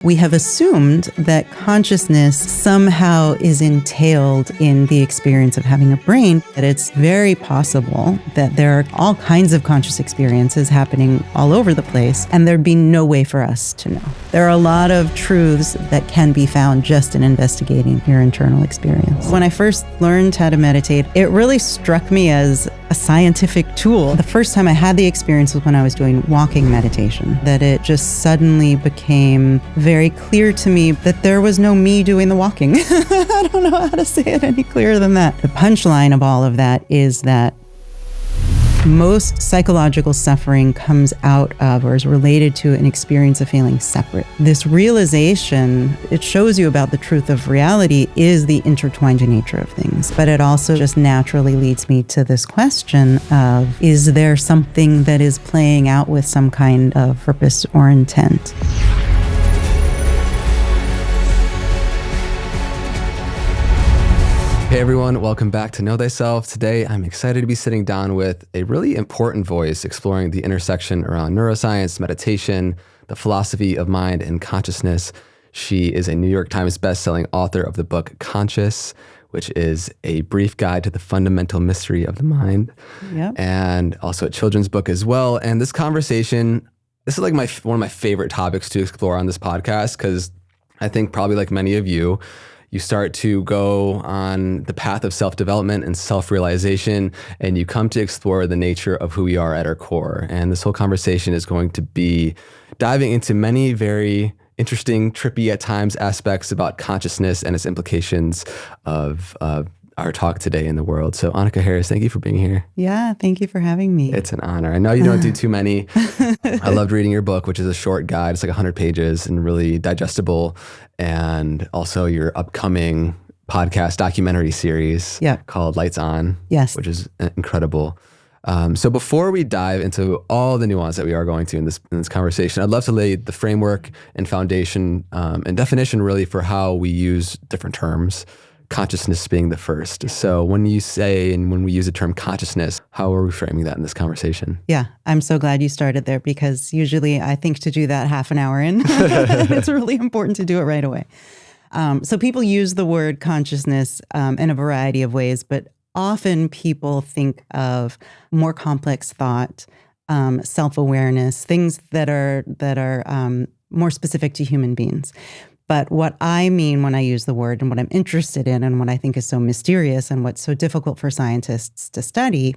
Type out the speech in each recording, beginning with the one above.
We have assumed that consciousness somehow is entailed in the experience of having a brain, that it's very possible that there are all kinds of conscious experiences happening all over the place, and there'd be no way for us to know. There are a lot of truths that can be found just in investigating your internal experience. When I first learned how to meditate, it really struck me as a scientific tool. The first time I had the experience was when I was doing walking meditation, that it just suddenly became very clear to me that there was no me doing the walking. I don't know how to say it any clearer than that. The punchline of all of that is that most psychological suffering comes out of or is related to an experience of feeling separate. This realization, it shows you about the truth of reality, is the intertwined nature of things. But it also just naturally leads me to this question of, is there something that is playing out with some kind of purpose or intent? Hey everyone, welcome back to Know Thyself. Today, I'm excited to be sitting down with a really important voice exploring the intersection around neuroscience, meditation, the philosophy of mind and consciousness. She is a New York Times bestselling author of the book Conscious, which is a brief guide to the fundamental mystery of the mind, and also a children's book as well. And this conversation, this is like one of my favorite topics to explore on this podcast, because I think probably like many of you start to go on the path of self-development and self-realization, and you come to explore the nature of who we are at our core. And this whole conversation is going to be diving into many very interesting, trippy at times aspects about consciousness and its implications of our talk today in the world. So Annaka Harris, thank you for being here. Yeah, thank you for having me. It's an honor. I know you don't do too many. I loved reading your book, which is a short guide. It's like 100 pages and really digestible. And also your upcoming podcast documentary series called Lights On, which is incredible. So before we dive into all the nuance that we are going to in this conversation, I'd love to lay the framework and foundation and definition really for how we use different terms, consciousness being the first. So when you say and when we use the term consciousness, how are we framing that in this conversation? Yeah, I'm so glad you started there, because usually I think to do that half an hour in. It's really important to do it right away. So people use the word consciousness in a variety of ways, but often people think of more complex thought, self-awareness, things that are more specific to human beings. But what I mean when I use the word, and what I'm interested in, and what I think is so mysterious and what's so difficult for scientists to study,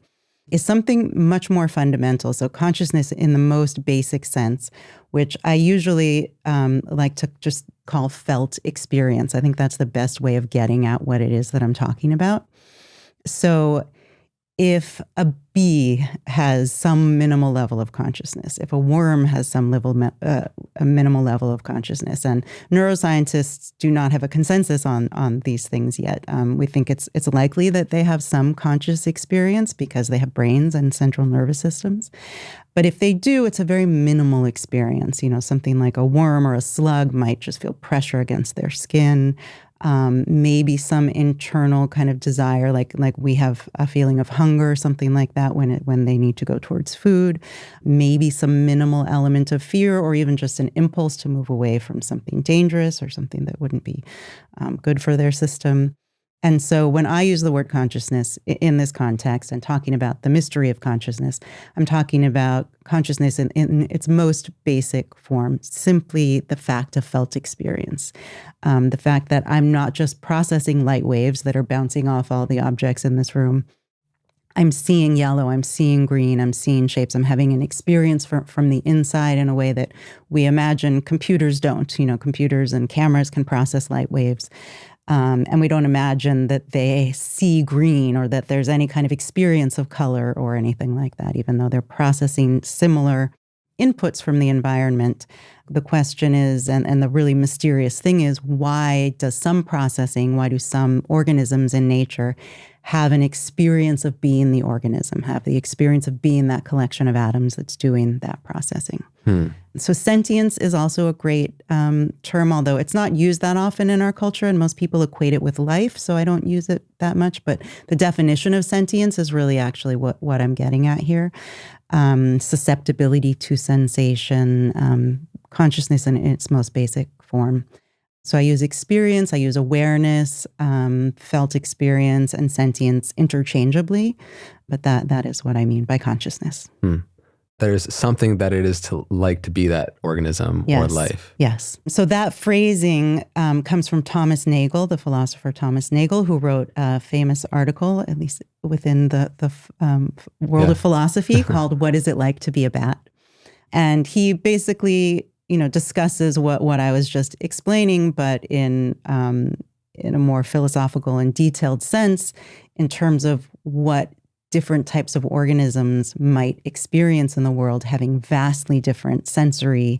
is something much more fundamental. So consciousness in the most basic sense, which I usually like to just call felt experience. I think that's the best way of getting at what it is that I'm talking about. So if a bee has some minimal level of consciousness, if a worm has some a minimal level of consciousness, and neuroscientists do not have a consensus on these things yet. We think it's likely that they have some conscious experience because they have brains and central nervous systems. But if they do, it's a very minimal experience. You know, something like a worm or a slug might just feel pressure against their skin. Maybe some internal kind of desire, like we have a feeling of hunger, something like that when they need to go towards food. Maybe some minimal element of fear, or even just an impulse to move away from something dangerous or something that wouldn't be good for their system. And so when I use the word consciousness in this context and talking about the mystery of consciousness, I'm talking about consciousness in its most basic form, simply the fact of felt experience. The fact that I'm not just processing light waves that are bouncing off all the objects in this room. I'm seeing yellow, I'm seeing green, I'm seeing shapes. I'm having an experience from the inside in a way that we imagine computers don't. You know, computers and cameras can process light waves. And we don't imagine that they see green or that there's any kind of experience of color or anything like that, even though they're processing similar inputs from the environment. The question is, and the really mysterious thing is, why do some organisms in nature have an experience of being the organism, have the experience of being that collection of atoms that's doing that processing? So sentience is also a great term, although it's not used that often in our culture, and most people equate it with life, so I don't use it that much. But the definition of sentience is really actually what I'm getting at here. Susceptibility to sensation, consciousness in its most basic form. So I use experience, I use awareness, felt experience, and sentience interchangeably. But that is what I mean by consciousness. There's something that it is to like to be that organism or life. Yes. So that phrasing comes from Thomas Nagel, the philosopher Thomas Nagel, who wrote a famous article, at least within the world of philosophy, called "What Is It Like to Be a Bat?" And he basically, discusses what I was just explaining, but in a more philosophical and detailed sense, in terms of what different types of organisms might experience in the world, having vastly different sensory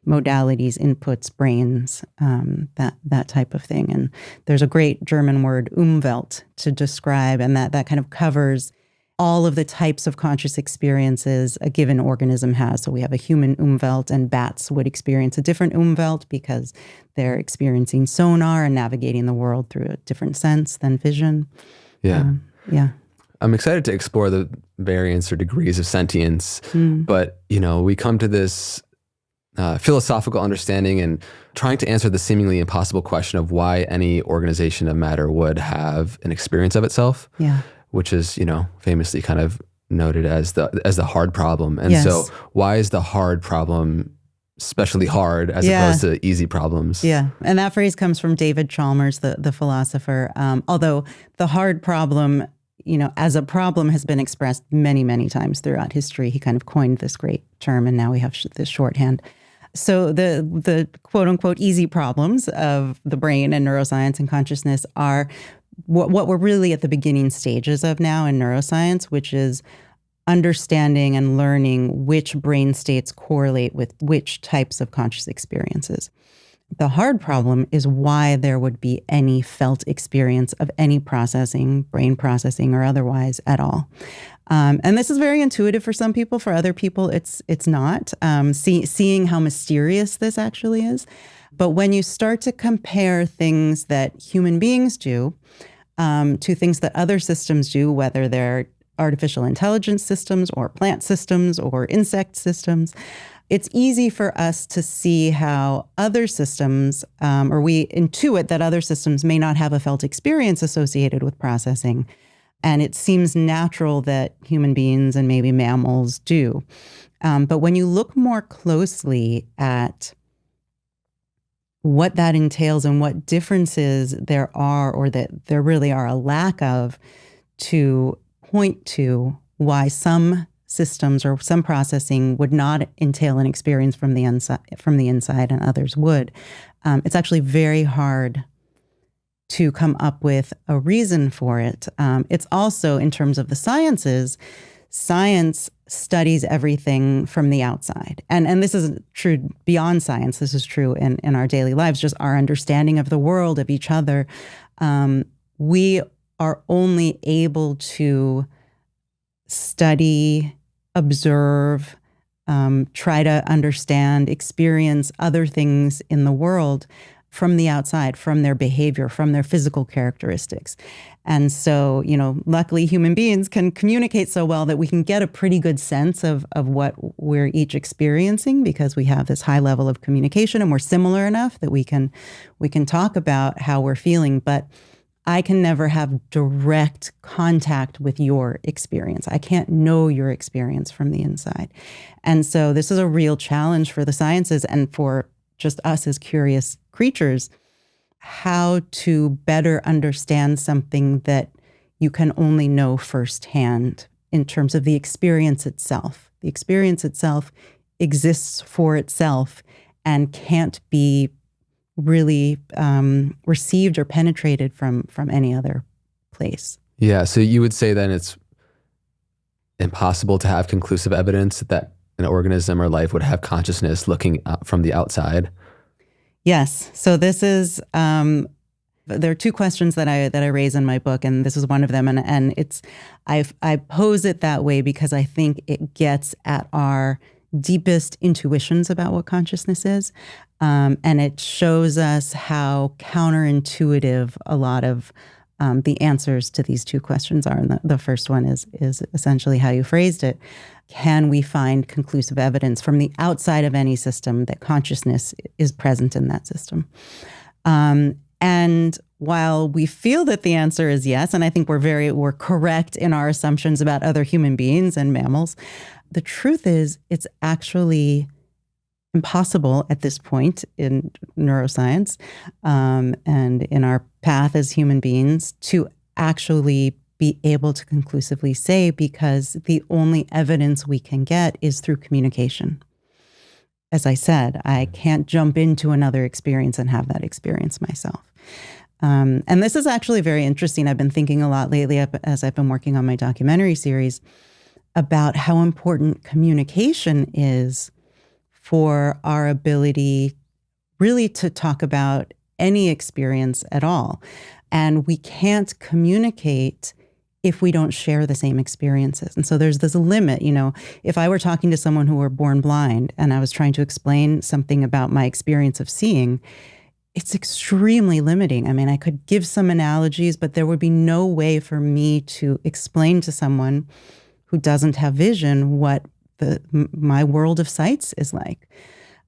modalities, inputs, brains, that type of thing. And there's a great German word, Umwelt, to describe, and that kind of covers all of the types of conscious experiences a given organism has. So we have a human Umwelt, and bats would experience a different Umwelt because they're experiencing sonar and navigating the world through a different sense than vision. Yeah. Yeah. I'm excited to explore the variants or degrees of sentience, but we come to this philosophical understanding and trying to answer the seemingly impossible question of why any organization of matter would have an experience of itself, which is famously kind of noted as the hard problem. And so, why is the hard problem especially hard as opposed to easy problems? Yeah, and that phrase comes from David Chalmers, the philosopher. Although the hard problem, as a problem has been expressed many, many times throughout history. He kind of coined this great term, and now we have this shorthand. So the quote unquote easy problems of the brain and neuroscience and consciousness are what we're really at the beginning stages of now in neuroscience, which is understanding and learning which brain states correlate with which types of conscious experiences. The hard problem is why there would be any felt experience of any processing, brain processing or otherwise at all. And this is very intuitive for some people. For other people, it's not. Seeing how mysterious this actually is. But when you start to compare things that human beings do to things that other systems do, whether they're artificial intelligence systems or plant systems or insect systems, it's easy for us to see how other systems, or we intuit that other systems may not have a felt experience associated with processing. And it seems natural that human beings and maybe mammals do. But when you look more closely at what that entails and what differences there are, or that there really are a lack of, to point to why some systems or some processing would not entail an experience from the inside and others would. It's actually very hard to come up with a reason for it. It's also, in terms of the sciences, science studies everything from the outside. And this is true beyond science. This is true in our daily lives, just our understanding of the world, of each other. We are only able to study, observe, try to understand, experience other things in the world from the outside, from their behavior, from their physical characteristics. And so, luckily human beings can communicate so well that we can get a pretty good sense of what we're each experiencing, because we have this high level of communication and we're similar enough that we can talk about how we're feeling. But I can never have direct contact with your experience. I can't know your experience from the inside. And so this is a real challenge for the sciences and for just us as curious creatures, how to better understand something that you can only know firsthand in terms of the experience itself. The experience itself exists for itself and can't be really received or penetrated from any other place. Yeah, so you would say then it's impossible to have conclusive evidence that an organism or life would have consciousness looking from the outside? Yes. So this is, there are two questions that I raise in my book, and this is one of them. And it's, I pose it that way because I think it gets at our deepest intuitions about what consciousness is. And it shows us how counterintuitive a lot of the answers to these two questions are. And the first one is essentially how you phrased it. Can we find conclusive evidence from the outside of any system that consciousness is present in that system? And while we feel that the answer is yes, and I think we're correct in our assumptions about other human beings and mammals, the truth is it's actually impossible at this point in neuroscience and in our path as human beings to actually be able to conclusively say, because the only evidence we can get is through communication. As I said, I can't jump into another experience and have that experience myself. And this is actually very interesting. I've been thinking a lot lately as I've been working on my documentary series about how important communication is for our ability really to talk about any experience at all. And we can't communicate if we don't share the same experiences. And so there's this limit, if I were talking to someone who were born blind and I was trying to explain something about my experience of seeing, it's extremely limiting. I mean, I could give some analogies, but there would be no way for me to explain to someone who doesn't have vision what my world of sights is like.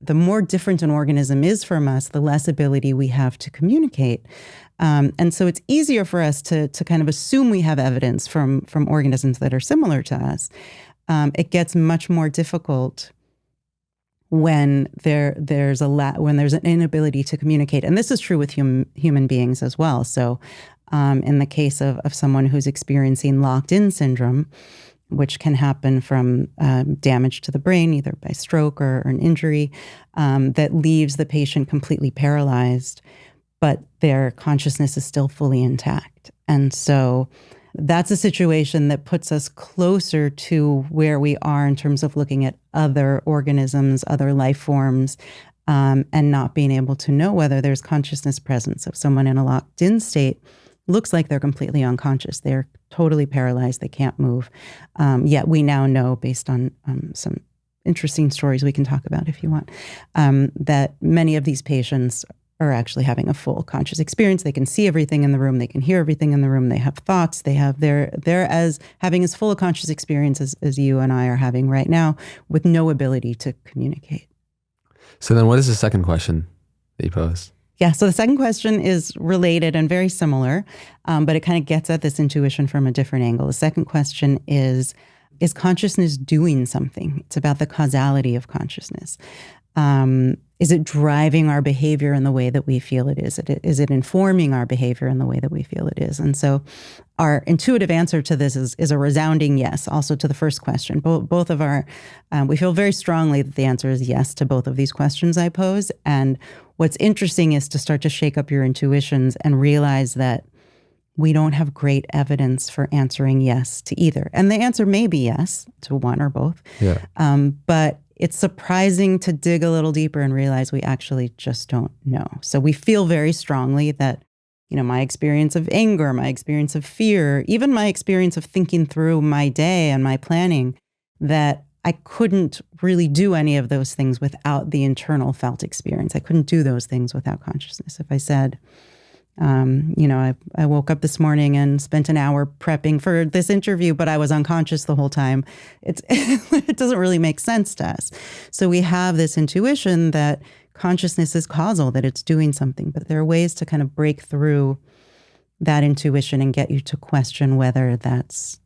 The more different an organism is from us, the less ability we have to communicate. And so it's easier for us to kind of assume we have evidence from organisms that are similar to us. It gets much more difficult when there's an inability to communicate. And this is true with human beings as well. So in the case of someone who's experiencing locked-in syndrome, which can happen from damage to the brain, either by stroke or an injury, that leaves the patient completely paralyzed, but their consciousness is still fully intact. And so that's a situation that puts us closer to where we are in terms of looking at other organisms, other life forms, and not being able to know whether there's consciousness present. So if someone in a locked-in state looks like they're completely unconscious, they're totally paralyzed, they can't move. Yet we now know, based on some interesting stories we can talk about if you want, that many of these patients are actually having a full conscious experience. They can see everything in the room, they can hear everything in the room, they have thoughts, they're as having as full a conscious experience as you and I are having right now, with no ability to communicate. So then what is the second question that you posed? Yeah, so the second question is related and very similar, but it kind of gets at this intuition from a different angle. The second question is consciousness doing something? It's about the causality of consciousness. Is it driving our behavior in the way that we feel it is? Is it informing our behavior in the way that we feel it is? And so our intuitive answer to this is a resounding yes, also to the first question. Both of our, we feel very strongly that the answer is yes to both of these questions I pose. And what's interesting is to start to shake up your intuitions and realize that we don't have great evidence for answering yes to either. And the answer may be yes to one or both. Yeah. But it's surprising to dig a little deeper and realize we actually just don't know. So we feel very strongly that, my experience of anger, my experience of fear, even my experience of thinking through my day and my planning, that I couldn't really do any of those things without the internal felt experience. I couldn't do those things without consciousness. If I said, I woke up this morning and spent an hour prepping for this interview, but I was unconscious the whole time, it doesn't really make sense to us. So we have this intuition that consciousness is causal, that it's doing something, but there are ways to kind of break through that intuition and get you to question whether that's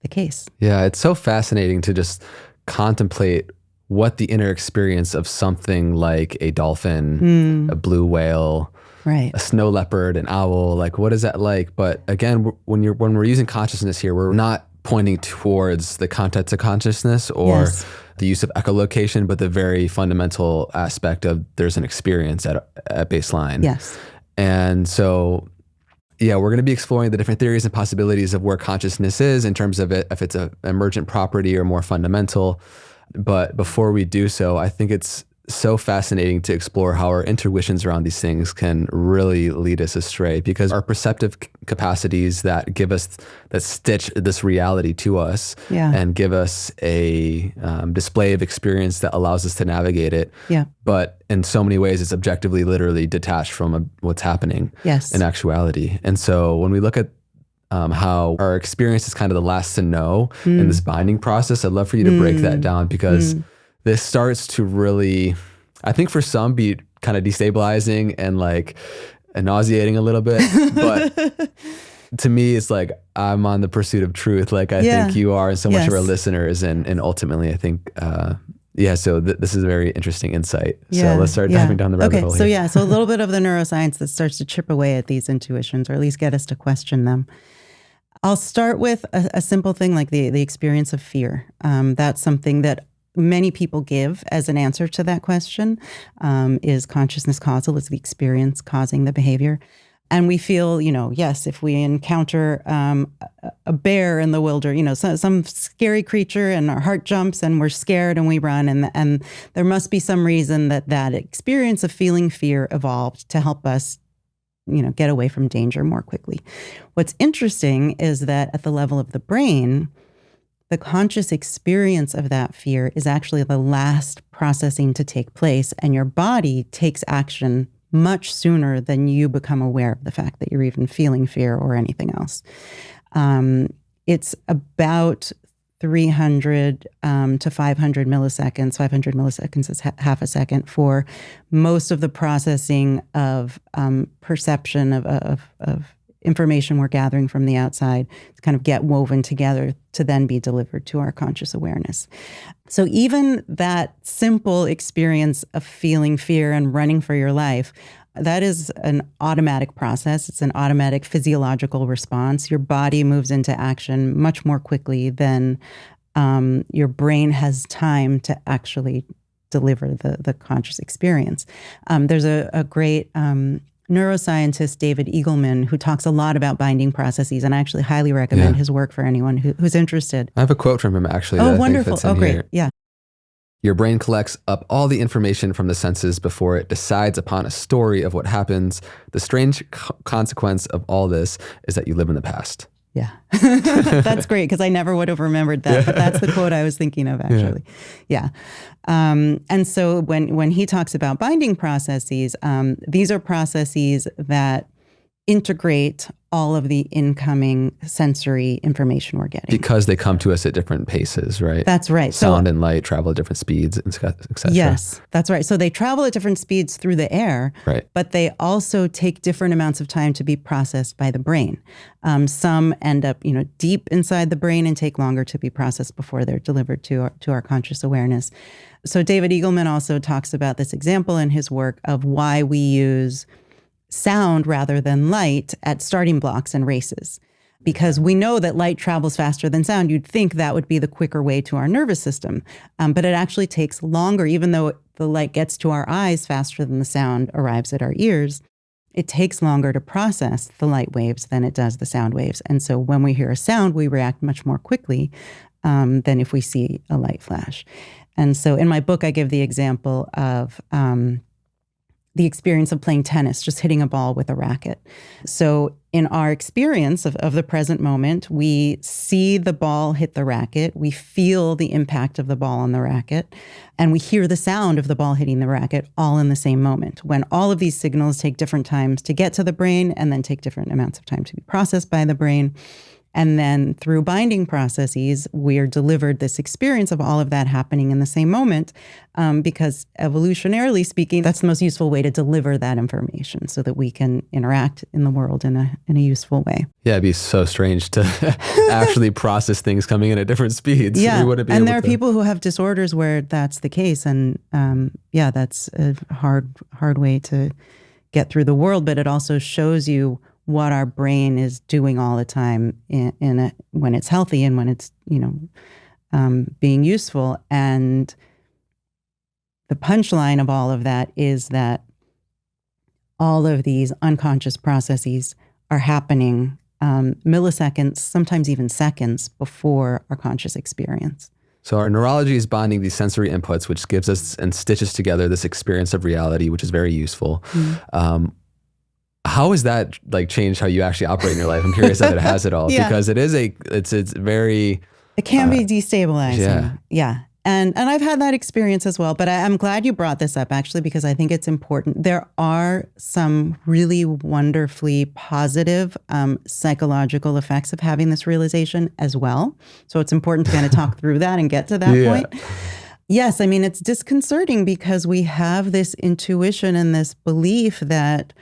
the case. Yeah, it's so fascinating to just contemplate what the inner experience of something like a dolphin, a blue whale, right, a snow leopard, an owl, like what is that like? But again, when we're using consciousness here, we're not pointing towards the context of consciousness or the use of echolocation, but the very fundamental aspect of there's an experience at baseline. Yes. And so, yeah, we're going to be exploring the different theories and possibilities of where consciousness is in terms of if it's an emergent property or more fundamental. But before we do so, I think it's so fascinating to explore how our intuitions around these things can really lead us astray, because our perceptive capacities that give us, that stitch this reality to us and give us a display of experience that allows us to navigate it. Yeah. But in so many ways, it's objectively, literally detached from what's happening in actuality. And so when we look at how our experience is kind of the last to know in this binding process, I'd love for you to break that down, because this starts to really, I think for some, be kind of destabilizing and like nauseating a little bit. But to me, it's like, I'm on the pursuit of truth. Like I think you are, and so much of our listeners. And ultimately, I think, so this is a very interesting insight. So let's start diving down the rabbit hole here. So a little bit of the neuroscience that starts to chip away at these intuitions, or at least get us to question them. I'll start with a simple thing like the experience of fear. That's something that many people give as an answer to that question. Is consciousness causal? Is the experience causing the behavior? And we feel, yes, if we encounter a bear in the wilderness, some scary creature, and our heart jumps and we're scared and we run, and there must be some reason that experience of feeling fear evolved to help us get away from danger more quickly. What's interesting is that at the level of the brain, the conscious experience of that fear is actually the last processing to take place, and your body takes action much sooner than you become aware of the fact that you're even feeling fear or anything else. It's about 300 to 500 milliseconds. 500 milliseconds is half a second for most of the processing of perception of information we're gathering from the outside to kind of get woven together to then be delivered to our conscious awareness. So even that simple experience of feeling fear and running for your life, that is an automatic process. It's an automatic physiological response. Your body moves into action much more quickly than your brain has time to actually deliver the conscious experience. There's a great neuroscientist, David Eagleman, who talks a lot about binding processes, and I actually highly recommend his work for anyone who's interested. I have a quote from him, actually. Oh, wonderful. Oh, great. Here. Yeah. Your brain collects up all the information from the senses before it decides upon a story of what happens. The strange consequence of all this is that you live in the past. Yeah. That's great, because I never would have remembered that, but that's the quote I was thinking of, actually. Yeah. And so when he talks about binding processes, these are processes that integrate all of the incoming sensory information we're getting. Because they come to us at different paces, right? That's right. Sound and light travel at different speeds, et cetera. Yes, that's right. So they travel at different speeds through the air, right, but they also take different amounts of time to be processed by the brain. Some end up, deep inside the brain and take longer to be processed before they're delivered to our conscious awareness. So David Eagleman also talks about this example in his work of why we use sound rather than light at starting blocks in races. Because we know that light travels faster than sound. You'd think that would be the quicker way to our nervous system. But it actually takes longer, even though the light gets to our eyes faster than the sound arrives at our ears. It takes longer to process the light waves than it does the sound waves. And so when we hear a sound, we react much more quickly than if we see a light flash. And so in my book, I give the example of the experience of playing tennis, just hitting a ball with a racket. So in our experience of the present moment, we see the ball hit the racket, we feel the impact of the ball on the racket, and we hear the sound of the ball hitting the racket all in the same moment, when all of these signals take different times to get to the brain and then take different amounts of time to be processed by the brain. And then through binding processes, we're delivered this experience of all of that happening in the same moment, because evolutionarily speaking, that's the most useful way to deliver that information so that we can interact in the world in a useful way. Yeah, it'd be so strange to actually process things coming in at different speeds. Yeah, and there are people who have disorders where that's the case, and that's a hard way to get through the world, but it also shows you what our brain is doing all the time when it's healthy and when it's, being useful. And the punchline of all of that is that all of these unconscious processes are happening milliseconds, sometimes even seconds before our conscious experience. So our neurology is bonding these sensory inputs, which gives us and stitches together this experience of reality, which is very useful. How has that like changed how you actually operate in your life? I'm curious if it has at all, because it's very... It can be destabilizing. Yeah. And I've had that experience as well, but I'm glad you brought this up actually, because I think it's important. There are some really wonderfully positive psychological effects of having this realization as well. So it's important to kind of talk through that and get to that point. Yes, I mean, it's disconcerting because we have this intuition and this belief that,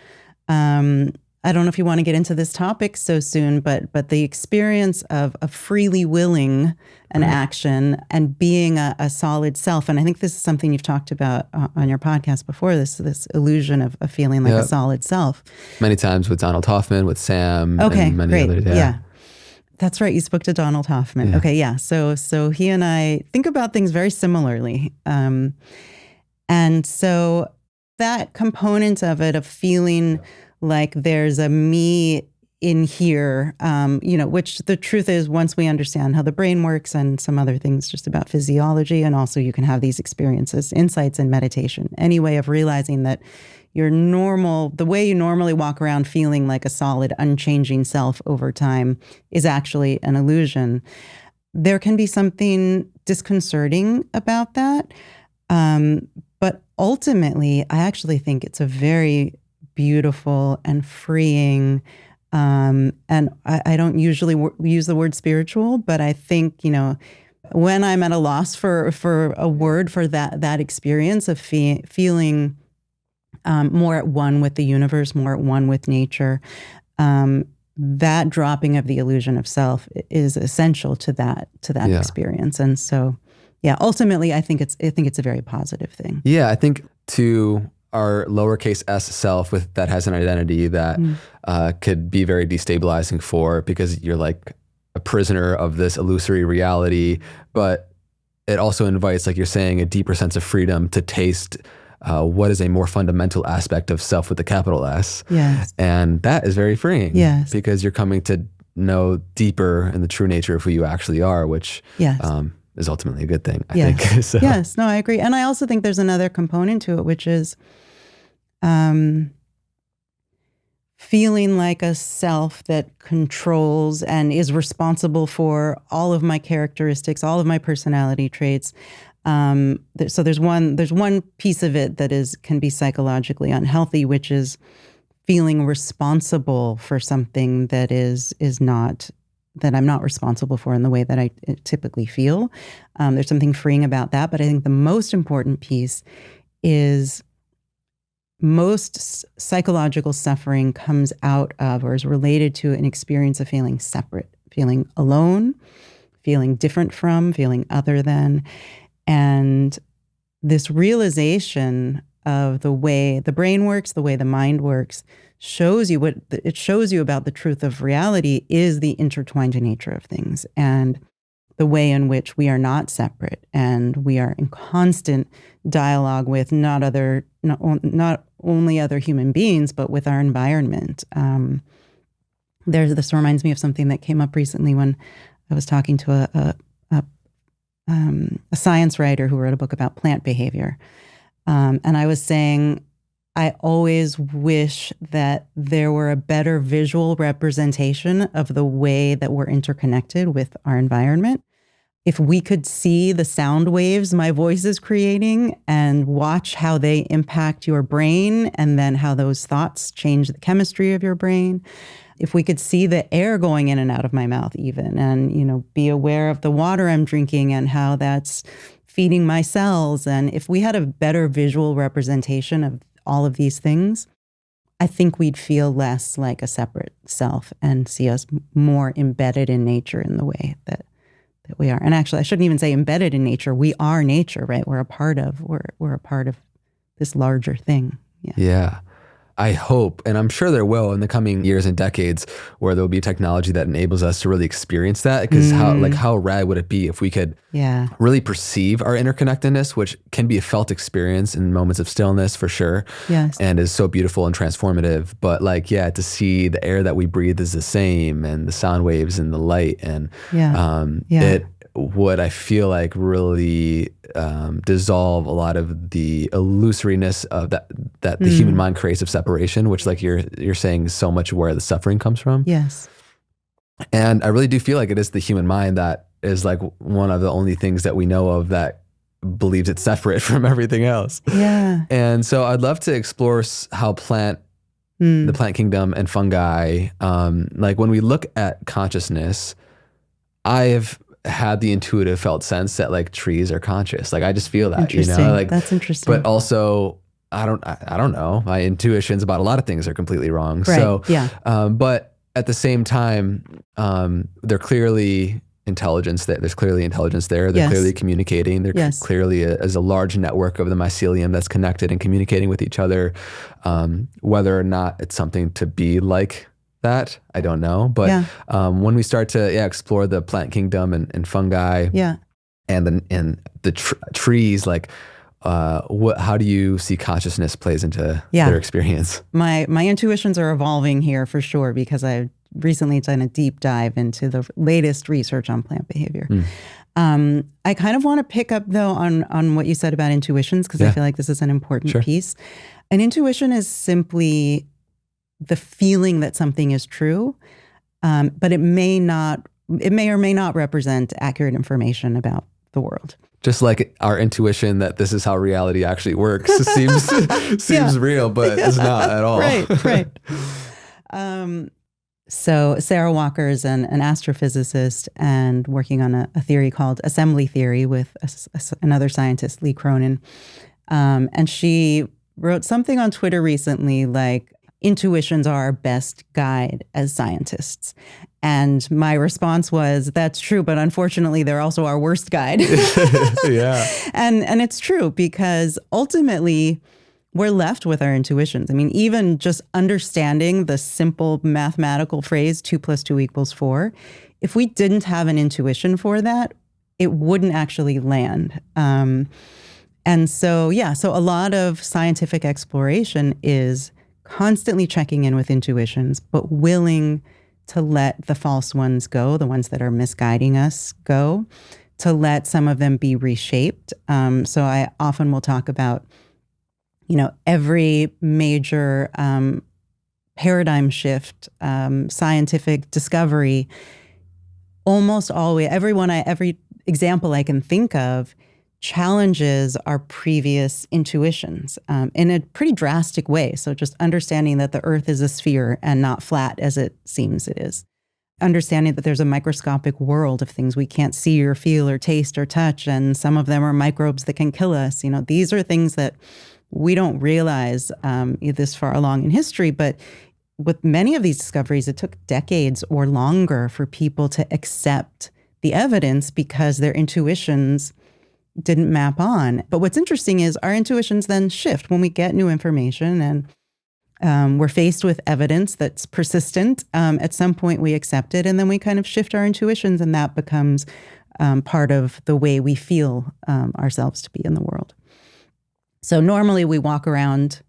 I don't know if you want to get into this topic so soon, but the experience of freely willing an action and being a solid self, and I think this is something you've talked about on your podcast before, this illusion of feeling like a solid self. Many times with Donald Hoffman, with Sam, and many others. Yeah. That's right. You spoke to Donald Hoffman. Yeah. Okay, yeah. So he and I think about things very similarly. And so that component of it, of feeling like there's a me in here, which the truth is, once we understand how the brain works and some other things just about physiology, and also you can have these experiences, insights in meditation, any way of realizing that the way you normally walk around feeling like a solid, unchanging self over time is actually an illusion. There can be something disconcerting about that. But ultimately, I actually think it's a very beautiful and freeing, and I don't usually use the word spiritual, but I think, when I'm at a loss for a word for that experience of feeling more at one with the universe, more at one with nature, that dropping of the illusion of self is essential to that experience. And so, ultimately, I think it's a very positive thing. Yeah, I think to our lowercase s self that has an identity that could be very destabilizing because you're like a prisoner of this illusory reality, but it also invites, like you're saying, a deeper sense of freedom to taste what is a more fundamental aspect of self with a capital S. Yes. And that is very freeing. Yes. Because you're coming to know deeper in the true nature of who you actually are, which is ultimately a good thing, I think. So. Yes, no, I agree. And I also think there's another component to it, which is feeling like a self that controls and is responsible for all of my characteristics, all of my personality traits. So there's one piece of it that can be psychologically unhealthy, which is feeling responsible for something that I'm not responsible for in the way that I typically feel. There's something freeing about that, but I think the most important piece is most psychological suffering comes out of or is related to an experience of feeling separate, feeling alone, feeling different from, feeling other than. And this realization of the way the brain works, the way the mind works, shows you about the truth of reality is the intertwined nature of things and the way in which we are not separate and we are in constant dialogue with not only other human beings, but with our environment. This reminds me of something that came up recently when I was talking to a science writer who wrote a book about plant behavior. And I was saying, I always wish that there were a better visual representation of the way that we're interconnected with our environment. If we could see the sound waves my voice is creating and watch how they impact your brain and then how those thoughts change the chemistry of your brain. If we could see the air going in and out of my mouth even and, be aware of the water I'm drinking and how that's feeding my cells. And if we had a better visual representation of all of these things, I think we'd feel less like a separate self and see us more embedded in nature in the way that we are. And actually, I shouldn't even say embedded in nature. We are nature, right? We're a part of this larger thing. Yeah. I hope, and I'm sure there will in the coming years and decades, where there'll be technology that enables us to really experience that. Because how rad would it be if we could really perceive our interconnectedness, which can be a felt experience in moments of stillness for sure. Yes. And is so beautiful and transformative. But to see the air that we breathe is the same and the sound waves and the light and would, I feel like, really dissolve a lot of the illusoriness of that the human mind creates of separation, which, like you're saying, is so much where the suffering comes from. Yes. And I really do feel like it is the human mind that is like one of the only things that we know of that believes it's separate from everything else. Yeah. And so I'd love to explore how the plant kingdom and fungi, like when we look at consciousness, I've had the intuitive felt sense that like trees are conscious. Like I just feel that, like that's interesting. But also I don't know. My intuitions about a lot of things are completely wrong. Right. So, yeah. But at the same time, they're clearly intelligence there. There's clearly intelligence there. They're clearly communicating. There clearly is a large network of the mycelium that's connected and communicating with each other. Whether or not it's something to be like that, I don't know. But when we start to explore the plant kingdom and fungi, and the trees, like how do you see consciousness plays into their experience? My intuitions are evolving here for sure, because I've recently done a deep dive into the latest research on plant behavior. I kind of want to pick up though on what you said about intuitions, because I feel like this is an important piece. An intuition is simply the feeling that something is true, but it may or may not represent accurate information about the world. Just like our intuition that this is how reality actually works seems real, but it's not at all. Right. So Sarah Walker is an astrophysicist and working on a theory called assembly theory with another scientist, Lee Cronin. And she wrote something on Twitter recently like, intuitions are our best guide as scientists. And my response was, that's true, but unfortunately, they're also our worst guide. And it's true, because ultimately, we're left with our intuitions. I mean, even just understanding the simple mathematical phrase 2 + 2 = 4, if we didn't have an intuition for that, it wouldn't actually land. And so a lot of scientific exploration is constantly checking in with intuitions, but willing to let the false ones go, the ones that are misguiding us go, to let some of them be reshaped. So I often will talk about, every major paradigm shift, scientific discovery, almost always, every example I can think of challenges our previous intuitions in a pretty drastic way. So just understanding that the earth is a sphere and not flat as it seems it is. Understanding that there's a microscopic world of things we can't see or feel or taste or touch, and some of them are microbes that can kill us. These are things that we don't realize this far along in history, but with many of these discoveries, it took decades or longer for people to accept the evidence because their intuitions didn't map on. But what's interesting is our intuitions then shift when we get new information and we're faced with evidence that's persistent. At some point we accept it, and then we kind of shift our intuitions, and that becomes part of the way we feel ourselves to be in the world. So normally we walk around,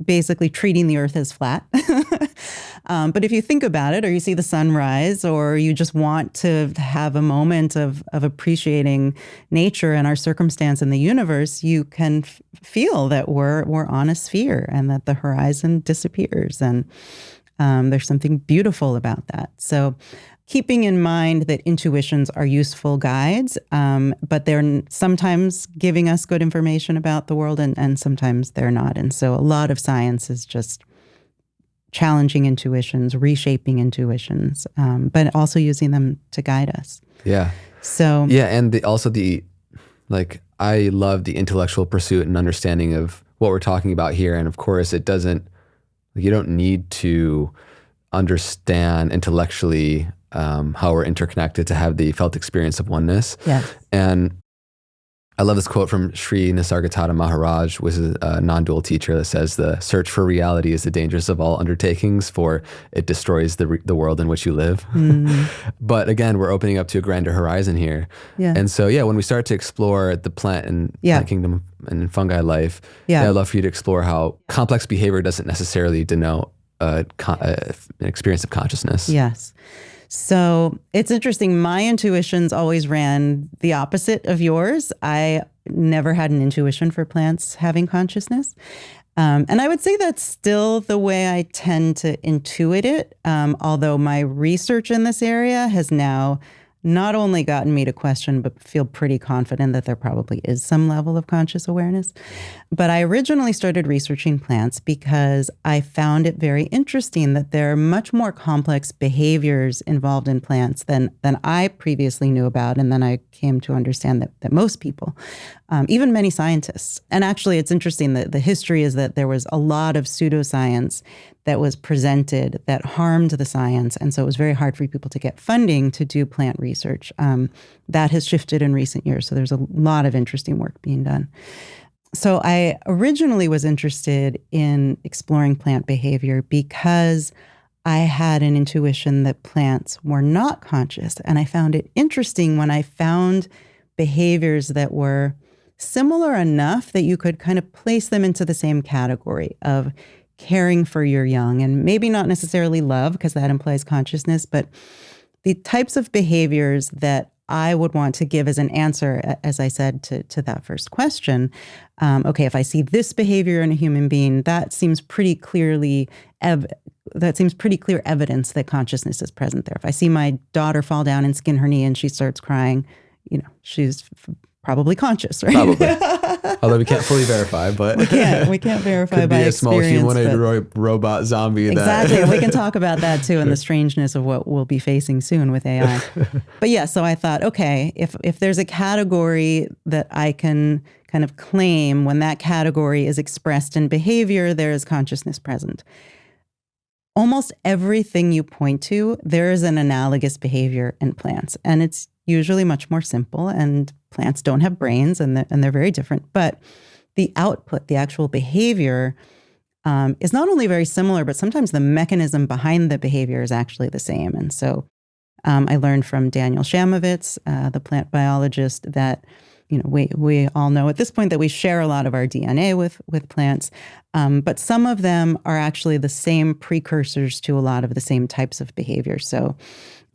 basically treating the earth as flat. But if you think about it, or you see the sunrise, or you just want to have a moment of appreciating nature and our circumstance in the universe, you can feel that we're on a sphere and that the horizon disappears. And there's something beautiful about that. So keeping in mind that intuitions are useful guides, but they're sometimes giving us good information about the world, and sometimes they're not. And so a lot of science is just challenging intuitions, reshaping intuitions, but also using them to guide us. Yeah. So and I love the intellectual pursuit and understanding of what we're talking about here. And of course, you don't need to understand intellectually how we're interconnected to have the felt experience of oneness. Yes. And I love this quote from Sri Nisargadatta Maharaj, which is a non-dual teacher, that says, "The search for reality is the dangerous of all undertakings, for it destroys the world in which you live." But again, we're opening up to a grander horizon here. Yeah. And so, when we start to explore the plant and plant kingdom and fungi life, I'd love for you to explore how complex behavior doesn't necessarily denote an experience of consciousness. Yes. So it's interesting. My intuitions always ran the opposite of yours. I never had an intuition for plants having consciousness. And I would say that's still the way I tend to intuit it, although my research in this area has now not only gotten me to question, but feel pretty confident that there probably is some level of conscious awareness. But I originally started researching plants because I found it very interesting that there are much more complex behaviors involved in plants than I previously knew about. And then I came to understand that most people, even many scientists, and actually it's interesting that the history is that there was a lot of pseudoscience that was presented that harmed the science. And so it was very hard for people to get funding to do plant research. That has shifted in recent years. So there's a lot of interesting work being done. So I originally was interested in exploring plant behavior because I had an intuition that plants were not conscious. And I found it interesting when I found behaviors that were similar enough that you could kind of place them into the same category of caring for your young, and maybe not necessarily love, because that implies consciousness, but the types of behaviors that I would want to give as an answer, as I said, to that first question. Okay, if I see this behavior in a human being, that seems pretty clear evidence that consciousness is present there. If I see my daughter fall down and skin her knee and she starts crying, she's probably conscious, right? Probably. Although we can't fully verify, but we can't verify could by be a small experience, humanoid robot zombie. Exactly. And we can talk about that too, and the strangeness of what we'll be facing soon with AI. But yeah, so I thought, okay, if there's a category that I can kind of claim, when that category is expressed in behavior, there is consciousness present. Almost everything you point to, there is an analogous behavior in plants, and it's usually much more simple, and plants don't have brains, and they're very different. But the output, the actual behavior, is not only very similar, but sometimes the mechanism behind the behavior is actually the same. And so I learned from Daniel Shamovitz, the plant biologist, that we all know at this point that we share a lot of our DNA with plants, but some of them are actually the same precursors to a lot of the same types of behavior. So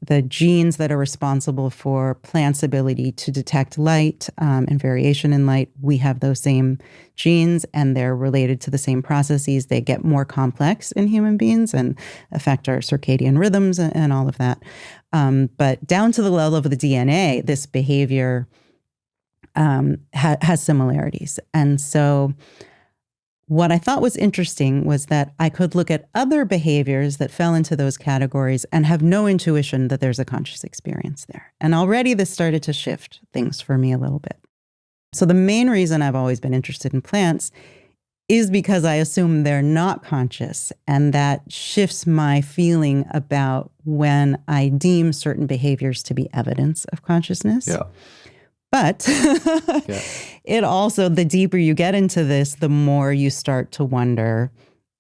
the genes that are responsible for plants' ability to detect light and variation in light, we have those same genes, and they're related to the same processes. They get more complex in human beings and affect our circadian rhythms and all of that. But down to the level of the DNA, this behavior has similarities. And so what I thought was interesting was that I could look at other behaviors that fell into those categories and have no intuition that there's a conscious experience there. And already this started to shift things for me a little bit. So the main reason I've always been interested in plants is because I assume they're not conscious, and that shifts my feeling about when I deem certain behaviors to be evidence of consciousness. Yeah. But it also, the deeper you get into this, the more you start to wonder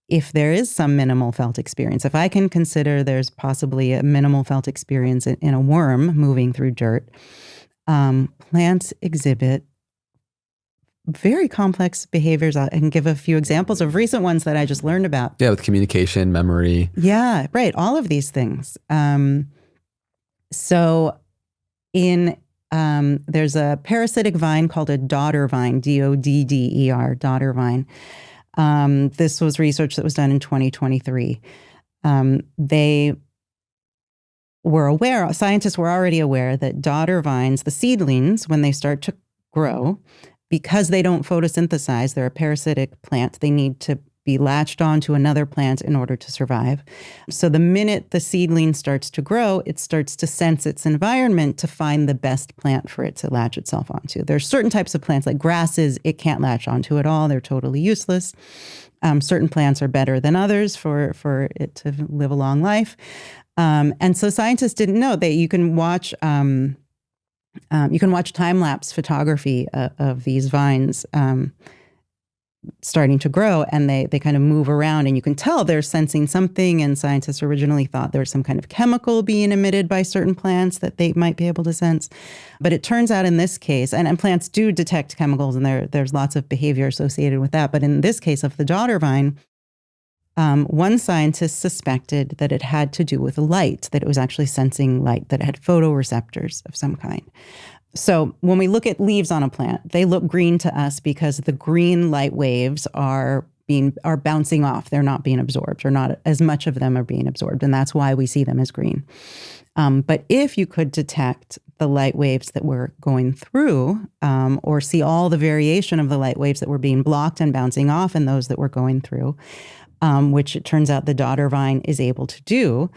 if there is some minimal felt experience. If I can consider there's possibly a minimal felt experience in a worm moving through dirt, plants exhibit very complex behaviors. I can give a few examples of recent ones that I just learned about. Yeah, with communication, memory. Yeah, right. All of these things. There's a parasitic vine called a dodder vine, DODDER, dodder vine. This was research that was done in 2023. Scientists were already aware that dodder vines, the seedlings, when they start to grow, because they don't photosynthesize, they're a parasitic plant, they need to be latched onto another plant in order to survive. So the minute the seedling starts to grow, it starts to sense its environment to find the best plant for it to latch itself onto. There's certain types of plants, like grasses, it can't latch onto at all. They're totally useless. Certain plants are better than others for it to live a long life. And so scientists didn't know that you can watch time-lapse photography of these vines starting to grow, and they kind of move around, and you can tell they're sensing something. And scientists originally thought there was some kind of chemical being emitted by certain plants that they might be able to sense. But it turns out in this case, and plants do detect chemicals, and there's lots of behavior associated with that. But in this case of the dodder vine, One scientist suspected that it had to do with light, that it was actually sensing light, that it had photoreceptors of some kind. So when we look at leaves on a plant, they look green to us because the green light waves are bouncing off. They're not being absorbed, or not as much of them are being absorbed. And that's why we see them as green. But if you could detect the light waves that were going through, or see all the variation of the light waves that were being blocked and bouncing off and those that were going through, which it turns out the daughter vine is able to do,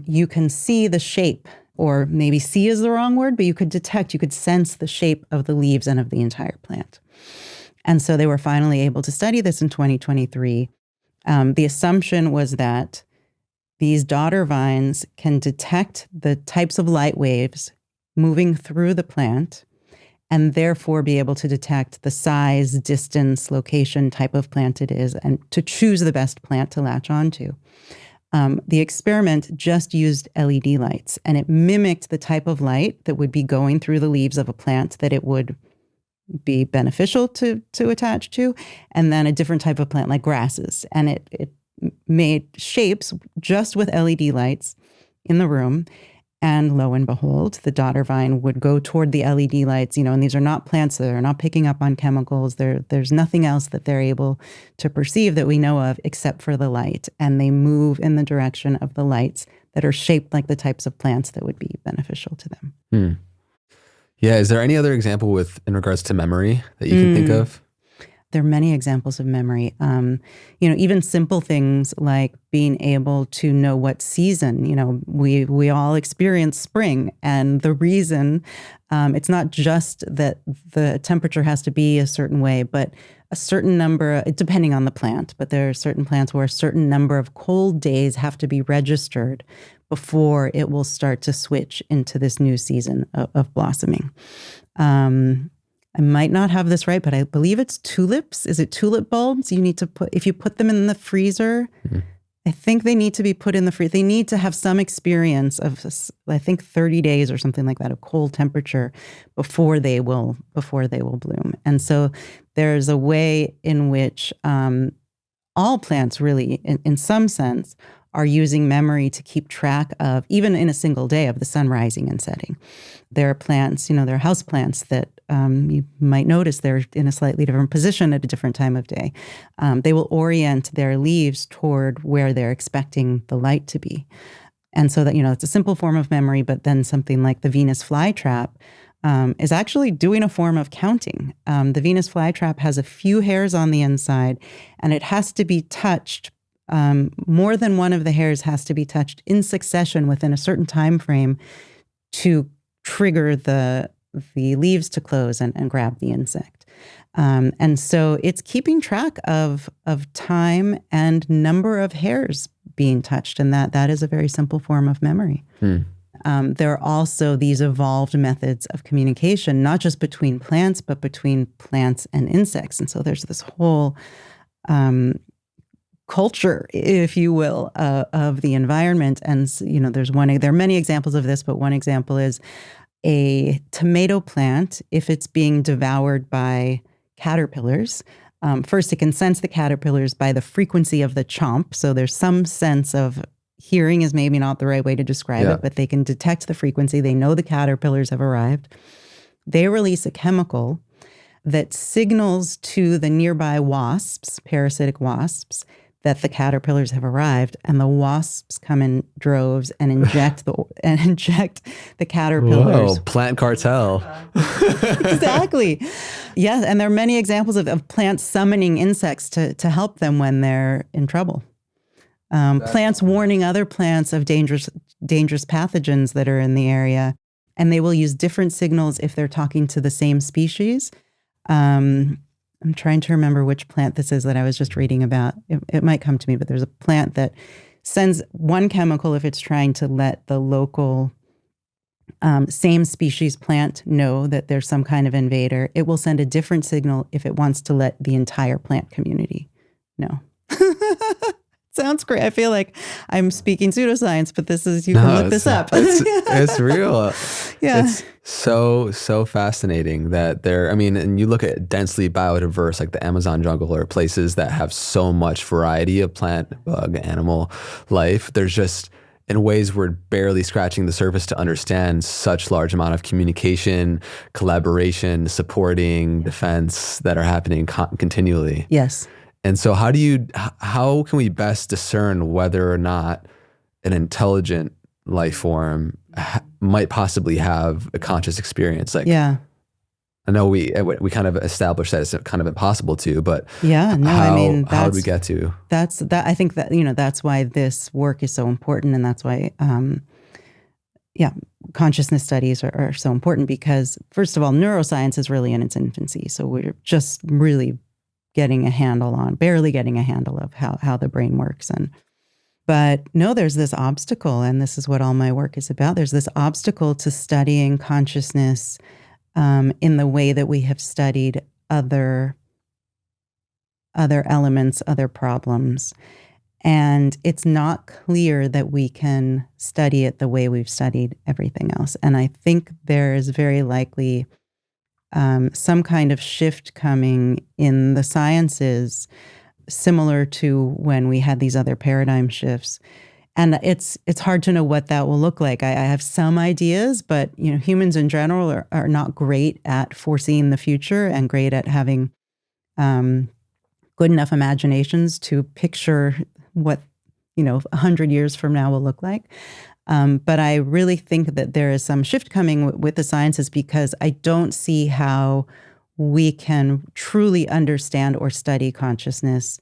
you can see the shape, or maybe see is the wrong word, but you could sense the shape of the leaves and of the entire plant. And so they were finally able to study this in 2023. The assumption was that these daughter vines can detect the types of light waves moving through the plant, and therefore be able to detect the size, distance, location, type of plant it is, and to choose the best plant to latch onto. The experiment just used LED lights, and it mimicked the type of light that would be going through the leaves of a plant that it would be beneficial to attach to, and then a different type of plant like grasses. And it made shapes just with LED lights in the room. And lo and behold, the daughter vine would go toward the LED lights, and these are not plants that are not picking up on chemicals. There's nothing else that they're able to perceive that we know of except for the light. And they move in the direction of the lights that are shaped like the types of plants that would be beneficial to them. Yeah. Is there any other example in regards to memory that you can think of? There are many examples of memory. Even simple things like being able to know what season. We all experience spring, and the reason it's not just that the temperature has to be a certain way, but a certain number, depending on the plant. But there are certain plants where a certain number of cold days have to be registered before it will start to switch into this new season of blossoming. I might not have this right, but I believe it's tulips. Is it tulip bulbs? You need to if you put them in the freezer, I think they need to be put in the freezer. They need to have some experience of, I think, 30 days or something like that of cold temperature before they will bloom. And so there's a way in which all plants really, in some sense, are using memory to keep track of, even in a single day, of the sun rising and setting. There are plants, there are house plants that you might notice they're in a slightly different position at a different time of day. They will orient their leaves toward where they're expecting the light to be. And so that, it's a simple form of memory, but then something like the Venus flytrap is actually doing a form of counting. The Venus flytrap has a few hairs on the inside, and it has to be touched. More than one of the hairs has to be touched in succession within a certain time frame to trigger the leaves to close and grab the insect. And so it's keeping track of time and number of hairs being touched, and that is a very simple form of memory. There are also these evolved methods of communication, not just between plants, but between plants and insects. And so there's this whole culture, if you will, of the environment. And there are many examples of this, but one example is a tomato plant. If it's being devoured by caterpillars, first it can sense the caterpillars by the frequency of the chomp. So there's some sense of hearing is maybe not the right way to describe it, but they can detect the frequency. They know the caterpillars have arrived. They release a chemical that signals to the nearby wasps, parasitic wasps, that the caterpillars have arrived, and the wasps come in droves and inject the caterpillars. Whoa, plant cartel. Exactly. Yes, and there are many examples of plants summoning insects to help them when they're in trouble. Plants warning other plants of dangerous pathogens that are in the area, and they will use different signals if they're talking to the same species. I'm trying to remember which plant this is that I was just reading about. It might come to me, but there's a plant that sends one chemical if it's trying to let the local same species plant know that there's some kind of invader. It will send a different signal if it wants to let the entire plant community know. sounds great. I feel like I'm speaking pseudoscience, but you can look this up. It's real. Yeah. It's so fascinating that and you look at densely biodiverse, like the Amazon jungle, or places that have so much variety of plant, bug, animal life. There's just, in ways we're barely scratching the surface to understand such large amount of communication, collaboration, supporting, defense that are happening continually. Yes. And so how can we best discern whether or not an intelligent life form might possibly have a conscious experience? Like, yeah. I know we kind of established that it's kind of impossible to, but yeah, no, how do we get to? I think that, that's why this work is so important. And that's why, consciousness studies are so important, because first of all, neuroscience is really in its infancy. So we're just really barely getting a handle of how the brain works. But no, there's this obstacle, and this is what all my work is about. There's this obstacle to studying consciousness in the way that we have studied other elements, other problems. And it's not clear that we can study it the way we've studied everything else. And I think there is very likely some kind of shift coming in the sciences, similar to when we had these other paradigm shifts. And it's hard to know what that will look like. I have some ideas, but humans in general are not great at foreseeing the future and great at having good enough imaginations to picture what 100 years from now will look like. But I really think that there is some shift coming with the sciences, because I don't see how we can truly understand or study consciousness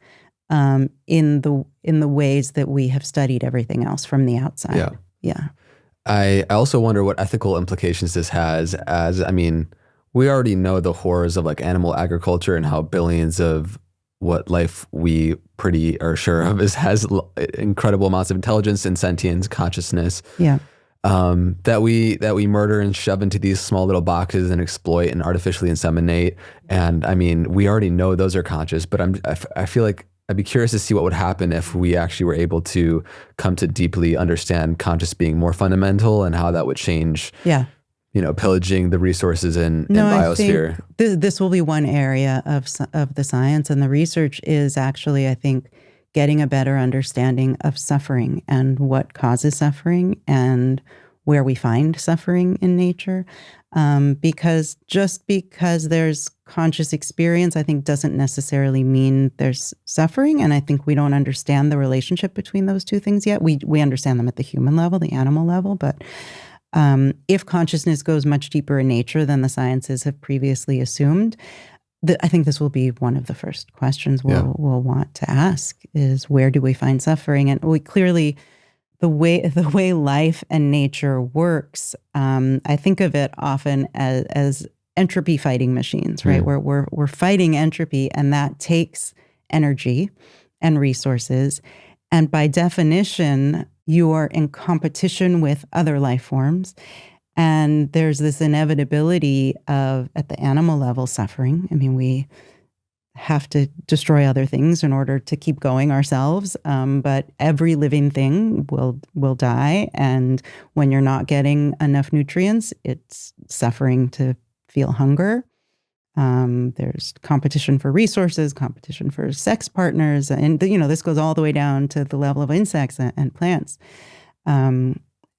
in the ways that we have studied everything else from the outside. Yeah. I also wonder what ethical implications this has, we already know the horrors of like animal agriculture and how billions of what life we pretty are sure of has incredible amounts of intelligence and sentience, consciousness. Yeah. That we murder and shove into these small little boxes and exploit and artificially inseminate. And we already know those are conscious, but I feel like I'd be curious to see what would happen if we actually were able to come to deeply understand conscious being more fundamental, and how that would change, pillaging the resources in biosphere. I think this will be one area of the science, and the research is actually, I think, getting a better understanding of suffering and what causes suffering and where we find suffering in nature. Because just because there's conscious experience, I think, doesn't necessarily mean there's suffering. And I think we don't understand the relationship between those two things yet. We understand them at the human level, the animal level. But if consciousness goes much deeper in nature than the sciences have previously assumed, I think this will be one of the first questions we'll want to ask is, where do we find suffering? And we clearly, the way life and nature works, I think of it often as entropy fighting machines, right? Where we're fighting entropy, and that takes energy and resources. And by definition, you are in competition with other life forms. And there's this inevitability of, at the animal level, suffering. We have to destroy other things in order to keep going ourselves. But every living thing will die. And when you're not getting enough nutrients, it's suffering to feel hunger. There's competition for resources, competition for sex partners. And, this goes all the way down to the level of insects and plants.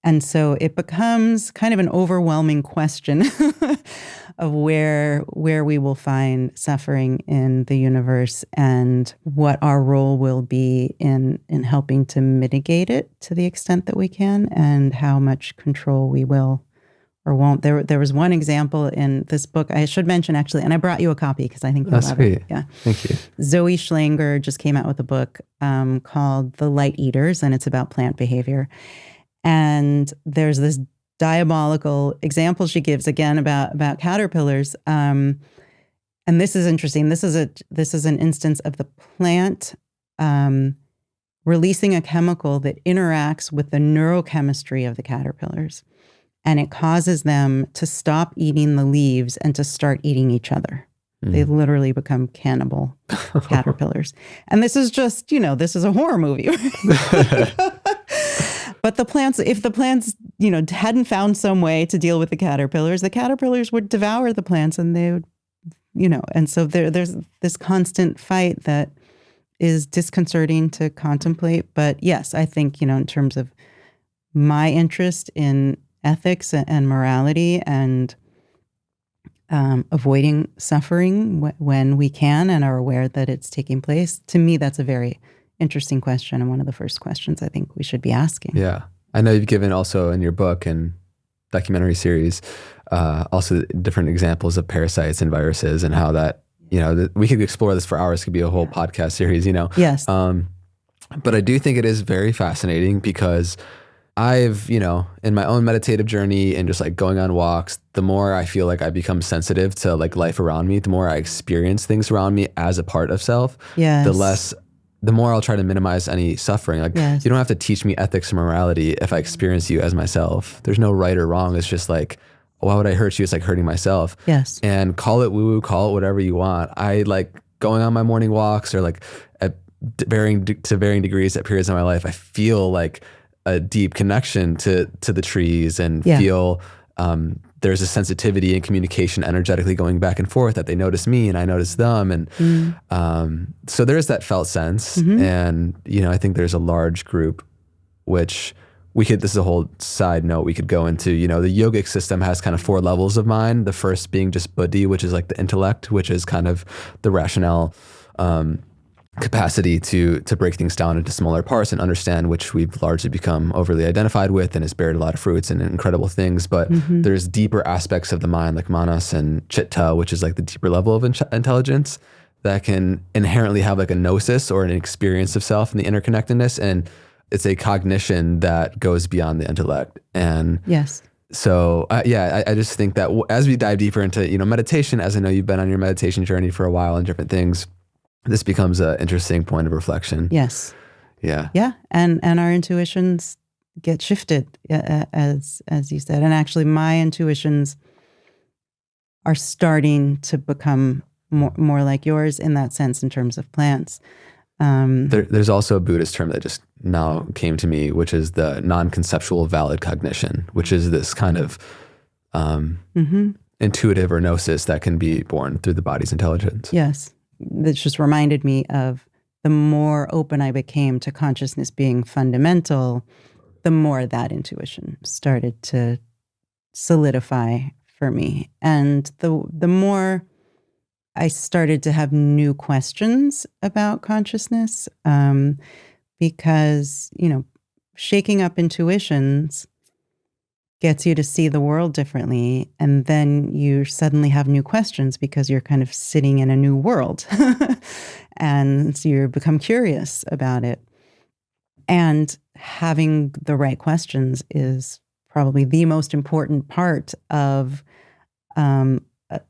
And so it becomes kind of an overwhelming question of where we will find suffering in the universe, and what our role will be in helping to mitigate it to the extent that we can, and how much control we will or won't. There was one example in this book I should mention, actually, and I brought you a copy because I think you'll love it. Yeah, thank you. Zoe Schlanger just came out with a book called The Light Eaters, and it's about plant behavior. And there's this diabolical example she gives again about caterpillars. And this is interesting. This is an instance of the plant releasing a chemical that interacts with the neurochemistry of the caterpillars. And it causes them to stop eating the leaves and to start eating each other. They literally become cannibal caterpillars. And this is just, this is a horror movie. But the plants, if the plants, hadn't found some way to deal with the caterpillars would devour the plants, and they would, and so there's this constant fight that is disconcerting to contemplate. But yes, I think, in terms of my interest in ethics and morality and avoiding suffering when we can and are aware that it's taking place, to me, that's a very interesting question, and one of the first questions I think we should be asking. Yeah. I know you've given also in your book and documentary series also different examples of parasites and viruses, and how that, we could explore this for hours. It could be a whole podcast series, Yes. But I do think it is very fascinating because I've, in my own meditative journey and just like going on walks, the more I feel like I become sensitive to like life around me, the more I experience things around me as a part of self, Yes. the more I'll try to minimize any suffering. Like, Yes. You don't have to teach me ethics or morality if I experience you as myself. There's no right or wrong. It's just like, why would I hurt you? It's like hurting myself. Yes. And call it woo-woo, call it whatever you want. I like going on my morning walks, or like at varying degrees at periods of my life, I feel like a deep connection to the trees, and feel there's a sensitivity and communication energetically going back and forth, that they notice me and I notice them. And so there's that felt sense. And, I think there's a large group, which this is a whole side note we could go into, the yogic system has kind of 4 levels of mind. The first being just buddhi, which is like the intellect, which is kind of the rationale, capacity to break things down into smaller parts and understand, which we've largely become overly identified with and has bared a lot of fruits and incredible things. But there's deeper aspects of the mind, like manas and chitta, which is like the deeper level of intelligence that can inherently have like a gnosis or an experience of self and the interconnectedness. And it's a cognition that goes beyond the intellect. And yes. So, I just think that as we dive deeper into, meditation, as I know you've been on your meditation journey for a while and different things, this becomes an interesting point of reflection. Yes. Yeah. Yeah. And our intuitions get shifted, as you said. And actually, my intuitions are starting to become more like yours in that sense, in terms of plants. There's also a Buddhist term that just now came to me, which is the non-conceptual valid cognition, which is this kind of intuitive or gnosis that can be born through the body's intelligence. Yes. That just reminded me of the more open I became to consciousness being fundamental, the more that intuition started to solidify for me. And the more I started to have new questions about consciousness, because, shaking up intuitions gets you to see the world differently. And then you suddenly have new questions because you're kind of sitting in a new world. And so you become curious about it. And having the right questions is probably the most important part of an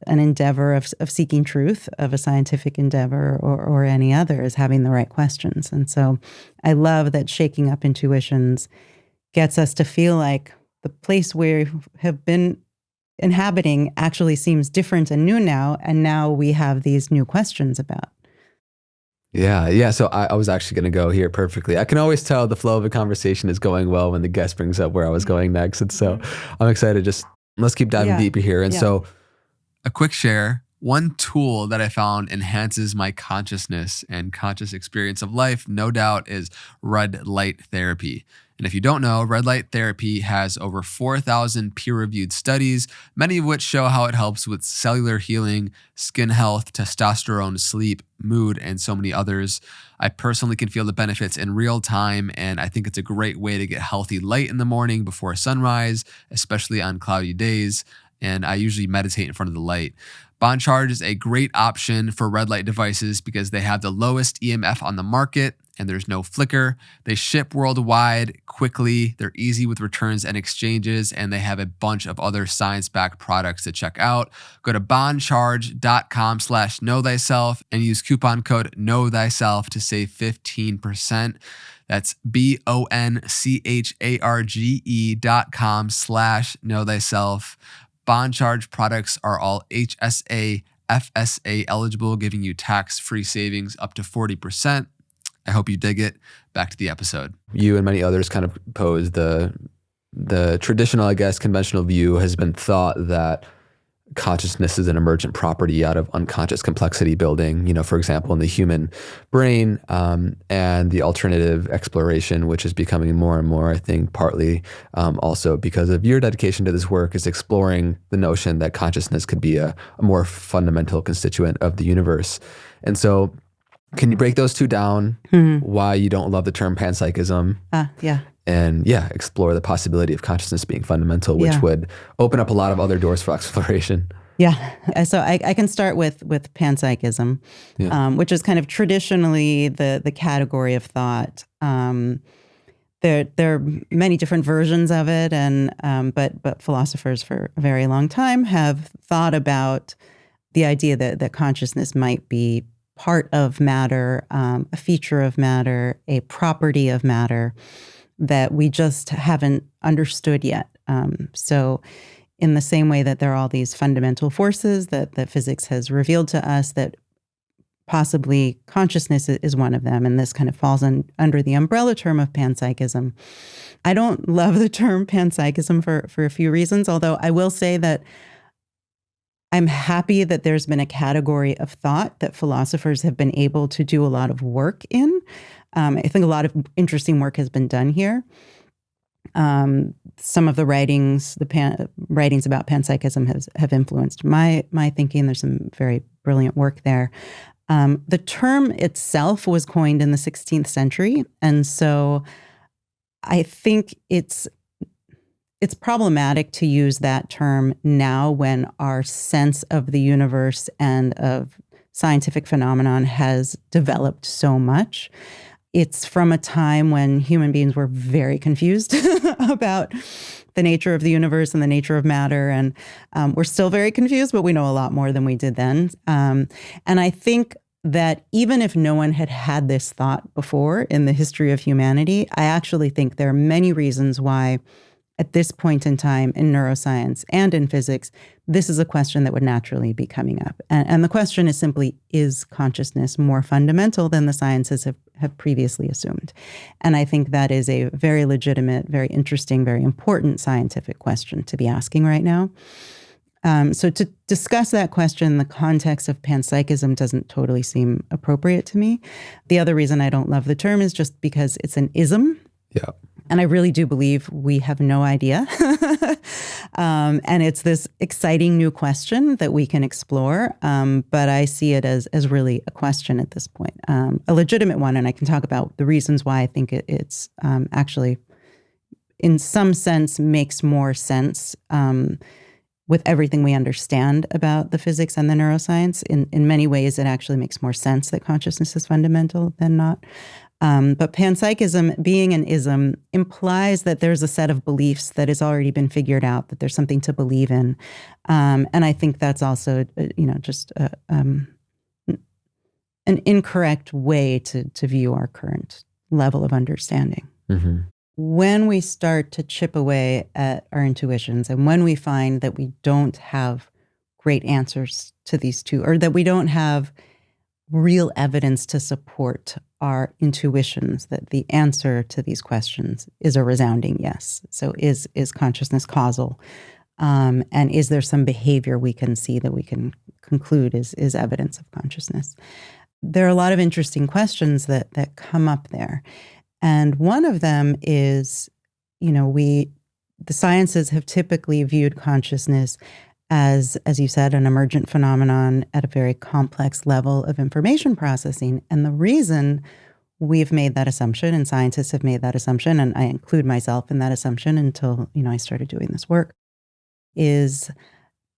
endeavor of seeking truth, of a scientific endeavor or any other, is having the right questions. And so I love that shaking up intuitions gets us to feel like the place we have been inhabiting actually seems different and new now. And now we have these new questions about. Yeah. So I was actually going to go here perfectly. I can always tell the flow of a conversation is going well when the guest brings up where I was going next. And so I'm excited. Let's keep diving deeper here. And so a quick share. One tool that I found enhances my consciousness and conscious experience of life, no doubt, is red light therapy. And if you don't know, red light therapy has over 4,000 peer-reviewed studies, many of which show how it helps with cellular healing, skin health, testosterone, sleep, mood, and so many others. I personally can feel the benefits in real time, and I think it's a great way to get healthy light in the morning before sunrise, especially on cloudy days. And I usually meditate in front of the light. Boncharge is a great option for red light devices because they have the lowest EMF on the market and there's no flicker. They ship worldwide quickly. They're easy with returns and exchanges, and they have a bunch of other science-backed products to check out. Go to boncharge.com/knowthyself and use coupon code KNOWTHYSELF to save 15%. That's BONCHARGE.com/knowthyself. Boncharge products are all HSA FSA eligible, giving you tax-free savings up to 40%. I hope you dig it. Back to the episode. You and many others kind of pose the traditional, I guess, conventional view has been thought that consciousness is an emergent property out of unconscious complexity building, for example, in the human brain, and the alternative exploration, which is becoming more and more, I think, partly also because of your dedication to this work, is exploring the notion that consciousness could be a more fundamental constituent of the universe. And so can you break those two down? Why you don't love the term panpsychism? Yeah. And explore the possibility of consciousness being fundamental, which would open up a lot of other doors for exploration. Yeah. So I can start with panpsychism, which is kind of traditionally the category of thought. There are many different versions of it, and but philosophers for a very long time have thought about the idea that consciousness might be part of matter, a feature of matter, a property of matter that we just haven't understood yet. So in the same way that there are all these fundamental forces that physics has revealed to us, that possibly consciousness is one of them, and this kind of falls under the umbrella term of panpsychism. I don't love the term panpsychism for a few reasons, although I will say that I'm happy that there's been a category of thought that philosophers have been able to do a lot of work in. I think a lot of interesting work has been done here. Some of the writings, writings about panpsychism have influenced my thinking. There's some very brilliant work there. The term itself was coined in the 16th century, and so I think it's problematic to use that term now when our sense of the universe and of scientific phenomenon has developed so much. It's from a time when human beings were very confused about the nature of the universe and the nature of matter. And we're still very confused, but we know a lot more than we did then. And I think that even if no one had had this thought before in the history of humanity, I actually think there are many reasons why at this point in time in neuroscience and in physics, this is a question that would naturally be coming up. And the question is simply, is consciousness more fundamental than the sciences have previously assumed? And I think that is a very legitimate, very interesting, very important scientific question to be asking right now. So to discuss that question in the context of panpsychism doesn't totally seem appropriate to me. The other reason I don't love the term is just because it's an ism. Yeah. And I really do believe we have no idea. And it's this exciting new question that we can explore. But I see it as really a question at this point, a legitimate one. And I can talk about the reasons why I think it's actually, in some sense, makes more sense with everything we understand about the physics and the neuroscience. In many ways, it actually makes more sense that consciousness is fundamental than not. But panpsychism, being an ism, implies that there's a set of beliefs that has already been figured out, that there's something to believe in. And I think that's also, just an incorrect way to view our current level of understanding. Mm-hmm. When we start to chip away at our intuitions, and when we find that we don't have great answers to these two, or that we don't have real evidence to support our intuitions, that the answer to these questions is a resounding yes. So is consciousness causal? And is there some behavior we can see that we can conclude is evidence of consciousness? There are a lot of interesting questions that come up there. And one of them is, the sciences have typically viewed consciousness as you said, an emergent phenomenon at a very complex level of information processing. And the reason we've made that assumption, and scientists have made that assumption, and I include myself in that assumption until, I started doing this work, is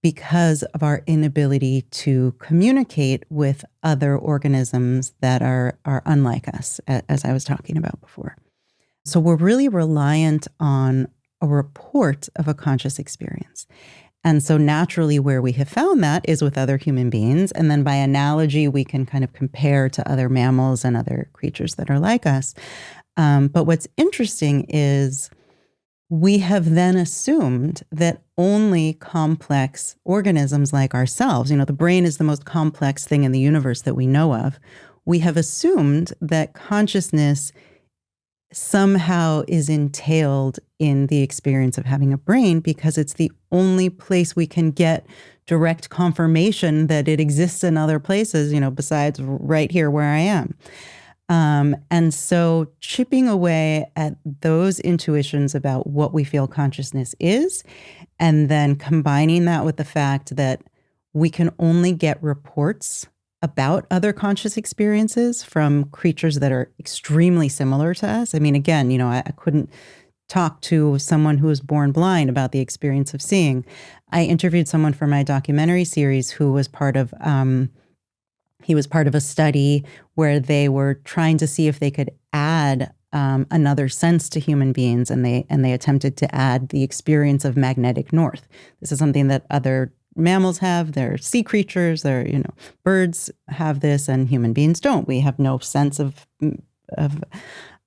because of our inability to communicate with other organisms that are unlike us, as I was talking about before. So we're really reliant on a report of a conscious experience. And so naturally where we have found that is with other human beings. And then by analogy, we can kind of compare to other mammals and other creatures that are like us. But what's interesting is we have then assumed that only complex organisms like ourselves, the brain is the most complex thing in the universe that we know of. We have assumed that consciousness somehow is entailed in the experience of having a brain because it's the only place we can get direct confirmation that it exists in other places, besides right here where I am. And so chipping away at those intuitions about what we feel consciousness is, and then combining that with the fact that we can only get reports about other conscious experiences from creatures that are extremely similar to us. I mean, again, I couldn't talk to someone who was born blind about the experience of seeing. I interviewed someone for my documentary series who was part of he was part of a study where they were trying to see if they could add another sense to human beings, and they attempted to add the experience of magnetic north. This is something that other mammals have. They're sea creatures. Birds have this, and human beings don't. We have no sense of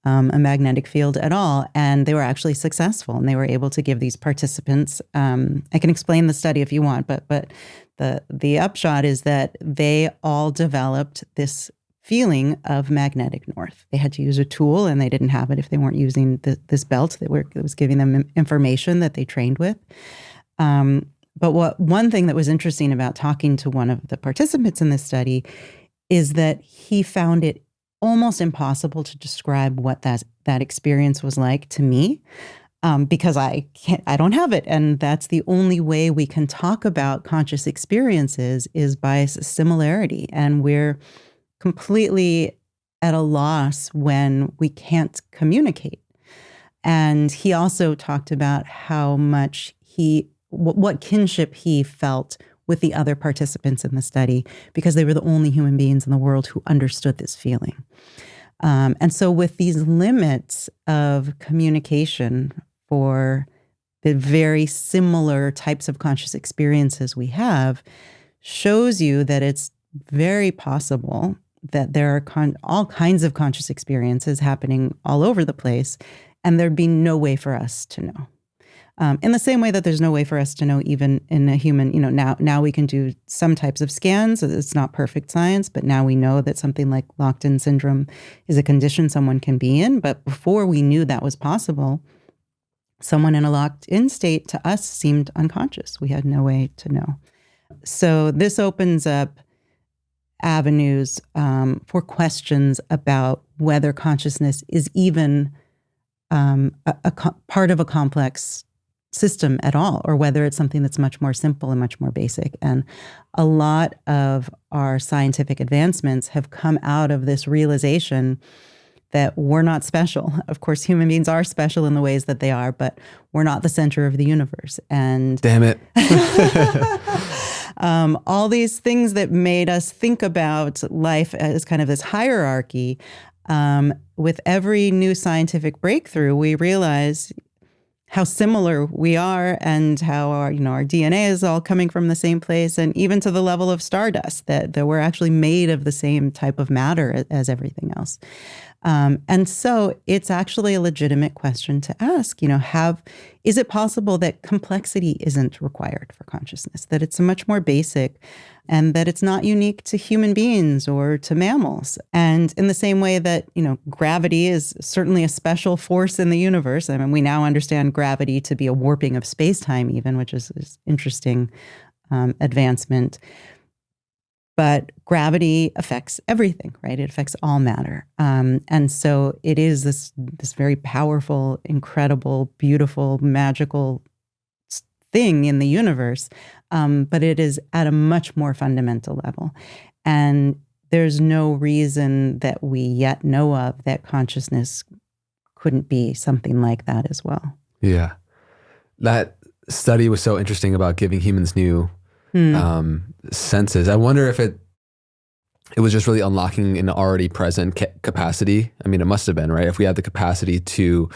a magnetic field at all. And they were actually successful, and they were able to give these participants. I can explain the study if you want, but the upshot is that they all developed this feeling of magnetic north. They had to use a tool, and they didn't have it if they weren't using this belt that was giving them information that they trained with. But one thing that was interesting about talking to one of the participants in this study is that he found it almost impossible to describe what that experience was like to me, because I don't have it. And that's the only way we can talk about conscious experiences is by similarity. And we're completely at a loss when we can't communicate. And he also talked about how much what kinship he felt with the other participants in the study, because they were the only human beings in the world who understood this feeling. And so with these limits of communication for the very similar types of conscious experiences we have, shows you that it's very possible that there are all kinds of conscious experiences happening all over the place, and there'd be no way for us to know. In the same way that there's no way for us to know even in a human, now we can do some types of scans. It's not perfect science, but now we know that something like locked-in syndrome is a condition someone can be in. But before we knew that was possible, someone in a locked-in state to us seemed unconscious. We had no way to know. So this opens up avenues for questions about whether consciousness is even part of a complex system at all, or whether it's something that's much more simple and much more basic. And a lot of our scientific advancements have come out of this realization that we're not special. Of course, human beings are special in the ways that they are, but we're not the center of the universe. And damn it. All these things that made us think about life as kind of this hierarchy, with every new scientific breakthrough, we realize how similar we are, and how our DNA is all coming from the same place, and even to the level of stardust, that we're actually made of the same type of matter as everything else. And so it's actually a legitimate question to ask, is it possible that complexity isn't required for consciousness, that it's much more basic, and that it's not unique to human beings or to mammals? And in the same way that, gravity is certainly a special force in the universe. I mean, we now understand gravity to be a warping of space-time even, which is interesting advancement. But gravity affects everything, right? It affects all matter. And so it is this very powerful, incredible, beautiful, magical thing in the universe. But it is at a much more fundamental level. And there's no reason that we yet know of that consciousness couldn't be something like that as well. Yeah. That study was so interesting about giving humans new senses. I wonder if it was just really unlocking an already present capacity. I mean, it must have been, right? If we had the capacity to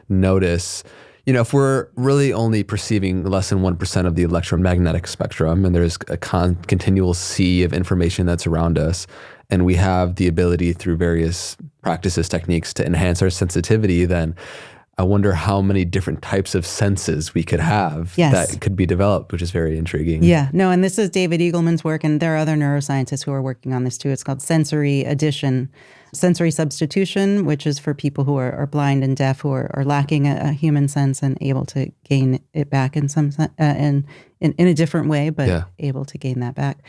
notice, if we're really only perceiving less than 1% of the electromagnetic spectrum, and there's a continual sea of information that's around us, and we have the ability through various practices, techniques to enhance our sensitivity, then I wonder how many different types of senses we could have that could be developed, which is very intriguing. Yeah, no, and this is David Eagleman's work, and there are other neuroscientists who are working on this too. It's called sensory addition, sensory substitution, which is for people who are blind and deaf, who are lacking a human sense and able to gain it back in some in a different way, but able to gain that back.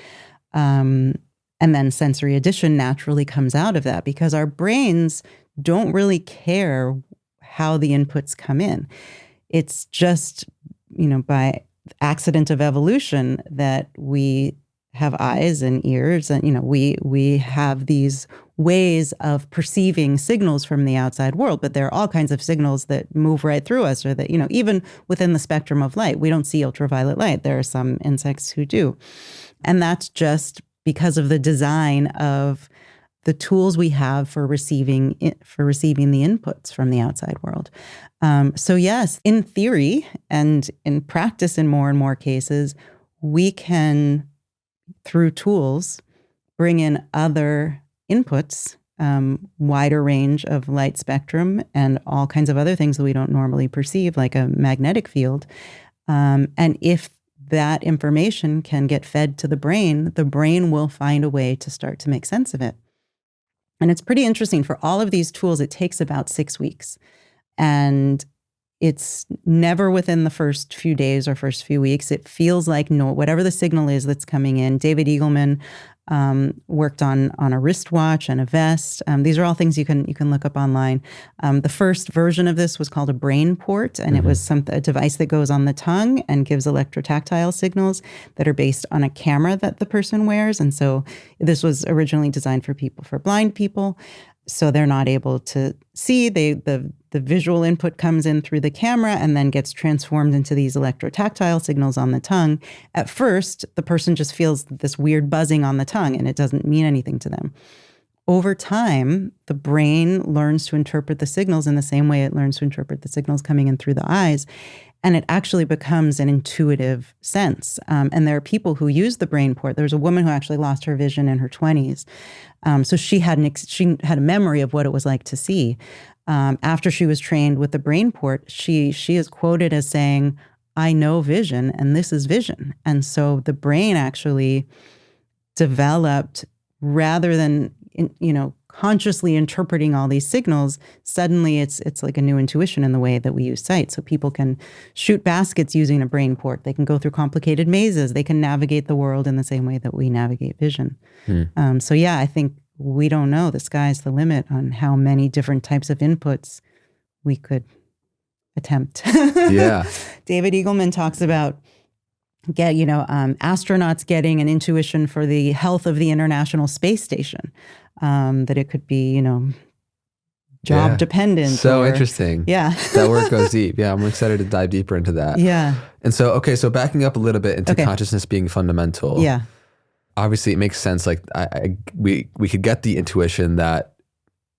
And then sensory addition naturally comes out of that because our brains don't really care how the inputs come in. It's just, by accident of evolution that we have eyes and ears and, we have these ways of perceiving signals from the outside world, but there are all kinds of signals that move right through us or that, even within the spectrum of light, we don't see ultraviolet light. There are some insects who do. And that's just because of the design of the tools we have for receiving the inputs from the outside world. So yes, in theory and in practice in more and more cases, we can, through tools, bring in other inputs, wider range of light spectrum and all kinds of other things that we don't normally perceive, like a magnetic field. And if that information can get fed to the brain will find a way to start to make sense of it. And it's pretty interesting. For all of these tools, it takes about 6 weeks. And it's never within the first few days or first few weeks. It feels like whatever the signal is that's coming in. David Eagleman worked on a wristwatch and a vest. These are all things you can look up online. The first version of this was called a brain port, and it was a device that goes on the tongue and gives electrotactile signals that are based on a camera that the person wears. And so this was originally designed for blind people. So they're not able to see. The visual input comes in through the camera and then gets transformed into these electrotactile signals on the tongue. At first, the person just feels this weird buzzing on the tongue and it doesn't mean anything to them. Over time, the brain learns to interpret the signals in the same way it learns to interpret the signals coming in through the eyes. And it actually becomes an intuitive sense. And there are people who use the brain port. There's a woman who actually lost her vision in her 20s. So she had a memory of what it was like to see. After she was trained with the brain port, she is quoted as saying, "I know vision, and this is vision." And so the brain actually developed, rather than consciously interpreting all these signals, suddenly it's like a new intuition in the way that we use sight. So people can shoot baskets using a brain port. They can go through complicated mazes. They can navigate the world in the same way that we navigate vision. So yeah, I think we don't know. The sky's the limit on how many different types of inputs we could attempt. Yeah. David Eagleman talks about astronauts getting an intuition for the health of the International Space Station, that it could be, job dependent. So interesting. Yeah. That work goes deep. Yeah, I'm excited to dive deeper into that. Yeah. And so, so backing up a little bit into consciousness being fundamental. Yeah. Obviously, it makes sense. Like we could get the intuition that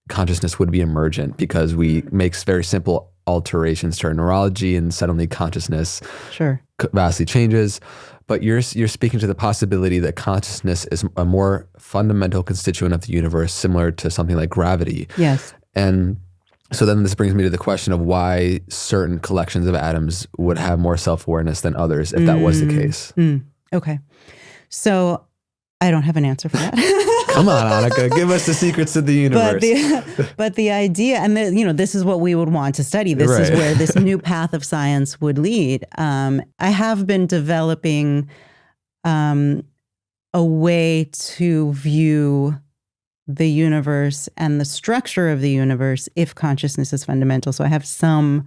consciousness would be emergent because we make very simple alterations to our neurology, and suddenly consciousness vastly changes. But you're speaking to the possibility that consciousness is a more fundamental constituent of the universe, similar to something like gravity. Yes. And so then this brings me to the question of why certain collections of atoms would have more self-awareness than others, if that was the case. Okay. So I don't have an answer for that. Come on, Annaka, give us the secrets of the universe. But the idea, and this is what we would want to study. This is where this new path of science would lead. I have been developing a way to view the universe and the structure of the universe if consciousness is fundamental. So I have some,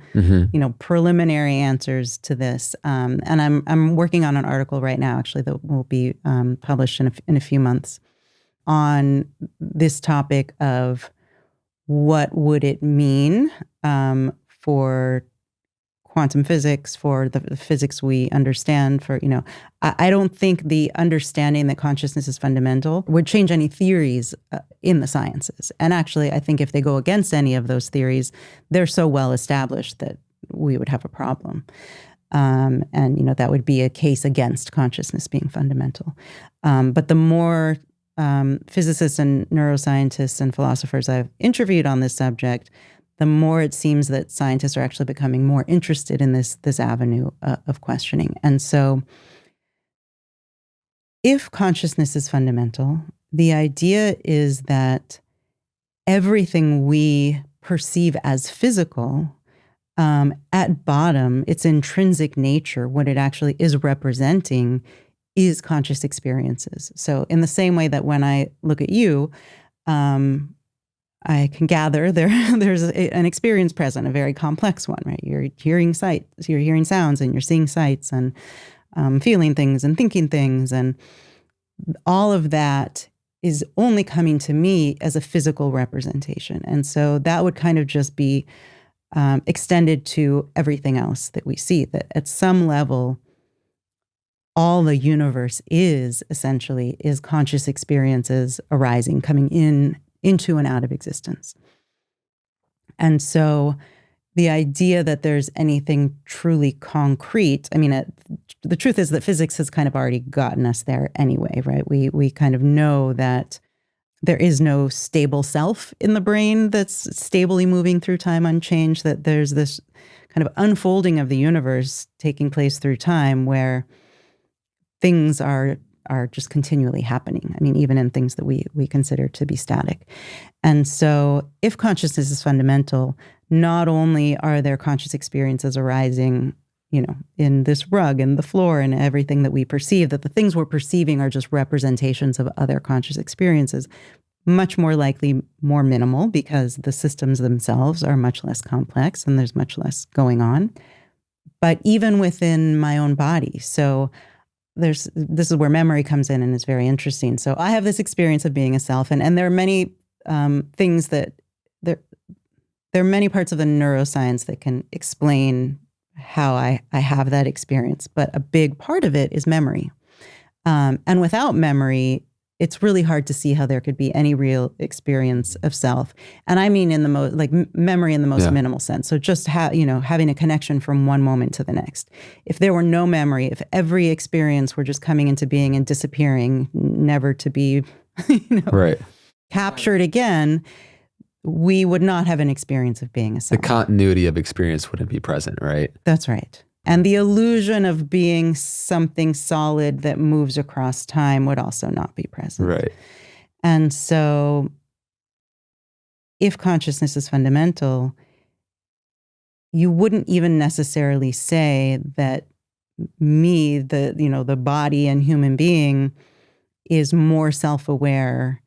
preliminary answers to this. And I'm working on an article right now, actually, that will be published in a few months, on this topic of what would it mean for quantum physics, for the physics we understand, I don't think the understanding that consciousness is fundamental would change any theories in the sciences. And actually, I think if they go against any of those theories, they're so well established that we would have a problem. And that would be a case against consciousness being fundamental. But the more physicists and neuroscientists and philosophers I've interviewed on this subject, the more it seems that scientists are actually becoming more interested in this avenue of questioning. And so if consciousness is fundamental, the idea is that everything we perceive as physical, at bottom, its intrinsic nature, what it actually is representing, is conscious experiences. So in the same way that when I look at you, I can gather there's an experience present, a very complex one, right? You're hearing sights, you're hearing sounds, and you're seeing sights, and feeling things and thinking things, and all of that is only coming to me as a physical representation. And so that would kind of just be extended to everything else that we see, that at some level, all the universe is essentially is conscious experiences arising, coming into and out of existence. And so the idea that there's anything truly concrete, I mean, the truth is that physics has kind of already gotten us there anyway, right? We kind of know that there is no stable self in the brain that's stably moving through time unchanged, that there's this kind of unfolding of the universe taking place through time where things are just continually happening. I mean, even in things that we consider to be static. And so if consciousness is fundamental, not only are there conscious experiences arising, in this rug and the floor and everything that we perceive, that the things we're perceiving are just representations of other conscious experiences, much more likely more minimal because the systems themselves are much less complex and there's much less going on. But even within my own body, so this is where memory comes in and is very interesting. So I have this experience of being a self, and there are many things that there are many parts of the neuroscience that can explain how I have that experience. But a big part of it is memory. And without memory, it's really hard to see how there could be any real experience of self. And I mean in the most, like memory in the most minimal sense. So just having a connection from one moment to the next. If there were no memory, if every experience were just coming into being and disappearing, never to be, right, captured again, we would not have an experience of being a self. The continuity of experience wouldn't be present, right? That's right. And the illusion of being something solid that moves across time would also not be present. Right. And so if consciousness is fundamental, you wouldn't even necessarily say that me, the body and human being, is more self-aware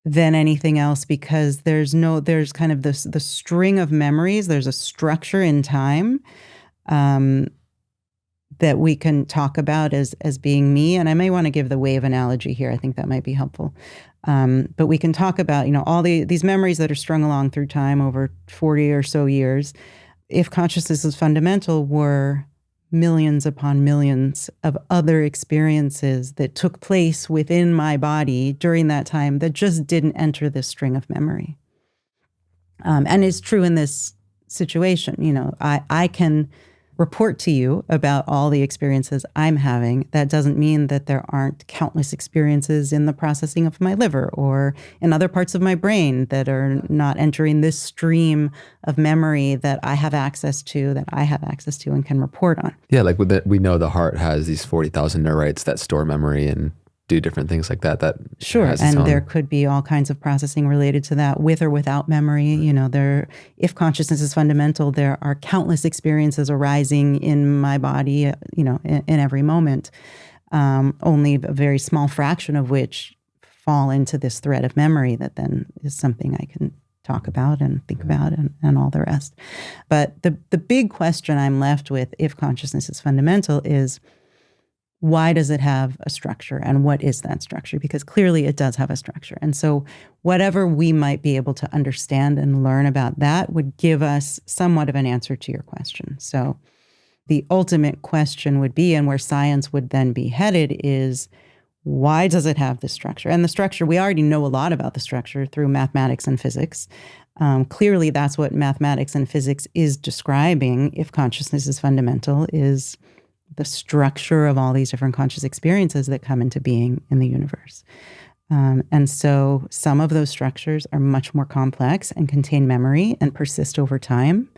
than anything else, because there's kind of the string of memories. There's a structure in time that we can talk about as being me. And I may want to give the wave analogy here. I think that might be helpful. But we can talk about, all these memories that are strung along through time over 40 or so years. If consciousness is fundamental, were millions upon millions of other experiences that took place within my body during that time that just didn't enter this string of memory. And it's true in this situation. I can report to you about all the experiences I'm having. That doesn't mean that there aren't countless experiences in the processing of my liver or in other parts of my brain that are not entering this stream of memory that I have access to and can report on. Yeah, like we know the heart has these 40,000 neurites that store memory and do different things like that. Sure, and there could be all kinds of processing related to that, with or without memory. If consciousness is fundamental, there are countless experiences arising in my body, in every moment. Only a very small fraction of which fall into this thread of memory that then is something I can talk about and think about and all the rest. But the big question I'm left with, if consciousness is fundamental, is why does it have a structure, and what is that structure? Because clearly it does have a structure. And so whatever we might be able to understand and learn about that would give us somewhat of an answer to your question. So the ultimate question would be, and where science would then be headed, is why does it have this structure? And the structure, we already know a lot about the structure through mathematics and physics. Clearly that's what mathematics and physics is describing, if consciousness is fundamental, is the structure of all these different conscious experiences that come into being in the universe. And so some of those structures are much more complex and contain memory and persist over time.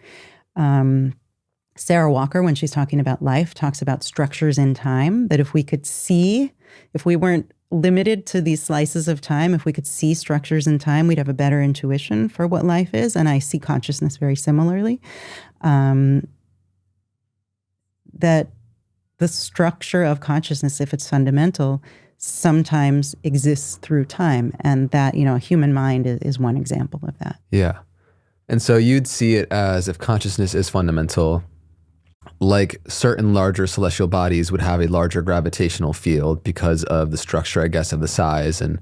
Sarah Walker, when she's talking about life, talks about structures in time, that if we could see, if we weren't limited to these slices of time, if we could see structures in time, we'd have a better intuition for what life is. And I see consciousness very similarly. That the structure of consciousness, if it's fundamental, sometimes exists through time. And that, a human mind is one example of that. Yeah. And so you'd see it as, if consciousness is fundamental, like certain larger celestial bodies would have a larger gravitational field because of the structure, I guess, of the size and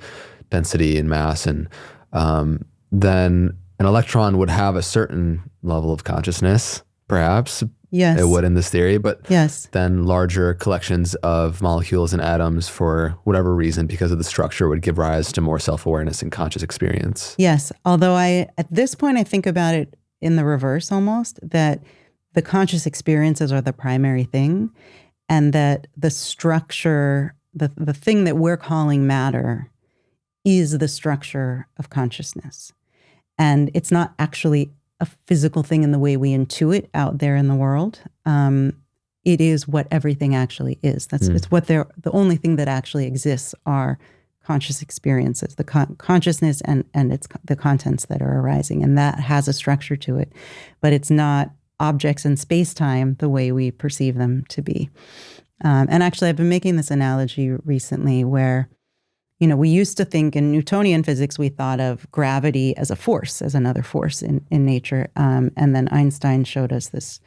density and mass. And then an electron would have a certain level of consciousness, perhaps. Yes. It would in this theory, but yes. Then larger collections of molecules and atoms, for whatever reason, because of the structure, would give rise to more self-awareness and conscious experience. Yes. Although at this point, I think about it in the reverse almost, that the conscious experiences are the primary thing, and that the structure, the thing that we're calling matter, is the structure of consciousness. And it's not actually a physical thing in the way we intuit out there in the world. It is what everything actually is. It's what the only thing that actually exists are conscious experiences, the consciousness and it's the contents that are arising. And that has a structure to it, but it's not objects in space-time the way we perceive them to be. And actually, I've been making this analogy recently where, we used to think in Newtonian physics, we thought of gravity as a force, as another force in nature. And then Einstein showed us this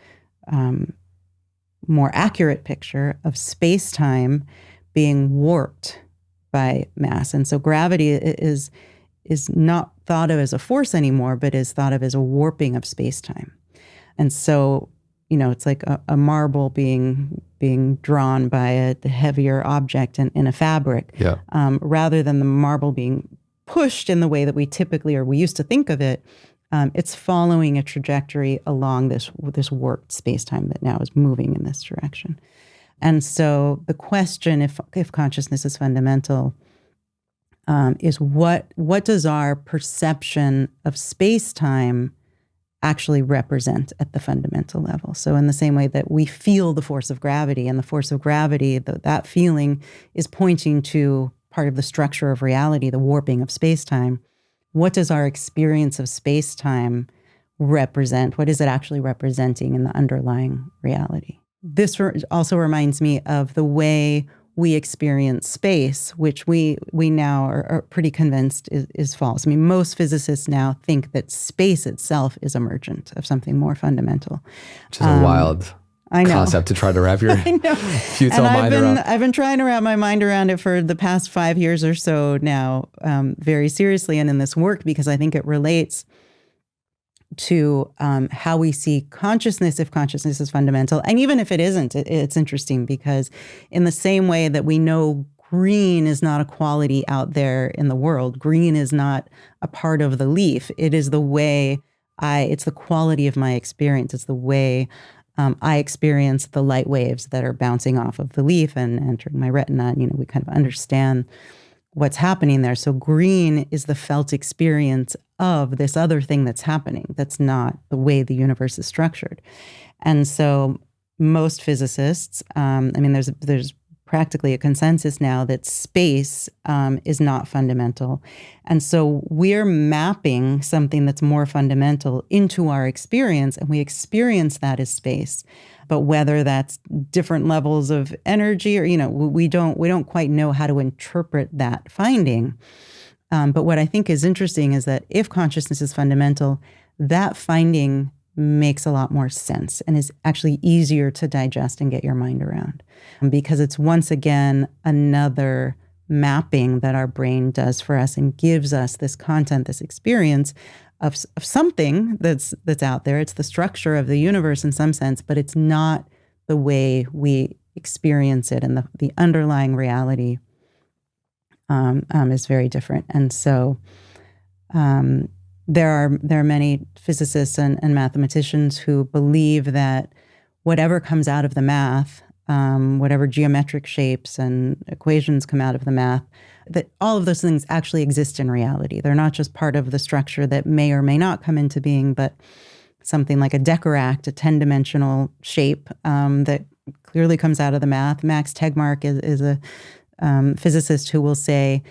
more accurate picture of space-time being warped by mass. And so gravity is not thought of as a force anymore, but is thought of as a warping of space-time. And so, it's like a marble being drawn by a heavier object in a fabric, rather than the marble being pushed in the way that we typically, or we used to think of it. It's following a trajectory along this warped space-time that now is moving in this direction. And so the question, if consciousness is fundamental, is what does our perception of space-time actually represent at the fundamental level? So in the same way that we feel the force of gravity, and the force of gravity, that feeling is pointing to part of the structure of reality, the warping of space-time. What does our experience of space-time represent? What is it actually representing in the underlying reality? This also reminds me of the way we experience space, which we now are pretty convinced is false. I mean, most physicists now think that space itself is emergent of something more fundamental. Which is a wild concept to try to wrap your futile mind around. I've been trying to wrap my mind around it for the past 5 years or so now, very seriously, and in this work, because I think it relates to how we see consciousness, if consciousness is fundamental. And even if it isn't, it's interesting, because in the same way that we know green is not a quality out there in the world, green is not a part of the leaf. It is the way it's the quality of my experience. It's the way I experience the light waves that are bouncing off of the leaf and entering my retina. And, we kind of understand what's happening there. So green is the felt experience of this other thing that's happening. That's not the way the universe is structured. And so most physicists, there's practically a consensus now that space is not fundamental. And so we're mapping something that's more fundamental into our experience, and we experience that as space. But whether that's different levels of energy, or, we don't quite know how to interpret that finding. But what I think is interesting is that if consciousness is fundamental, that finding makes a lot more sense and is actually easier to digest and get your mind around, because it's once again another mapping that our brain does for us and gives us this content, this experience of something that's out there. It's the structure of the universe in some sense, but it's not the way we experience it, and the underlying reality is very different. And so there are many physicists and mathematicians who believe that whatever comes out of the math whatever geometric shapes and equations come out of the math, that all of those things actually exist in reality. They're not just part of the structure that may or may not come into being, but something like a Decoract, a 10-dimensional shape that clearly comes out of the math. Max Tegmark is a physicist who will say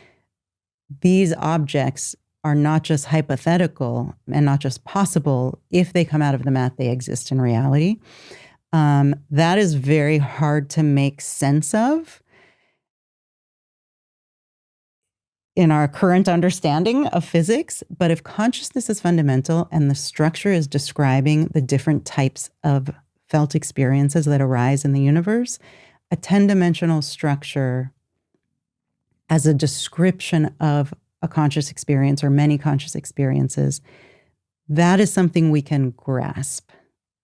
these objects are not just hypothetical and not just possible. If they come out of the math, they exist in reality. That is very hard to make sense of in our current understanding of physics. But if consciousness is fundamental and the structure is describing the different types of felt experiences that arise in the universe, a 10-dimensional structure as a description of a conscious experience or many conscious experiences, that is something we can grasp.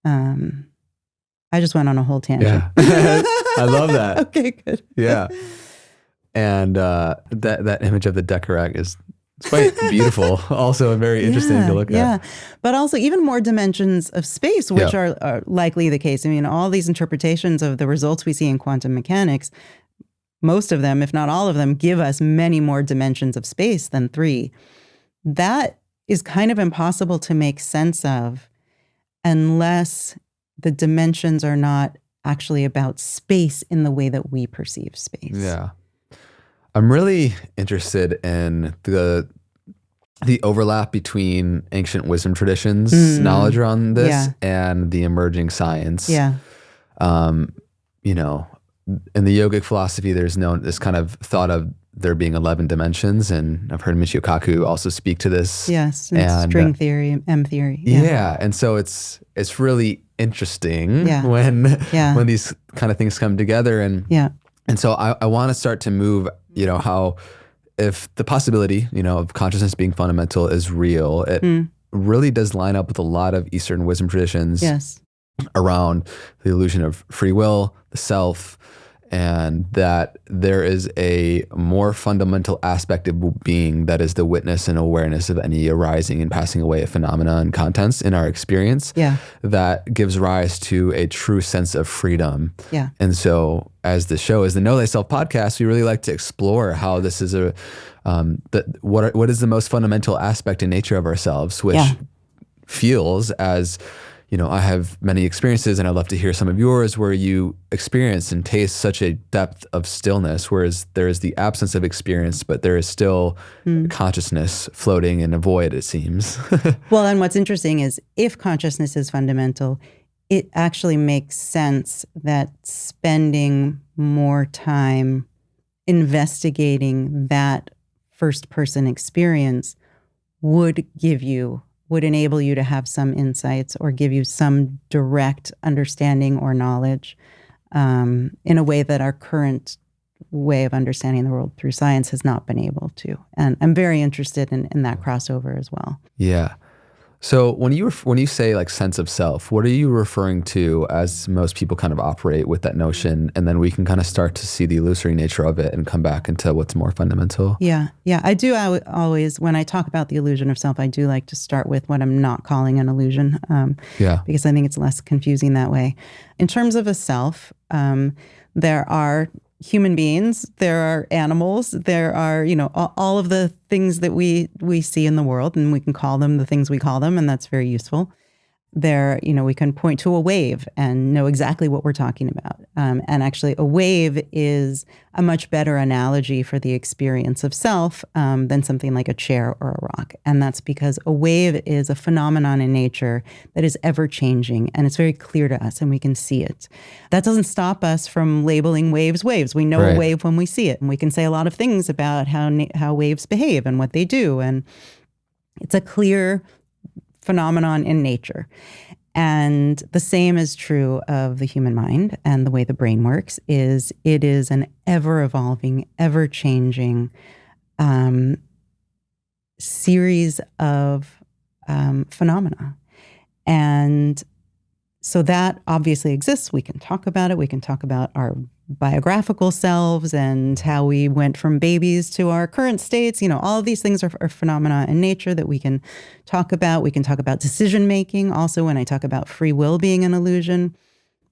I just went on a whole tangent. Yeah. I love that. Okay, good. Yeah. And that image of the Decoract is quite beautiful. Also very interesting to look at. Yeah. But also even more dimensions of space, which are likely the case. I mean, all these interpretations of the results we see in quantum mechanics, most of them, if not all of them, give us many more dimensions of space than 3. That is kind of impossible to make sense of unless the dimensions are not actually about space in the way that we perceive space. Yeah. I'm really interested in the overlap between ancient wisdom traditions, knowledge around this, and the emerging science. Yeah. You know, in the yogic philosophy, there's this kind of thought of there being 11 dimensions, and I've heard Michio Kaku also speak to this. Yes, and string theory, M theory. Yeah, and so it's really interesting when these kind of things come together, and so I want to start to move, you know, how if the possibility, you know, of consciousness being fundamental is real, it really does line up with a lot of Eastern wisdom traditions around the illusion of free will, the self, and that there is a more fundamental aspect of being that is the witness and awareness of any arising and passing away of phenomena and contents in our experience that gives rise to a true sense of freedom. Yeah. And so as the show is the Know Thyself podcast, we really like to explore how this is what is the most fundamental aspect in nature of ourselves, which feels as, you know, I have many experiences, and I'd love to hear some of yours where you experience and taste such a depth of stillness, whereas there is the absence of experience, but there is still consciousness floating in a void, it seems. Well, and what's interesting is if consciousness is fundamental, it actually makes sense that spending more time investigating that first-person experience would enable you to have some insights or give you some direct understanding or knowledge in a way that our current way of understanding the world through science has not been able to. And I'm very interested in that crossover as well. Yeah. So when you say like sense of self, what are you referring to as most people kind of operate with that notion? And then we can kind of start to see the illusory nature of it and come back into what's more fundamental. Yeah. I do always, when I talk about the illusion of self, I do like to start with what I'm not calling an illusion, because I think it's less confusing that way. In terms of a self, there are human beings, there are animals, there are, you know, all of the things that we see in the world, and we can call them the things we call them, and that's very useful. There, you know, we can point to a wave and know exactly what we're talking about. And actually, a wave is a much better analogy for the experience of self than something like a chair or a rock. And that's because a wave is a phenomenon in nature that is ever changing, and it's very clear to us, and we can see it. That doesn't stop us from labeling waves waves. We know a wave when we see it, and we can say a lot of things about how waves behave and what they do. And it's a clear phenomenon in nature. And the same is true of the human mind, and the way the brain works is it is an ever-evolving, ever-changing series of phenomena. And so that obviously exists. We can talk about it. We can talk about our biographical selves and how we went from babies to our current states. You know, all of these things are phenomena in nature that we can talk about. We can talk about decision making. Also, when I talk about free will being an illusion,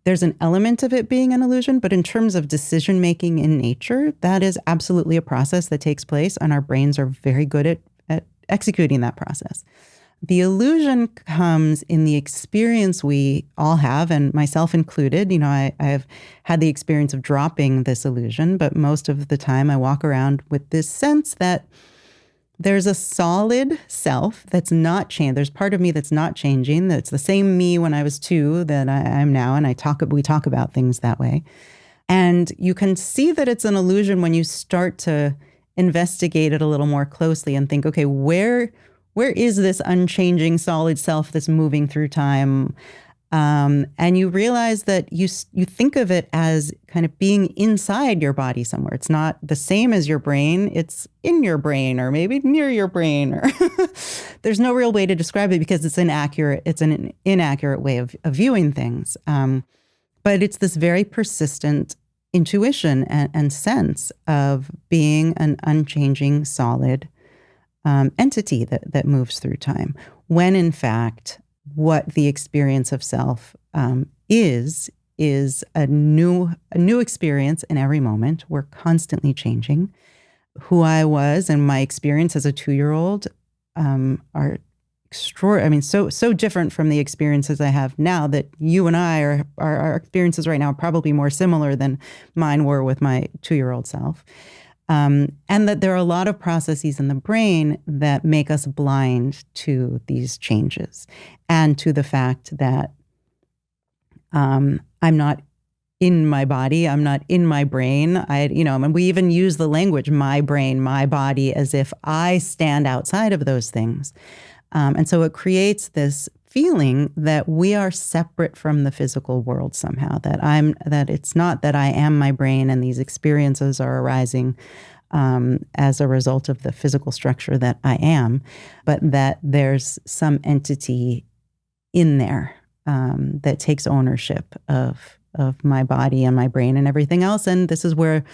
there's an element of it being an illusion, but in terms of decision making in nature, that is absolutely a process that takes place, and our brains are very good at executing that process. The illusion comes in the experience we all have, and myself included. I have had the experience of dropping this illusion, but most of the time I walk around with this sense that there's a solid self that's not changed. There's part of me that's not changing. That's the same me when I was 2 that I am now, and we talk about things that way. And you can see that it's an illusion when you start to investigate it a little more closely and think, okay, where is this unchanging solid self that's moving through time? And you realize that you think of it as kind of being inside your body somewhere. It's not the same as your brain. It's in your brain, or maybe near your brain. Or there's no real way to describe it because it's inaccurate. It's an inaccurate way of viewing things. But it's this very persistent intuition and sense of being an unchanging solid entity that moves through time, when in fact what the experience of self is a new experience in every moment. We're constantly changing. Who I was and my experience as a 2-year-old are so different from the experiences I have now, that you and I our experiences right now are probably more similar than mine were with my 2-year-old self. And that there are a lot of processes in the brain that make us blind to these changes and to the fact that I'm not in my body, I'm not in my brain. And we even use the language, my brain, my body, as if I stand outside of those things. And so it creates this feeling that we are separate from the physical world somehow, that it's not that I am my brain and these experiences are arising as a result of the physical structure that I am, but that there's some entity in there that takes ownership of my body and my brain and everything else. And this is where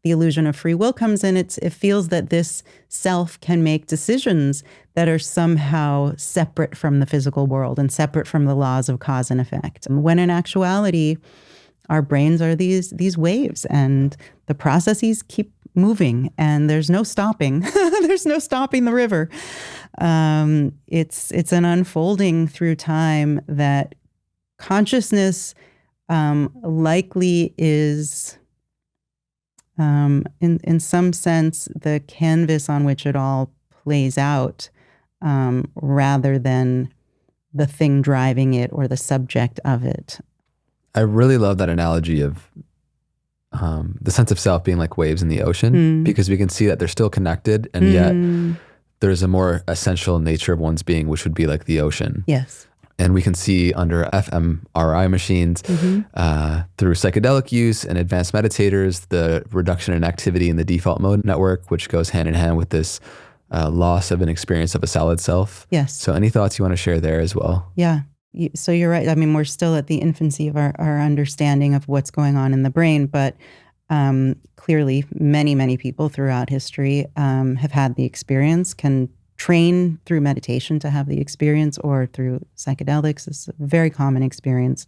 the illusion of free will comes in. It feels that this self can make decisions that are somehow separate from the physical world and separate from the laws of cause and effect, when in actuality, our brains are these waves, and the processes keep moving, and there's no stopping. There's no stopping the river. It's an unfolding through time that consciousness likely is, in some sense, the canvas on which it all plays out, rather than the thing driving it or the subject of it. I really love that analogy of the sense of self being like waves in the ocean, because we can see that they're still connected, and yet there's a more essential nature of one's being, which would be like the ocean. Yes. And we can see under fMRI machines, through psychedelic use and advanced meditators, the reduction in activity in the default mode network, which goes hand in hand with this loss of an experience of a solid self. Yes. So any thoughts you want to share there as well? Yeah. So you're right. I mean, we're still at the infancy of our understanding of what's going on in the brain, but clearly many, many people throughout history have had the experience, can train through meditation to have the experience, or through psychedelics. It's a very common experience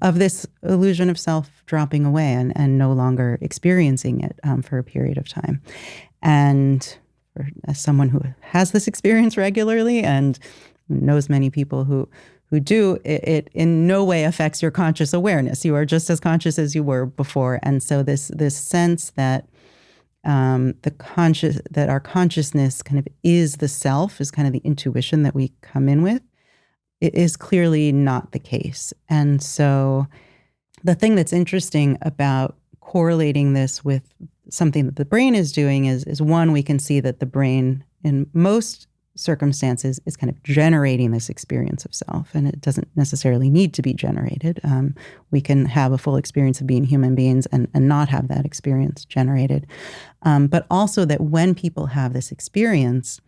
of this illusion of self dropping away and no longer experiencing it for a period of time. And as someone who has this experience regularly and knows many people who do, it in no way affects your conscious awareness. You are just as conscious as you were before. And so this sense that that our consciousness kind of is the self, is kind of the intuition that we come in with, it is clearly not the case. And so the thing that's interesting about correlating this with something that the brain is doing is one, we can see that the brain in most circumstances is kind of generating this experience of self, and it doesn't necessarily need to be generated. We can have a full experience of being human beings and not have that experience generated. But also that when people have this experience,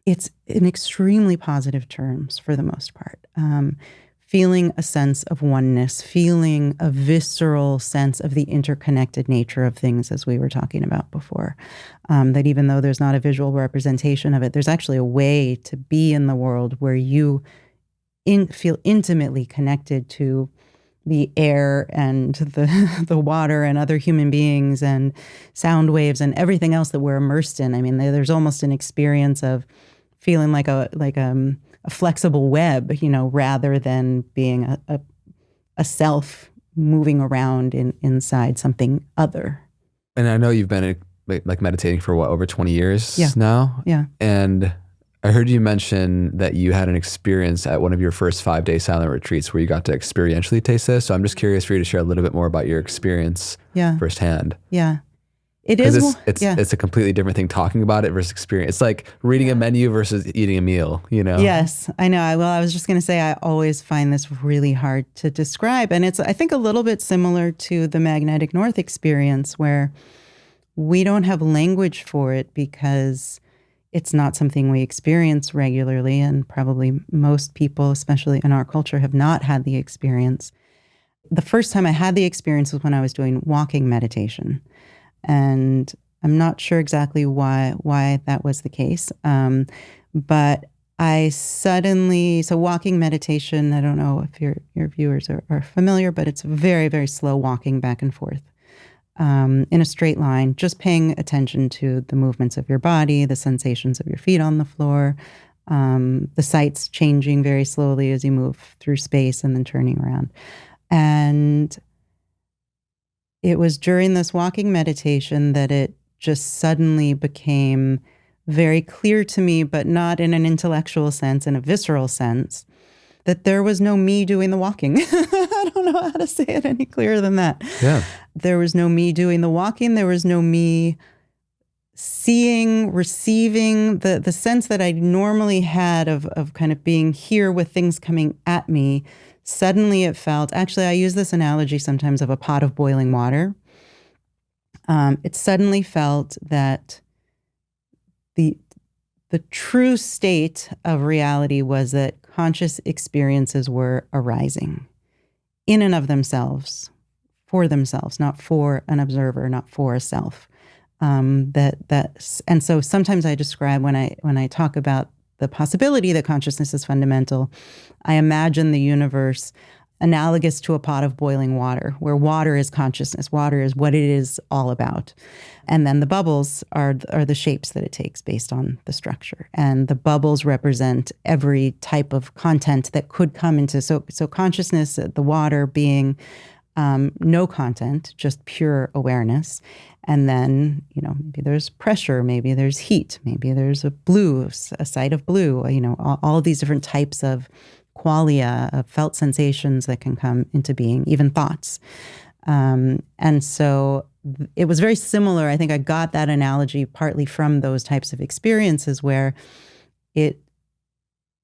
it's in extremely positive terms for the most part. Feeling a sense of oneness, feeling a visceral sense of the interconnected nature of things, as we were talking about before. That even though there's not a visual representation of it, there's actually a way to be in the world where you feel intimately connected to the air and the water and other human beings and sound waves and everything else that we're immersed in. I mean, there's almost an experience of feeling like a flexible web, rather than being a self moving around inside something other. And I know you've been like meditating for over 20 years Yeah. now? Yeah. And I heard you mention that you had an experience at one of your first 5-day silent retreats where you got to experientially taste this. So I'm just curious for you to share a little bit more about your experience firsthand. Yeah. It is. It's a completely different thing talking about it versus experience. It's like reading a menu versus eating a meal, Yes, I know. I was just going to say, I always find this really hard to describe. And it's, I think, a little bit similar to the magnetic north experience, where we don't have language for it because it's not something we experience regularly. And probably most people, especially in our culture, have not had the experience. The first time I had the experience was when I was doing walking meditation. And I'm not sure exactly why that was the case. But I suddenly, so walking meditation, I don't know if your viewers are familiar, but it's very, very slow walking back and forth in a straight line, just paying attention to the movements of your body, the sensations of your feet on the floor, the sights changing very slowly as you move through space and then turning around. And it was during this walking meditation that it just suddenly became very clear to me, but not in an intellectual sense, in a visceral sense, that there was no me doing the walking. I don't know how to say it any clearer than that. Yeah. There was no me doing the walking. There was no me seeing, receiving the sense that I normally had of kind of being here with things coming at me. Suddenly it felt, actually, I use this analogy sometimes of a pot of boiling water. It suddenly felt that the true state of reality was that conscious experiences were arising in and of themselves, for themselves, not for an observer, not for a self. And so sometimes I describe when I talk about the possibility that consciousness is fundamental, I imagine the universe analogous to a pot of boiling water, where water is consciousness. Water is what it is all about. And then the bubbles are the shapes that it takes based on the structure. And the bubbles represent every type of content that could come into, so consciousness, the water being no content, just pure awareness. And then, maybe there's pressure, maybe there's heat, maybe there's a sight of blue, all of these different types of qualia, of felt sensations that can come into being, even thoughts. And so it was very similar. I think I got that analogy partly from those types of experiences where it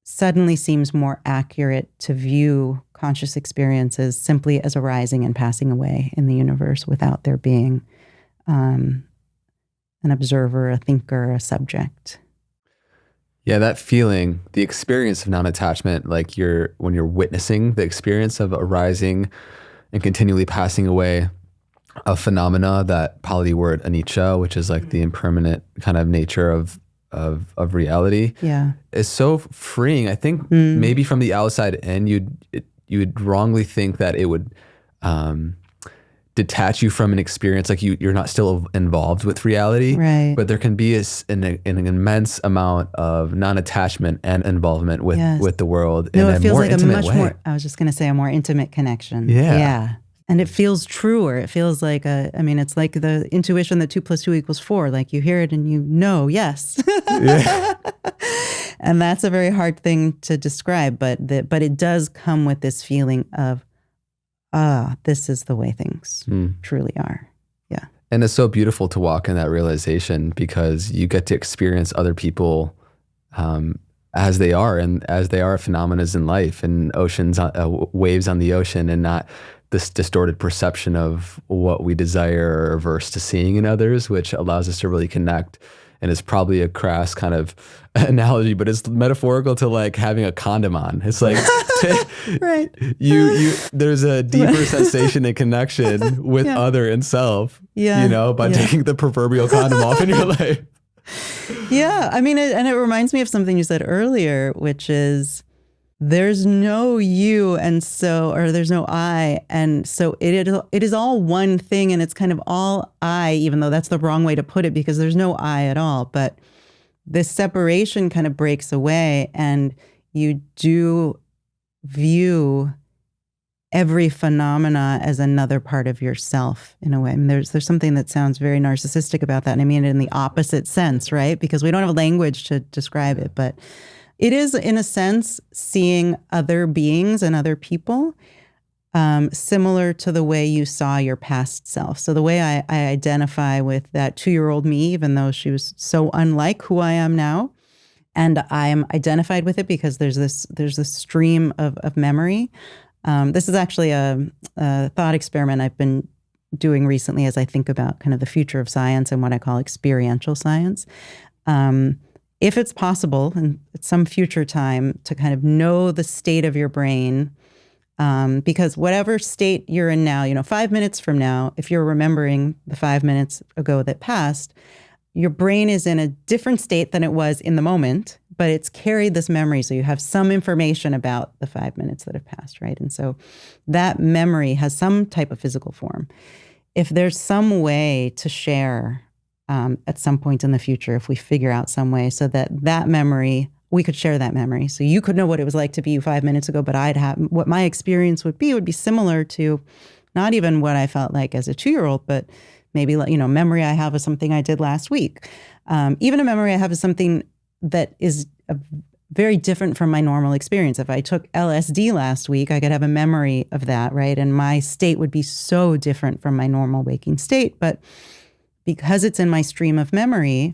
suddenly seems more accurate to view conscious experiences simply as arising and passing away in the universe without there being an observer, a thinker, a subject. Yeah, that feeling, the experience of non-attachment, like when you're witnessing the experience of arising and continually passing away, a phenomena, that Pali word anicca, which is like the impermanent kind of nature of reality, is so freeing. I think maybe from the outside in, you'd wrongly think that it would detach you from an experience, like you're not still involved with reality, right? But there can be an immense amount of non-attachment and involvement with the world in a more intimate way. I was just going to say a more intimate connection. Yeah. And it feels truer. It feels like it's like the intuition that 2 + 2 = 4. Like you hear it and you know, yes. Yeah. And that's a very hard thing to describe, but it does come with this feeling of, this is the way things truly are. Yeah. And it's so beautiful to walk in that realization because you get to experience other people as they are, and as they are phenomena in life and oceans, waves on the ocean, and not this distorted perception of what we desire or averse to seeing in others, which allows us to really connect. And it's probably a crass kind of analogy, but it's metaphorical to like having a condom on. It's like, right. You there's a deeper sensation and connection with other and self, by taking the proverbial condom off in your life. Yeah. I mean, and it reminds me of something you said earlier, which is there's no you, and so, or there's no I, and so it is all one thing, and it's kind of all I, even though that's the wrong way to put it, because there's no I at all. But this separation kind of breaks away, and you do view every phenomena as another part of yourself in a way. I mean, there's something that sounds very narcissistic about that, and I mean it in the opposite sense, right? Because we don't have language to describe it, but it is, in a sense, seeing other beings and other people, similar to the way you saw your past self. So the way I identify with that 2-year-old me, even though she was so unlike who I am now, and I am identified with it because there's this stream of memory. This is actually a thought experiment I've been doing recently as I think about kind of the future of science and what I call experiential science. If it's possible, and at some future time, to kind of know the state of your brain, because whatever state you're in now, 5 minutes from now, if you're remembering the 5 minutes ago that passed, your brain is in a different state than it was in the moment, but it's carried this memory. So you have some information about the 5 minutes that have passed, right? And so that memory has some type of physical form. If there's some way to share at some point in the future, if we figure out some way so that memory, we could share that memory. So you could know what it was like to be you 5 minutes ago, but what my experience would be similar to not even what I felt like as a 2-year-old, but maybe, memory I have of something I did last week. Even a memory I have of something that is very different from my normal experience. If I took LSD last week, I could have a memory of that, right? And my state would be so different from my normal waking state. But because it's in my stream of memory,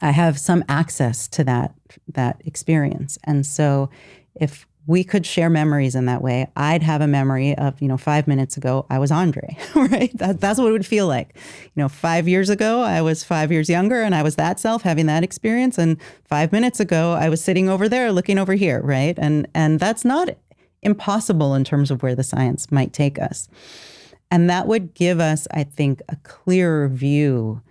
I have some access to that experience. And so if we could share memories in that way, I'd have a memory of, 5 minutes ago, I was Andre, right? That's what it would feel like. 5 years ago, I was 5 years younger and I was that self having that experience. And 5 minutes ago, I was sitting over there looking over here, right? And that's not impossible in terms of where the science might take us. And that would give us, I think, a clearer view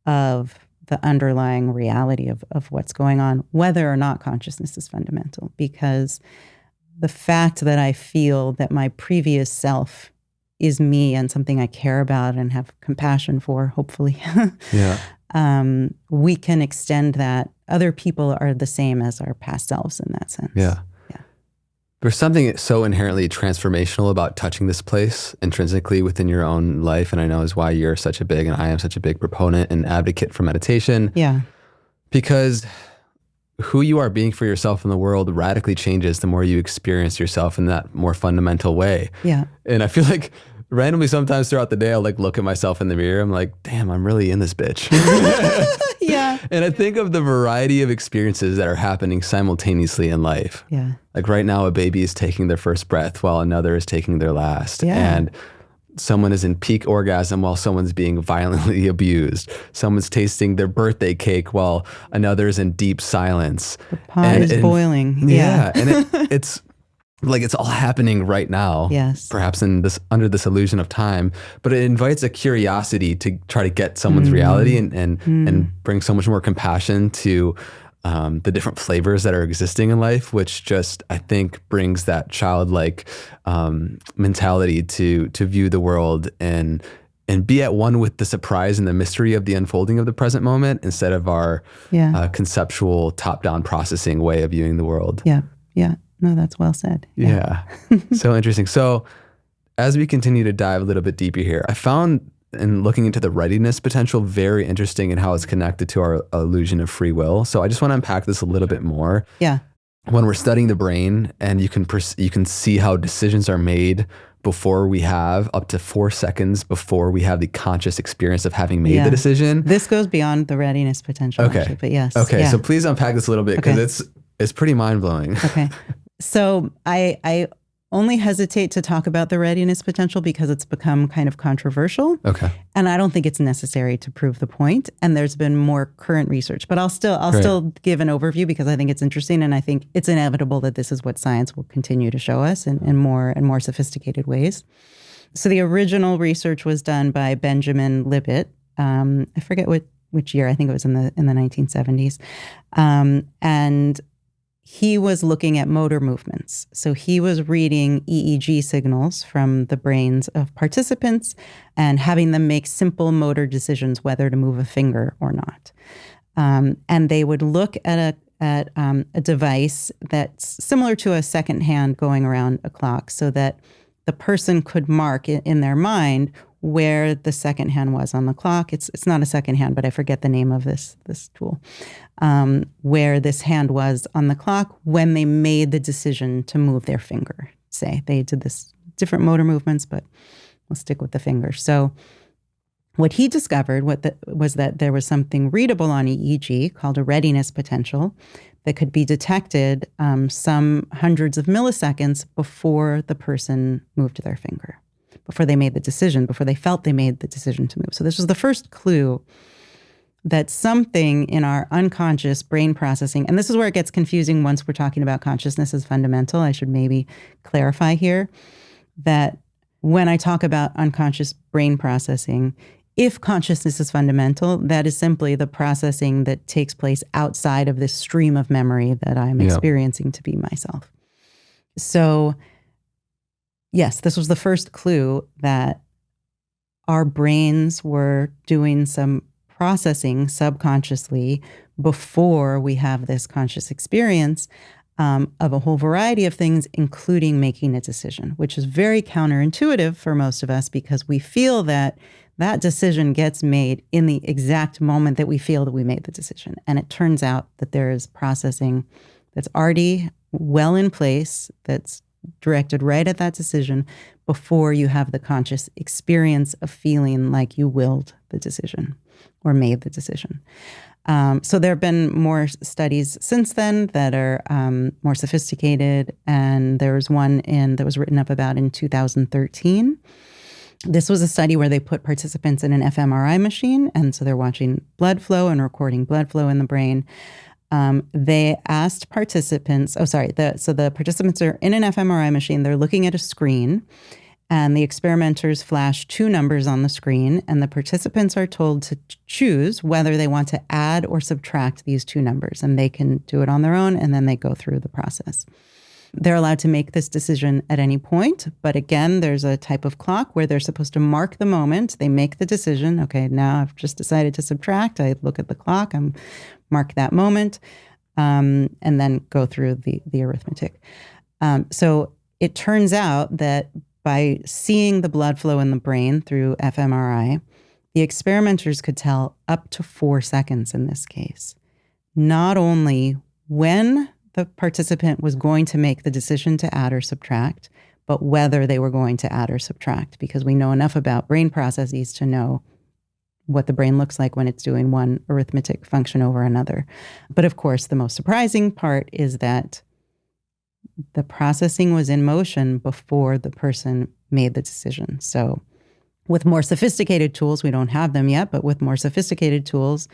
of the underlying reality of what's going on, whether or not consciousness is fundamental. Because the fact that I feel that my previous self is me and something I care about and have compassion for, hopefully, we can extend that. Other people are the same as our past selves in that sense. Yeah. There's something so inherently transformational about touching this place intrinsically within your own life. And I know is why you're such a big, and I am such a big proponent and advocate for meditation. Yeah. Because who you are being for yourself in the world radically changes the more you experience yourself in that more fundamental way. Yeah. And I feel like randomly sometimes throughout the day, I'll look at myself in the mirror. I'm like, damn, I'm really in this bitch. Yeah. And I think of the variety of experiences that are happening simultaneously in life. Yeah. Like right now, a baby is taking their first breath while another is taking their last. Yeah. And someone is in peak orgasm while someone's being violently abused. Someone's tasting their birthday cake while another is in deep silence. The pot is boiling. Yeah. And it's like it's all happening right now. Yes. Perhaps under this illusion of time, but it invites a curiosity to try to get someone's reality and bring so much more compassion to the different flavors that are existing in life, which just, I think, brings that childlike mentality to view the world and be at one with the surprise and the mystery of the unfolding of the present moment instead of our conceptual top-down processing way of viewing the world. Yeah. Yeah. No, that's well said. Yeah. So interesting. So as we continue to dive a little bit deeper here, I found in looking into the readiness potential very interesting in how it's connected to our illusion of free will. So I just want to unpack this a little bit more. Yeah. When we're studying the brain and you can see how decisions are made before we have up to 4 seconds before we have the conscious experience of having made the decision. This goes beyond the readiness potential. Okay. Actually, but yes. Okay. Yeah. So please unpack this a little bit because it's pretty mind blowing. Okay. So I only hesitate to talk about the readiness potential because it's become kind of controversial. Okay. And I don't think it's necessary to prove the point. And there's been more current research, but I'll still give an overview because I think it's interesting. And I think it's inevitable that this is what science will continue to show us in more and more sophisticated ways. So the original research was done by Benjamin Libet. I forget which year. I think it was in the 1970s. And he was looking at motor movements. So he was reading EEG signals from the brains of participants and having them make simple motor decisions whether to move a finger or not. And they would look at a device that's similar to a second hand going around a clock, so that the person could mark in their mind where the second hand was on the clock. It's not a second hand, but I forget the name of this tool. Where this hand was on the clock when they made the decision to move their finger. Say they did this different motor movements, but we'll stick with the finger. So what he discovered was that there was something readable on EEG called a readiness potential that could be detected some hundreds of milliseconds before the person moved their finger, before they made the decision, before they felt they made the decision to move. So this was the first clue that something in our unconscious brain processing, and this is where it gets confusing once we're talking about consciousness as fundamental. I should maybe clarify here that when I talk about unconscious brain processing, if consciousness is fundamental, that is simply the processing that takes place outside of this stream of memory that I'm experiencing to be myself. So yes, this was the first clue that our brains were doing some processing subconsciously before we have this conscious experience of a whole variety of things, including making a decision, which is very counterintuitive for most of us because we feel that that decision gets made in the exact moment that we feel that we made the decision. And it turns out that there is processing that's already well in place, that's directed right at that decision before you have the conscious experience of feeling like you willed the decision or made the decision. So there have been more studies since then that are more sophisticated, and there was one that was written up about in 2013. This was a study where they put participants in an fMRI machine, and so they're watching blood flow and recording blood flow in the brain. They asked participants, so the participants are in an fMRI machine, they're looking at a screen, and the experimenters flash two numbers on the screen, and the participants are told to choose whether they want to add or subtract these two numbers, and they can do it on their own, and then they go through the process. They're allowed to make this decision at any point, but again, there's a type of clock where they're supposed to mark the moment. They make the decision, okay, now I've just decided to subtract. I look at the clock, mark that moment, and then go through the arithmetic. So it turns out that by seeing the blood flow in the brain through fMRI, the experimenters could tell up to 4 seconds in this case, not only when the participant was going to make the decision to add or subtract, but whether they were going to add or subtract, because we know enough about brain processes to know what the brain looks like when it's doing one arithmetic function over another. But of course, the most surprising part is that the processing was in motion before the person made the decision. So with more sophisticated tools, we don't have them yet, but with more sophisticated tools,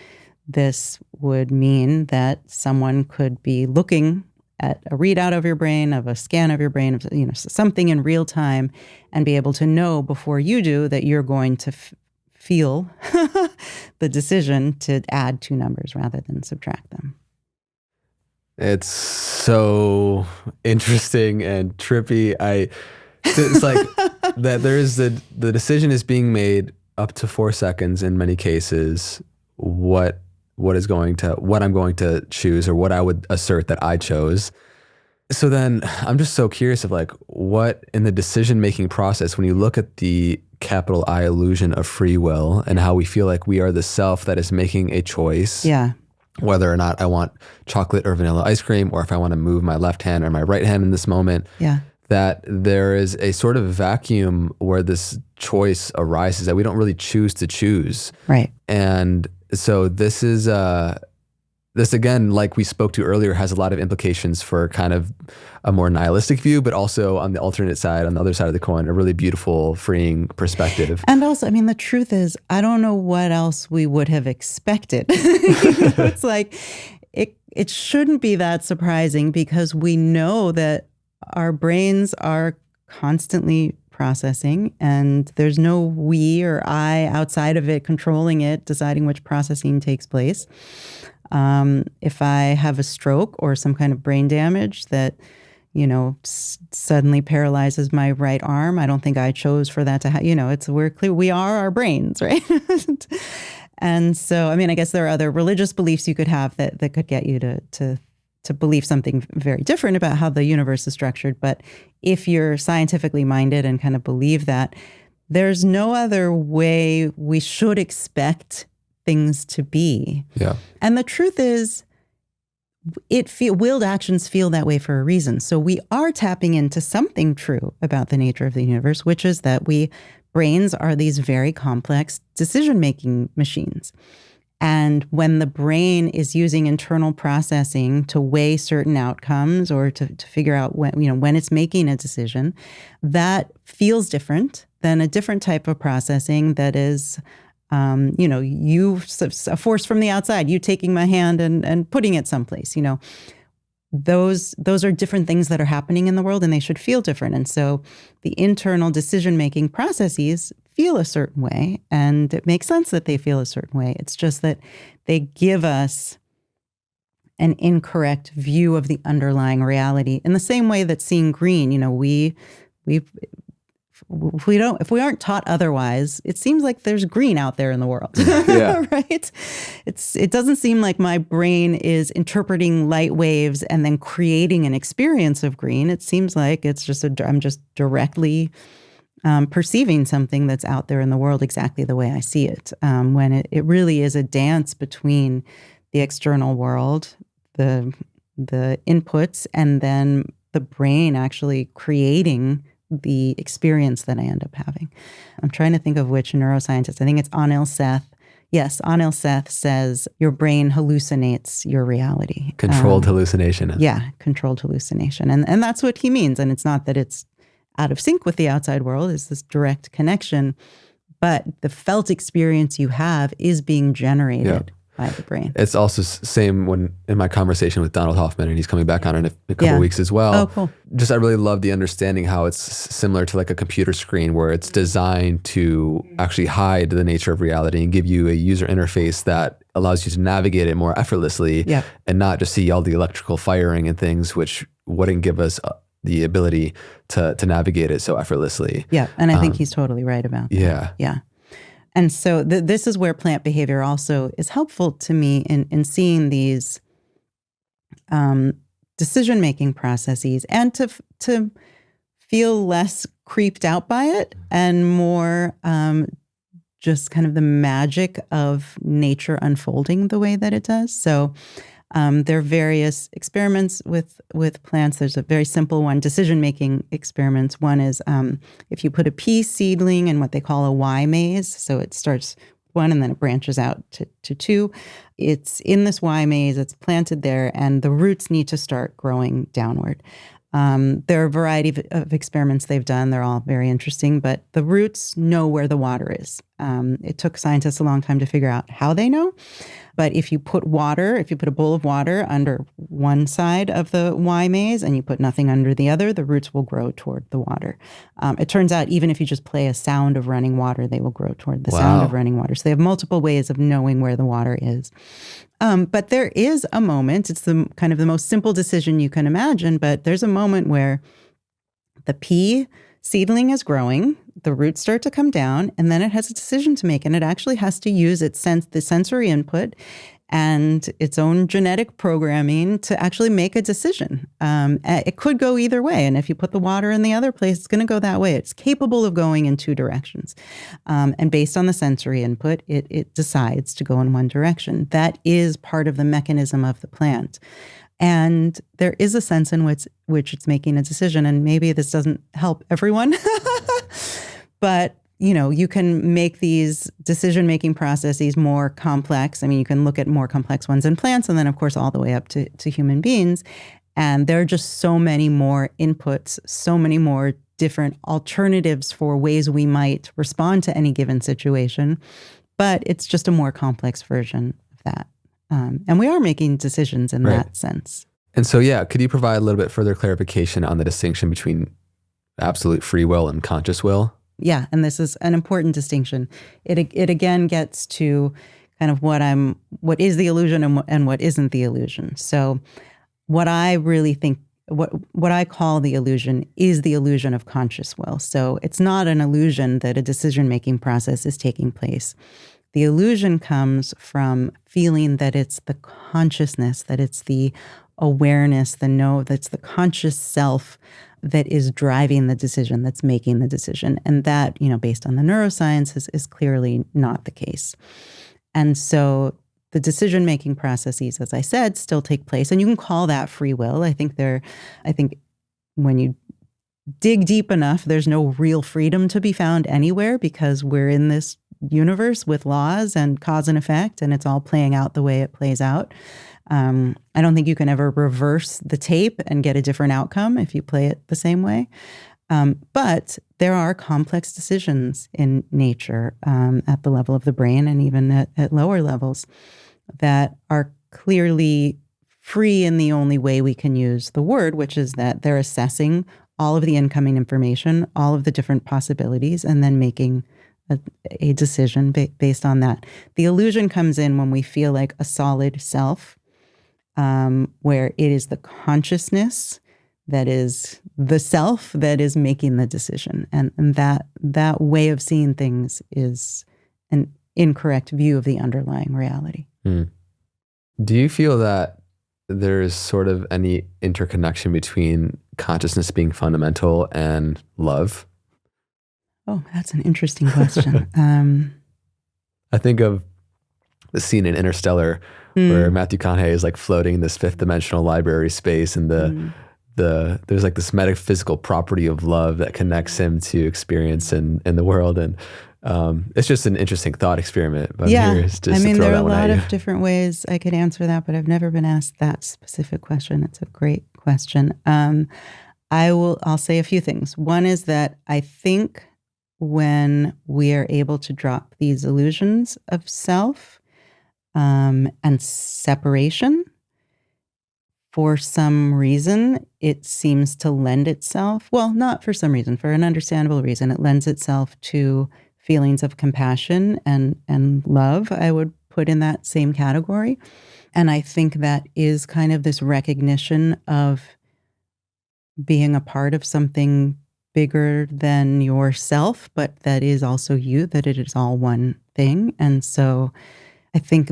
this would mean that someone could be looking at a readout of your brain, of a scan of your brain, of something in real time, and be able to know before you do that you're going to feel the decision to add two numbers rather than subtract them. It's so interesting and trippy. It's like that there is the decision is being made up to 4 seconds in many cases. What I'm going to choose, or what I would assert that I chose. So then I'm just so curious of like what in the decision-making process, when you look at the capital I illusion of free will and how we feel like we are the self that is making a choice. Yeah. Whether or not I want chocolate or vanilla ice cream, or if I want to move my left hand or my right hand in this moment. Yeah. That there is a sort of vacuum where this choice arises that we don't really choose to choose. Right. And so this is, this again, like we spoke to earlier, has a lot of implications for kind of a more nihilistic view, but also on the alternate side, on the other side of the coin, a really beautiful, freeing perspective. And also, I mean, the truth is, I don't know what else we would have expected. It's like, it shouldn't be that surprising because we know that our brains are constantly processing, and there's no we or I outside of it controlling it, deciding which processing takes place. If I have a stroke or some kind of brain damage that, suddenly paralyzes my right arm, I don't think I chose for that to happen. We're clear, we are our brains, right? And so, I guess there are other religious beliefs you could have that could get you to believe something very different about how the universe is structured. But if you're scientifically minded and kind of believe that, there's no other way we should expect things to be. Yeah. And the truth is, willed actions feel that way for a reason. So we are tapping into something true about the nature of the universe, which is that brains are these very complex decision-making machines. And when the brain is using internal processing to weigh certain outcomes or to figure out when it's making a decision, that feels different than a different type of processing that is, a force from the outside, you taking my hand and putting it someplace. Those are different things that are happening in the world, and they should feel different. And so the internal decision-making processes feel a certain way, and it makes sense that they feel a certain way. It's just that they give us an incorrect view of the underlying reality in the same way that seeing green, if we aren't taught otherwise, it seems like there's green out there in the world. Yeah. Right? It doesn't seem like my brain is interpreting light waves and then creating an experience of green. It seems like it's just I'm just directly perceiving something that's out there in the world exactly the way I see it. When it really is a dance between the external world, the inputs, and then the brain actually creating the experience that I end up having. I'm trying to think of which neuroscientist. I think it's Anil Seth. Yes, Anil Seth says your brain hallucinates your reality. Controlled hallucination. Yeah, controlled hallucination. And that's what he means. And it's not that it's out of sync with the outside world. It's this direct connection. But the felt experience you have is being generated by the brain. It's also same when in my conversation with Donald Hoffman, and he's coming back on in a couple weeks as well. Oh, cool. Just I really love the understanding how it's similar to like a computer screen where it's designed to actually hide the nature of reality and give you a user interface that allows you to navigate it more effortlessly and not just see all the electrical firing and things, which wouldn't give us the ability to navigate it so effortlessly. Yeah, and I think he's totally right about that. Yeah. And so this is where plant behavior also is helpful to me in seeing these decision-making processes and to feel less creeped out by it and more just kind of the magic of nature unfolding the way that it does. So there are various experiments with plants. There's a very simple one, decision-making experiments. One is if you put a pea seedling in what they call a Y maze, so it starts one and then it branches out to two. It's in this Y maze, it's planted there, and the roots need to start growing downward. There are a variety of experiments they've done. They're all very interesting, but the roots know where the water is. It took scientists a long time to figure out how they know. But if you put a bowl of water under one side of the Y maze and you put nothing under the other, the roots will grow toward the water. It turns out even if you just play a sound of running water, they will grow toward the sound of running water. So they have multiple ways of knowing where the water is. But there is a moment, it's the kind of the most simple decision you can imagine, but there's a moment where the pea seedling is growing, the roots start to come down, and then it has a decision to make, and it actually has to use the sensory input and its own genetic programming to actually make a decision. It could go either way, and if you put the water in the other place, it's going to go that way. It's capable of going in two directions. And based on the sensory input, it decides to go in one direction. That is part of the mechanism of the plant. And there is a sense in which it's making a decision, and maybe this doesn't help everyone, but you can make these decision-making processes more complex. I mean, you can look at more complex ones in plants, and then, of course, all the way up to human beings. And there are just so many more inputs, so many more different alternatives for ways we might respond to any given situation. But it's just a more complex version of that. And we are making decisions in that sense. And so, could you provide a little bit further clarification on the distinction between absolute free will and conscious will? Yeah, and this is an important distinction. It again gets to kind of what is the illusion and what isn't the illusion. So what I really think, what I call the illusion is the illusion of conscious will. So it's not an illusion that a decision-making process is taking place. The illusion comes from feeling that it's the consciousness, that it's the awareness, that's the conscious self that is driving the decision, that's making the decision. And that, based on the neuroscience, is clearly not the case. And so the decision-making processes, as I said, still take place. And you can call that free will. I think when you dig deep enough, there's no real freedom to be found anywhere, because we're in this universe with laws and cause and effect, and it's all playing out the way it plays out. I don't think you can ever reverse the tape and get a different outcome if you play it the same way. But there are complex decisions in nature at the level of the brain and even at lower levels that are clearly free in the only way we can use the word, which is that they're assessing all of the incoming information, all of the different possibilities, and then making a decision based on that. The illusion comes in when we feel like a solid self, where it is the consciousness that is the self that is making the decision. And that way of seeing things is an incorrect view of the underlying reality. Do you feel that there's sort of any interconnection between consciousness being fundamental and love? Oh, that's an interesting question. I think of the scene in Interstellar where Matthew McConaughey is like floating in this fifth dimensional library space, and there's like this metaphysical property of love that connects him to experience in the world. And it's just an interesting thought experiment. But yeah, there are a lot of you. different ways I could answer that, but I've never been asked that specific question. It's a great question. I'll say a few things. One is that I think when we are able to drop these illusions of self and separation, for some reason, it seems to lend itself, well, not for some reason, for an understandable reason, it lends itself to feelings of compassion and love, I would put in that same category. And I think that is kind of this recognition of being a part of something bigger than yourself, but that is also you, that it is all one thing. And so I think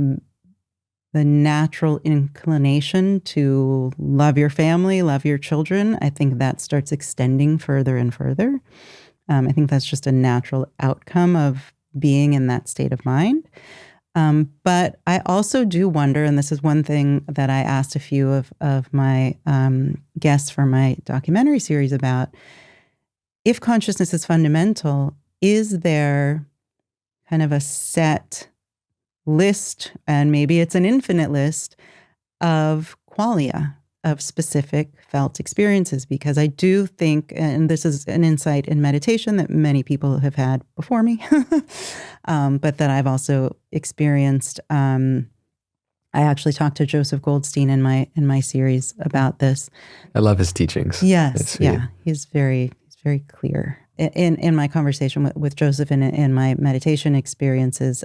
the natural inclination to love your family, love your children, I think that starts extending further and further. I think that's just a natural outcome of being in that state of mind. But I also do wonder, and this is one thing that I asked a few of my guests for my documentary series about, if consciousness is fundamental, is there kind of a set list, and maybe it's an infinite list, of qualia, of specific felt experiences? Because I do think, and this is an insight in meditation that many people have had before me, but that I've also experienced. I actually talked to Joseph Goldstein in my series about this. I love his teachings. Yes, yeah, he's very clear. In my conversation with Joseph and in my meditation experiences,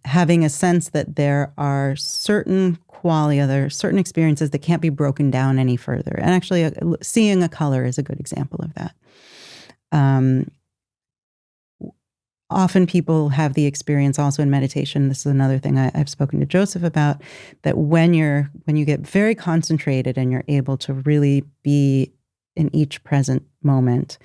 having a sense that there are certain qualia, there are certain experiences that can't be broken down any further. And actually, seeing a color is a good example of that. Often people have the experience also in meditation, this is another thing I've spoken to Joseph about, that when you get very concentrated and you're able to really be in each present moment,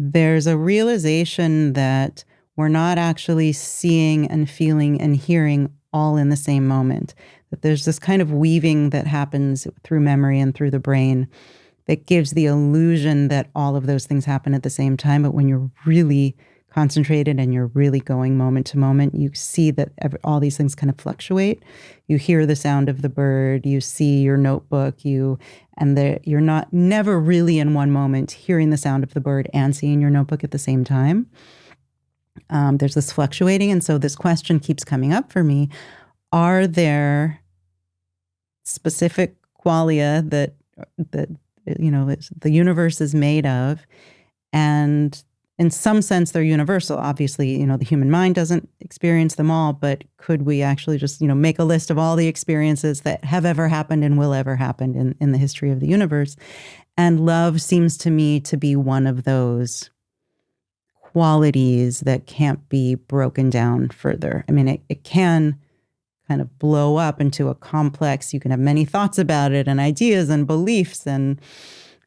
there's a realization that we're not actually seeing and feeling and hearing all in the same moment. That there's this kind of weaving that happens through memory and through the brain that gives the illusion that all of those things happen at the same time. But when you're really concentrated and you're really going moment to moment, you see that all these things kind of fluctuate. You hear the sound of the bird, you see your notebook, you're never really in one moment hearing the sound of the bird and seeing your notebook at the same time. There's this fluctuating. And so this question keeps coming up for me. Are there specific qualia that the universe is made of? And in some sense, they're universal. Obviously, the human mind doesn't experience them all, but could we actually just, make a list of all the experiences that have ever happened and will ever happen in the history of the universe? And love seems to me to be one of those qualities that can't be broken down further. I mean, it can kind of blow up into a complex, you can have many thoughts about it and ideas and beliefs, and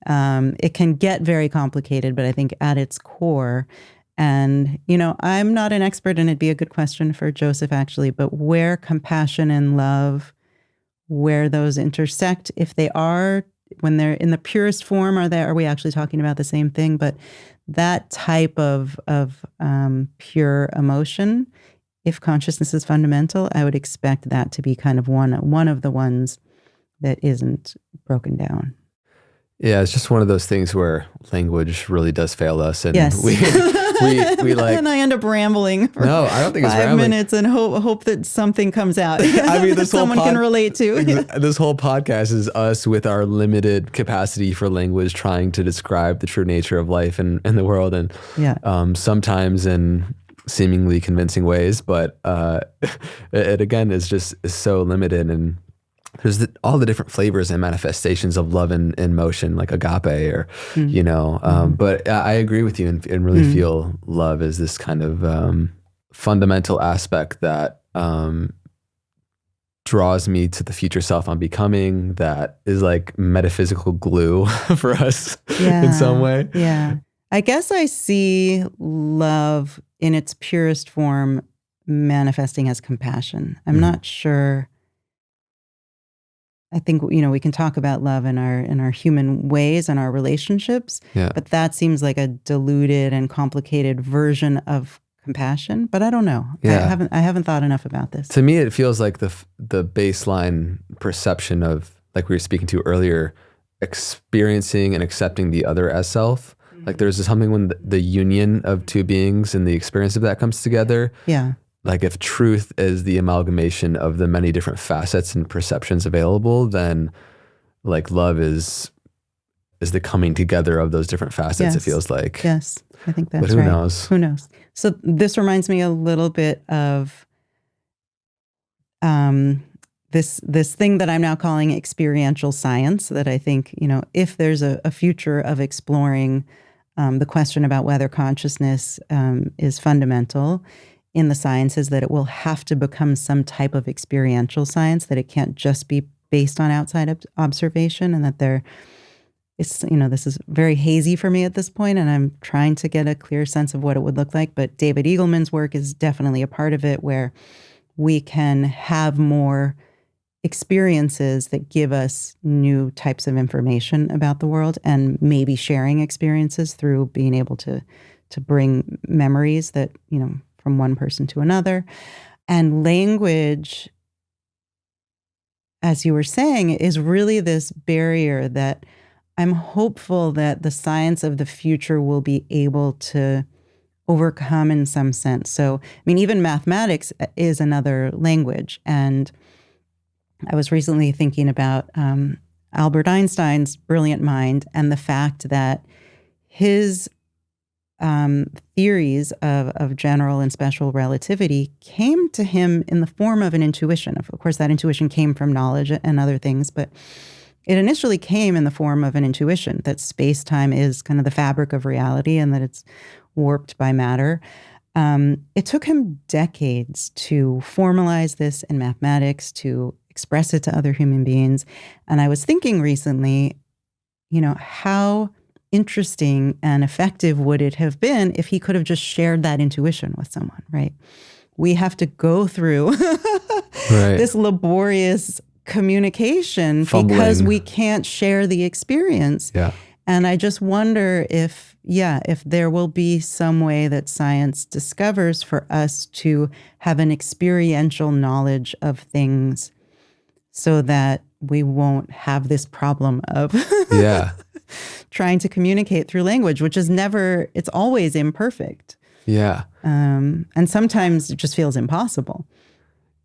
it can get very complicated, but I think at its core, and, I'm not an expert, and it'd be a good question for Joseph actually, but where compassion and love, where those intersect, if they are, when they're in the purest form, are we actually talking about the same thing? But that type of pure emotion, if consciousness is fundamental, I would expect that to be kind of one of the ones that isn't broken down. Yeah, it's just one of those things where language really does fail us, and yes. we like. And I end up rambling for no, I don't think it's 5 rambling. minutes and hope that something comes out. I mean, this someone can relate to. This whole podcast is us with our limited capacity for language, trying to describe the true nature of life and the world, and sometimes in seemingly convincing ways, but it again is so limited, and there's all the different flavors and manifestations of love in motion, like agape, or but I agree with you and really feel love is this kind of fundamental aspect that draws me to the future self I'm becoming, that is like metaphysical glue for us in some way. Yeah. I guess I see love in its purest form manifesting as compassion. I'm not sure. I think, we can talk about love in our human ways and our relationships, but that seems like a diluted and complicated version of compassion. But I don't know. Yeah. I haven't thought enough about this. To me, it feels like the baseline perception of, like we were speaking to earlier, experiencing and accepting the other as self. Like there's something when the union of two beings and the experience of that comes together. Yeah. Like if truth is the amalgamation of the many different facets and perceptions available, then like love is the coming together of those different facets. Yes. It feels like. Yes, I think that's right. But who knows? So this reminds me a little bit of this thing that I'm now calling experiential science, that I think, if there's a future of exploring the question about whether consciousness is fundamental in the sciences, that it will have to become some type of experiential science, that it can't just be based on outside observation, and that this is very hazy for me at this point, and I'm trying to get a clear sense of what it would look like. But David Eagleman's work is definitely a part of it, where we can have more experiences that give us new types of information about the world, and maybe sharing experiences through being able to bring memories that, from one person to another. And language, as you were saying, is really this barrier that I'm hopeful that the science of the future will be able to overcome in some sense. So, even mathematics is another language. And I was recently thinking about Albert Einstein's brilliant mind, and the fact that his theories of general and special relativity came to him in the form of an intuition. Of course, that intuition came from knowledge and other things, but it initially came in the form of an intuition that space-time is kind of the fabric of reality and that it's warped by matter. It took him decades to formalize this in mathematics, to express it to other human beings. And I was thinking recently, how interesting and effective would it have been if he could have just shared that intuition with someone, right? We have to go through this laborious communication because we can't share the experience. Yeah. And I just wonder if there will be some way that science discovers for us to have an experiential knowledge of things, so that we won't have this problem of trying to communicate through language, which is it's always imperfect. Yeah. And sometimes it just feels impossible.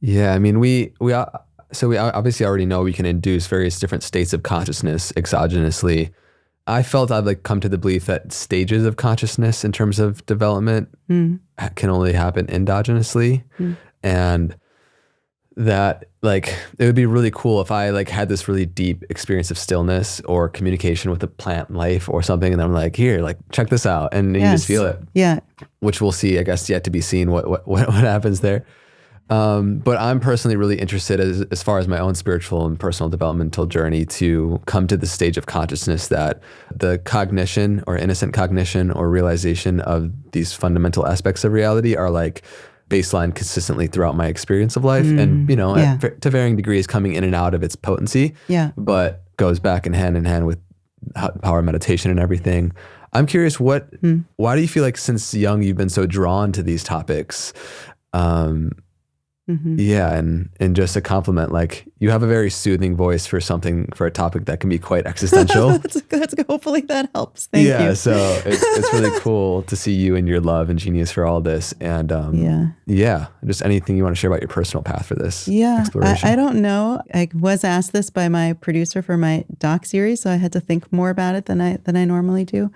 Yeah. we obviously already know we can induce various different states of consciousness exogenously. I felt I've like come to the belief that stages of consciousness in terms of development can only happen endogenously. And that like, it would be really cool if I like had this really deep experience of stillness or communication with a plant life or something. And I'm like, here, like, check this out. And you just feel it. Yeah. Which we'll see, I guess, yet to be seen what happens there. But I'm personally really interested as far as my own spiritual and personal developmental journey to come to the stage of consciousness that the cognition or innocent cognition or realization of these fundamental aspects of reality are like baseline consistently throughout my experience of life. And, you know, to varying degrees coming in and out of its potency, but goes back in hand with power meditation and everything. I'm curious, why do you feel like since young you've been so drawn to these topics? Yeah, and just a compliment, like you have a very soothing voice for a topic that can be quite existential. that's hopefully that helps. Thank you. Yeah, so it's really cool to see you and your love and genius for all this. And just anything you want to share about your personal path for this exploration. I don't know. I was asked this by my producer for my doc series, so I had to think more about it than I normally do.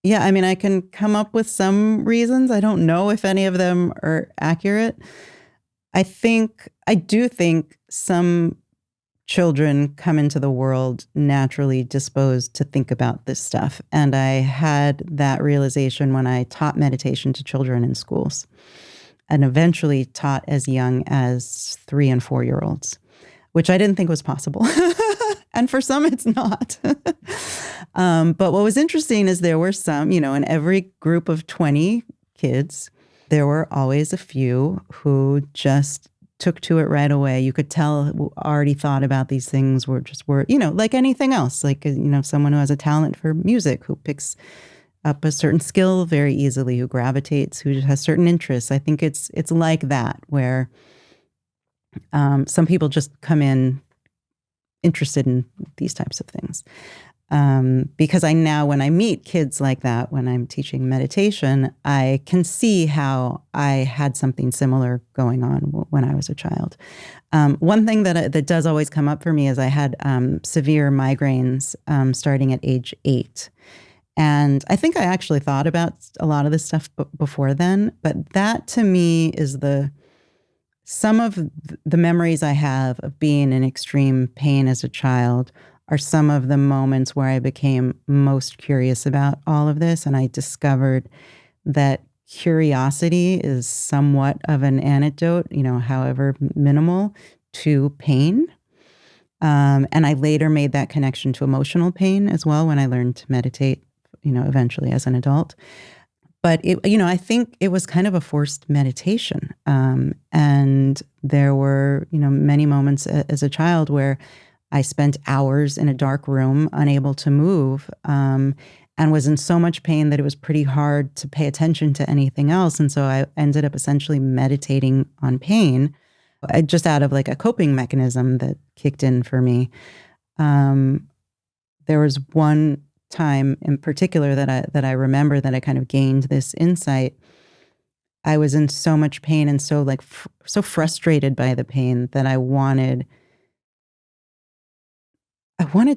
Yeah, I mean, I can come up with some reasons. I don't know if any of them are accurate. I do think some children come into the world naturally disposed to think about this stuff. And I had that realization when I taught meditation to children in schools and eventually taught as young as 3 and 4-year-olds, which I didn't think was possible. And for some, it's not. But what was interesting is there were some, you know, in every group of 20 kids, there were always a few who just took to it right away. You could tell already thought about these things, were, you know, like anything else, like, you know, someone who has a talent for music, who picks up a certain skill very easily, who gravitates, who has certain interests. I think it's like that, where some people just come in interested in these types of things. Because I now, when I meet kids like that, when I'm teaching meditation, I can see how I had something similar going on when I was a child. One thing that does always come up for me is I had severe migraines starting at age 8. And I think I actually thought about a lot of this stuff before then, but that to me is some of the memories I have of being in extreme pain as a child are some of the moments where I became most curious about all of this. And I discovered that curiosity is somewhat of an antidote, you know, however minimal, to pain. And I later made that connection to emotional pain as well when I learned to meditate, you know, eventually as an adult. But I think it was kind of a forced meditation. And there were, many moments as a child where I spent hours in a dark room, unable to move, and was in so much pain that it was pretty hard to pay attention to anything else. And so I ended up essentially meditating on pain, just out of like a coping mechanism that kicked in for me. There was one time in particular that I remember that I kind of gained this insight. I was in so much pain and so so frustrated by the pain that I wanted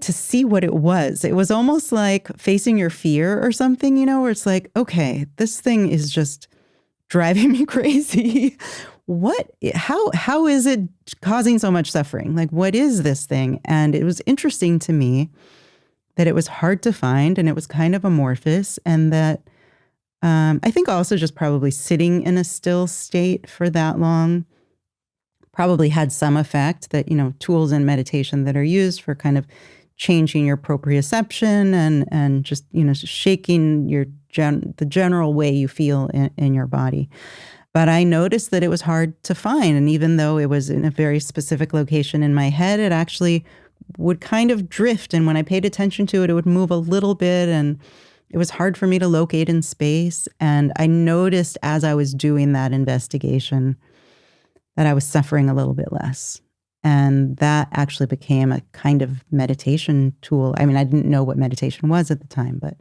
to see what it was. It was almost like facing your fear or something, where it's like, okay, this thing is just driving me crazy. How is it causing so much suffering? Like, what is this thing? And it was interesting to me that it was hard to find and it was kind of amorphous, and that I think also just probably sitting in a still state for that long probably had some effect, that, tools in meditation that are used for kind of changing your proprioception and just, shaking the general way you feel in your body. But I noticed that it was hard to find. And even though it was in a very specific location in my head, it actually would kind of drift. And when I paid attention to it, it would move a little bit. And it was hard for me to locate in space. And I noticed as I was doing that investigation that I was suffering a little bit less. And that actually became a kind of meditation tool. I mean, I didn't know what meditation was at the time, but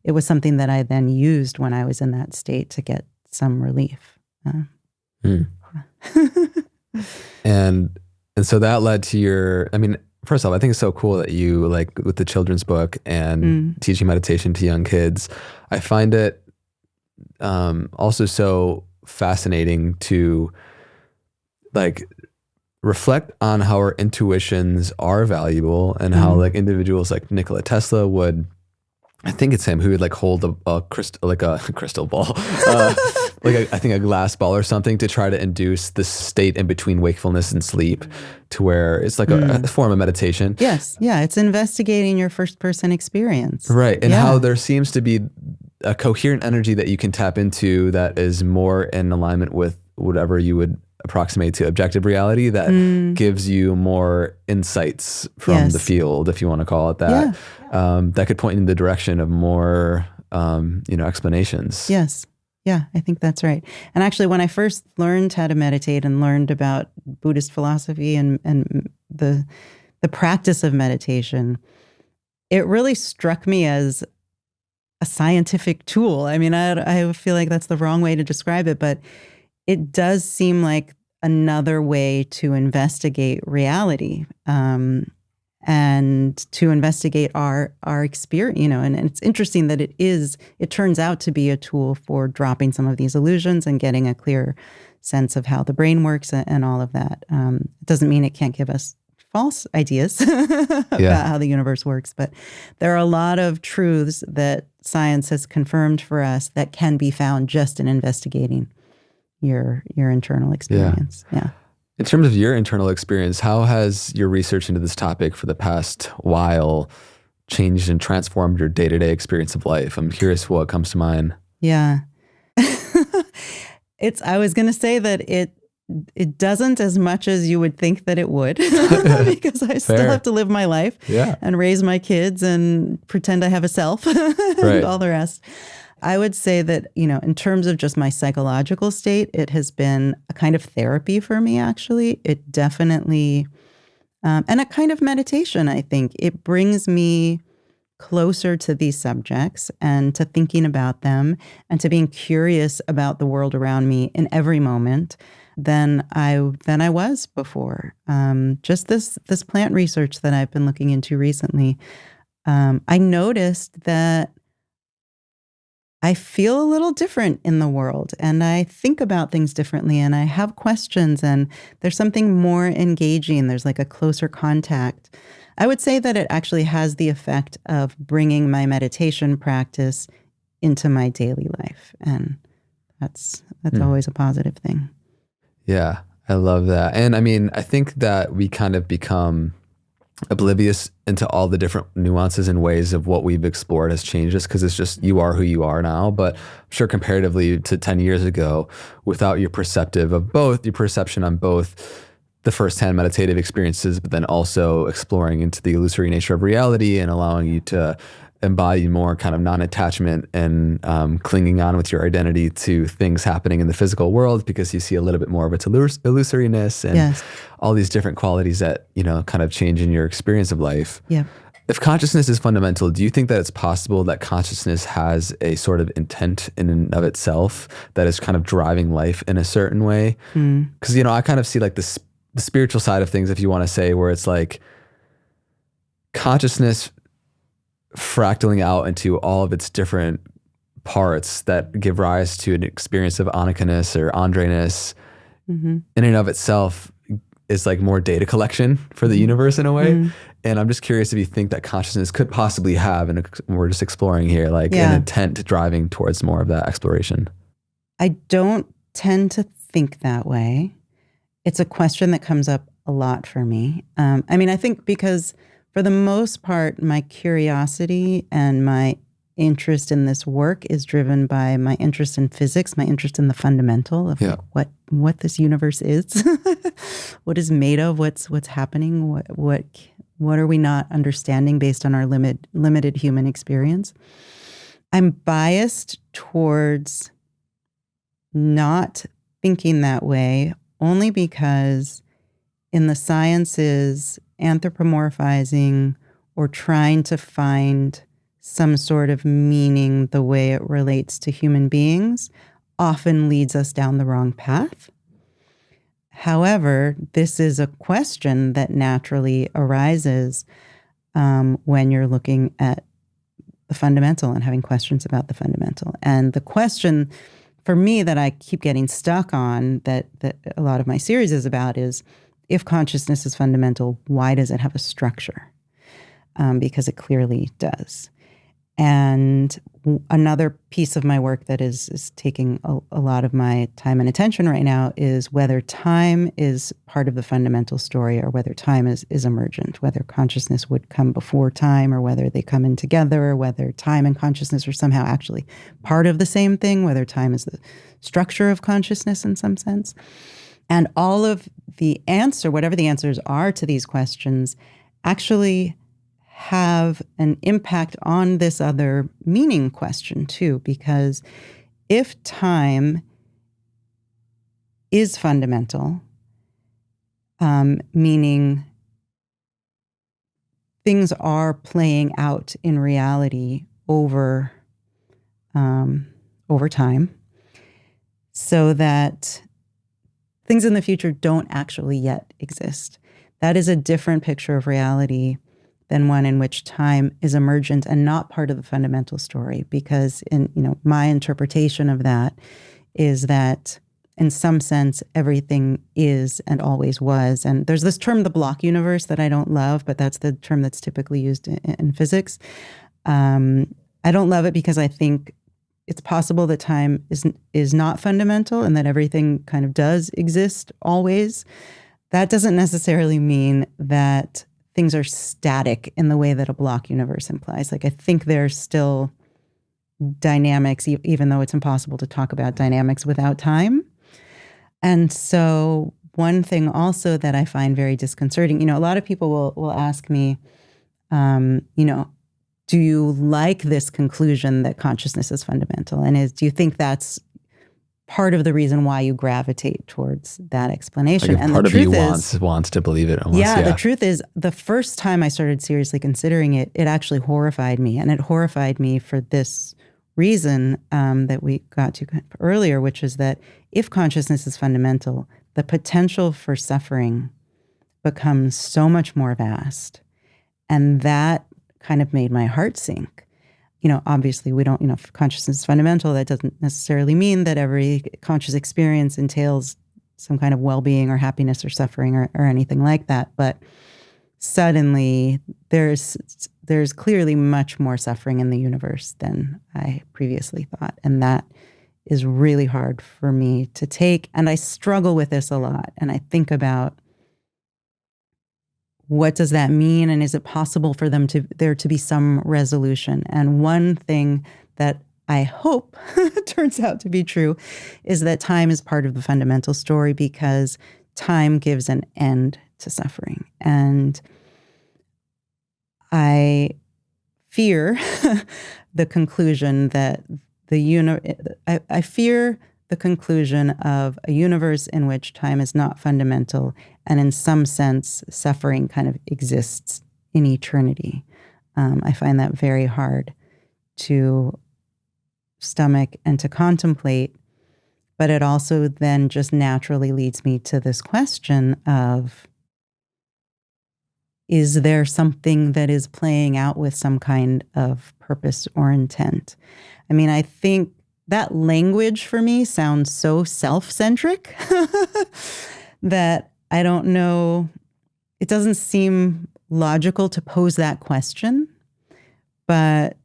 it was something that I then used when I was in that state to get some relief. And so that led to first off, I think it's so cool that you, like, with the children's book and teaching meditation to young kids. I find it also so fascinating to, like, reflect on how our intuitions are valuable, and how, like, individuals like Nikola Tesla would, I think it's him, who would, like, hold a crystal, like a crystal ball, I think a glass ball or something, to try to induce this state in between wakefulness and sleep, to where it's like a form of meditation. Yes. Yeah. It's investigating your first person experience. Right. And how there seems to be a coherent energy that you can tap into that is more in alignment with whatever you would approximate to objective reality, that gives you more insights from the field, if you want to call it that, that could point in the direction of more, explanations. Yes. Yeah, I think that's right. And actually, when I first learned how to meditate and learned about Buddhist philosophy and the practice of meditation, it really struck me as a scientific tool. I mean, I feel like that's the wrong way to describe it, but it does seem like another way to investigate reality, and to investigate our experience, and it's interesting that it turns out to be a tool for dropping some of these illusions and getting a clear sense of how the brain works and all of that. It doesn't mean it can't give us false ideas about how the universe works, but there are a lot of truths that science has confirmed for us that can be found just in investigating your internal experience. Yeah. In terms of your internal experience, how has your research into this topic for the past while changed and transformed your day-to-day experience of life? I'm curious what comes to mind. Yeah. I was going to say that it doesn't as much as you would think that it would, because I still have to live my life and raise my kids and pretend I have a self and all the rest. I would say that, in terms of just my psychological state, it has been a kind of therapy for me, actually. It definitely, and a kind of meditation, I think. It brings me closer to these subjects and to thinking about them and to being curious about the world around me in every moment than I was before. Just this plant research that I've been looking into recently, I noticed that I feel a little different in the world, and I think about things differently, and I have questions, and there's something more engaging. There's like a closer contact. I would say that it actually has the effect of bringing my meditation practice into my daily life, and that's always a positive thing. Yeah, I love that. And I mean, I think that we kind of become oblivious into all the different nuances and ways of what we've explored has changed us, because it's just, you are who you are now. But I'm sure comparatively to 10 years ago, without your perception on both the firsthand meditative experiences, but then also exploring into the illusory nature of reality and allowing you to embody more kind of non-attachment and clinging on with your identity to things happening in the physical world, because you see a little bit more of its illusoriness and all these different qualities that, kind of change in your experience of life. Yeah. If consciousness is fundamental, do you think that it's possible that consciousness has a sort of intent in and of itself that is kind of driving life in a certain way? Because, I kind of see like the spiritual side of things, if you want to say, where it's like consciousness fractaling out into all of its different parts that give rise to an experience of Annaka-ness or Andre-ness, in and of itself is like more data collection for the universe in a way. And I'm just curious if you think that consciousness could possibly have, and we're just exploring here, like an intent driving towards more of that exploration. I don't tend to think that way. It's a question that comes up a lot for me. I think because for the most part, my curiosity and my interest in this work is driven by my interest in physics, my interest in the fundamental of like what this universe is, what is made of, what's happening, what are we not understanding based on our limited human experience. I'm biased towards not thinking that way only because in the sciences, anthropomorphizing or trying to find some sort of meaning the way it relates to human beings often leads us down the wrong path. However, this is a question that naturally arises when you're looking at the fundamental and having questions about the fundamental. And the question for me that I keep getting stuck on, that a lot of my series is about, is if consciousness is fundamental, why does it have a structure? Because it clearly does. And another piece of my work that is taking a lot of my time and attention right now is whether time is part of the fundamental story or whether time is emergent, whether consciousness would come before time or whether they come in together, or whether time and consciousness are somehow actually part of the same thing, whether time is the structure of consciousness in some sense. And all of the answer, whatever the answers are to these questions, actually have an impact on this other meaning question too, because if time is fundamental, meaning things are playing out in reality over time, so that things in the future don't actually yet exist. That is a different picture of reality than one in which time is emergent and not part of the fundamental story. Because my interpretation of that is that in some sense, everything is and always was. And there's this term, the block universe, that I don't love, but that's the term that's typically used in physics. I don't love it because I think it's possible that time is not fundamental and that everything kind of does exist always. That doesn't necessarily mean that things are static in the way that a block universe implies. Like, I think there's still dynamics, even though it's impossible to talk about dynamics without time. And so one thing also that I find very disconcerting, a lot of people will ask me, do you like this conclusion that consciousness is fundamental? And do you think that's part of the reason why you gravitate towards that explanation? Like, and part the of you truth wants to believe it almost. Yeah, the truth is, the first time I started seriously considering it, it actually horrified me. And it horrified me for this reason that we got to earlier, which is that if consciousness is fundamental, the potential for suffering becomes so much more vast. And that kind of made my heart sink. Obviously we don't, if consciousness is fundamental, that doesn't necessarily mean that every conscious experience entails some kind of well-being or happiness or suffering or anything like that. But suddenly there's clearly much more suffering in the universe than I previously thought. And that is really hard for me to take. And I struggle with this a lot. And I think about, what does that mean? And is it possible for there to be some resolution? And one thing that I hope turns out to be true is that time is part of the fundamental story, because time gives an end to suffering. And I fear the conclusion that I fear the conclusion of a universe in which time is not fundamental, and in some sense, suffering kind of exists in eternity. I find that very hard to stomach and to contemplate, but it also then just naturally leads me to this question of, is there something that is playing out with some kind of purpose or intent? I mean, I think that language for me sounds so self-centric that I don't know, it doesn't seem logical to pose that question, but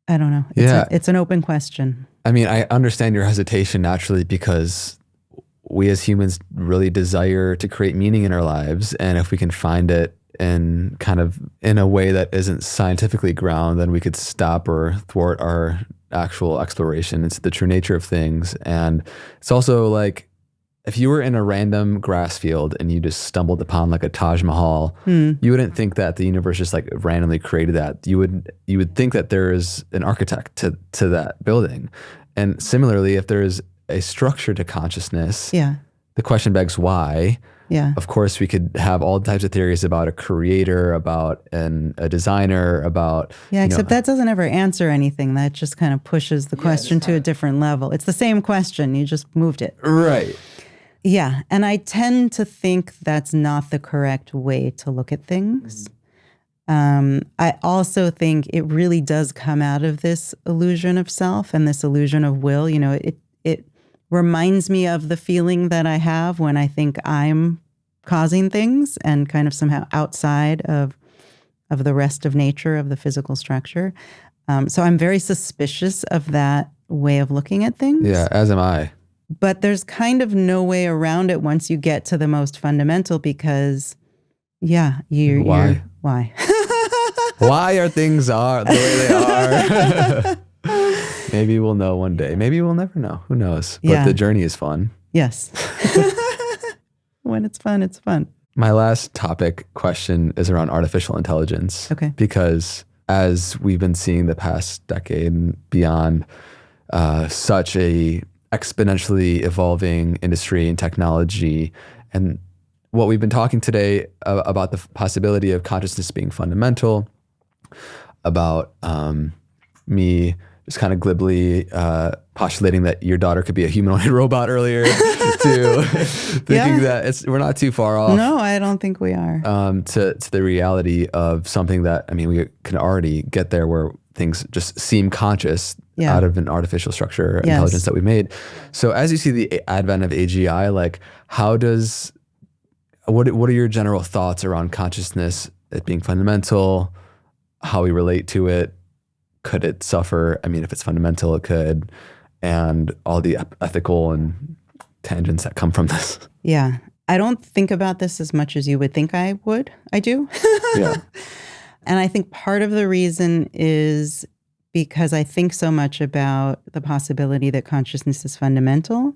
I don't know. It's an open question. I mean, I understand your hesitation naturally, because we as humans really desire to create meaning in our lives. And if we can find it in a way that isn't scientifically grounded, then we could stop or thwart our actual exploration. It's the true nature of things. And it's also like, if you were in a random grass field and you just stumbled upon like a Taj Mahal, you wouldn't think that the universe just like randomly created that. You would think that there is an architect to that building. And similarly, if there is a structure to consciousness, the question begs why. Yeah. Of course, we could have all types of theories about a creator, about a designer, about... except that doesn't ever answer anything. That just kind of pushes the question to a different level. It's the same question. You just moved it. Right. Yeah. And I tend to think that's not the correct way to look at things. I also think it really does come out of this illusion of self and this illusion of will. It reminds me of the feeling that I have when I think I'm causing things and kind of somehow outside of the rest of nature, of the physical structure. So I'm very suspicious of that way of looking at things. Yeah, as am I. But there's kind of no way around it once you get to the most fundamental because, Why? Why? Why are things the way they are? Maybe we'll know one day. Maybe we'll never know. Who knows? But the journey is fun. Yes. When it's fun, it's fun. My last question is around artificial intelligence. Okay. Because as we've been seeing the past decade and beyond, such a exponentially evolving industry and technology, and what we've been talking today about the possibility of consciousness being fundamental, about me just kind of glibly postulating that your daughter could be a humanoid robot earlier, to thinking that we're not too far off. No, I don't think we are. To the reality of something that, we can already get there where things just seem conscious out of an artificial structure intelligence that we made. So as you see the advent of AGI, like what are your general thoughts around consciousness, it being fundamental, how we relate to it? Could it suffer? If it's fundamental, it could, and all the ethical and tangents that come from this. Yeah. I don't think about this as much as you would think I would. I do. Yeah. And I think part of the reason is because I think so much about the possibility that consciousness is fundamental.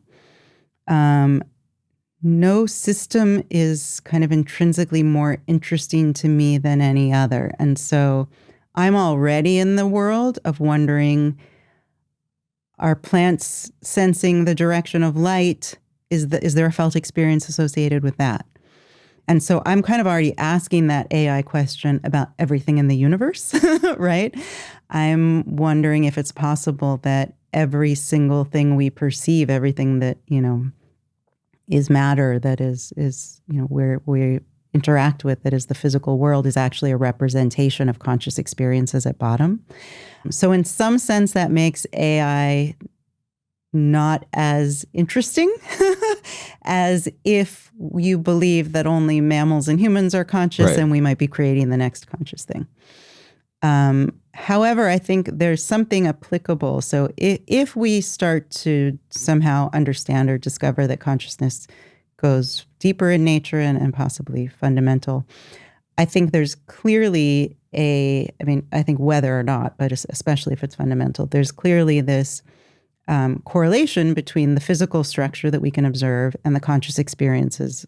No system is kind of intrinsically more interesting to me than any other. And so I'm already in the world of wondering, are plants sensing the direction of light? Is there a felt experience associated with that? And so I'm kind of already asking that AI question about everything in the universe, right? I'm wondering if it's possible that every single thing we perceive, everything that, is matter, that is where we interact with, that is the physical world, is actually a representation of conscious experiences at bottom. So in some sense, that makes AI not as interesting as if you believe that only mammals and humans are conscious, right, and we might be creating the next conscious thing. However, I think there's something applicable. So if we start to somehow understand or discover that consciousness goes deeper in nature and possibly fundamental, I think there's clearly I think whether or not, but especially if it's fundamental, there's clearly this correlation between the physical structure that we can observe and the conscious experiences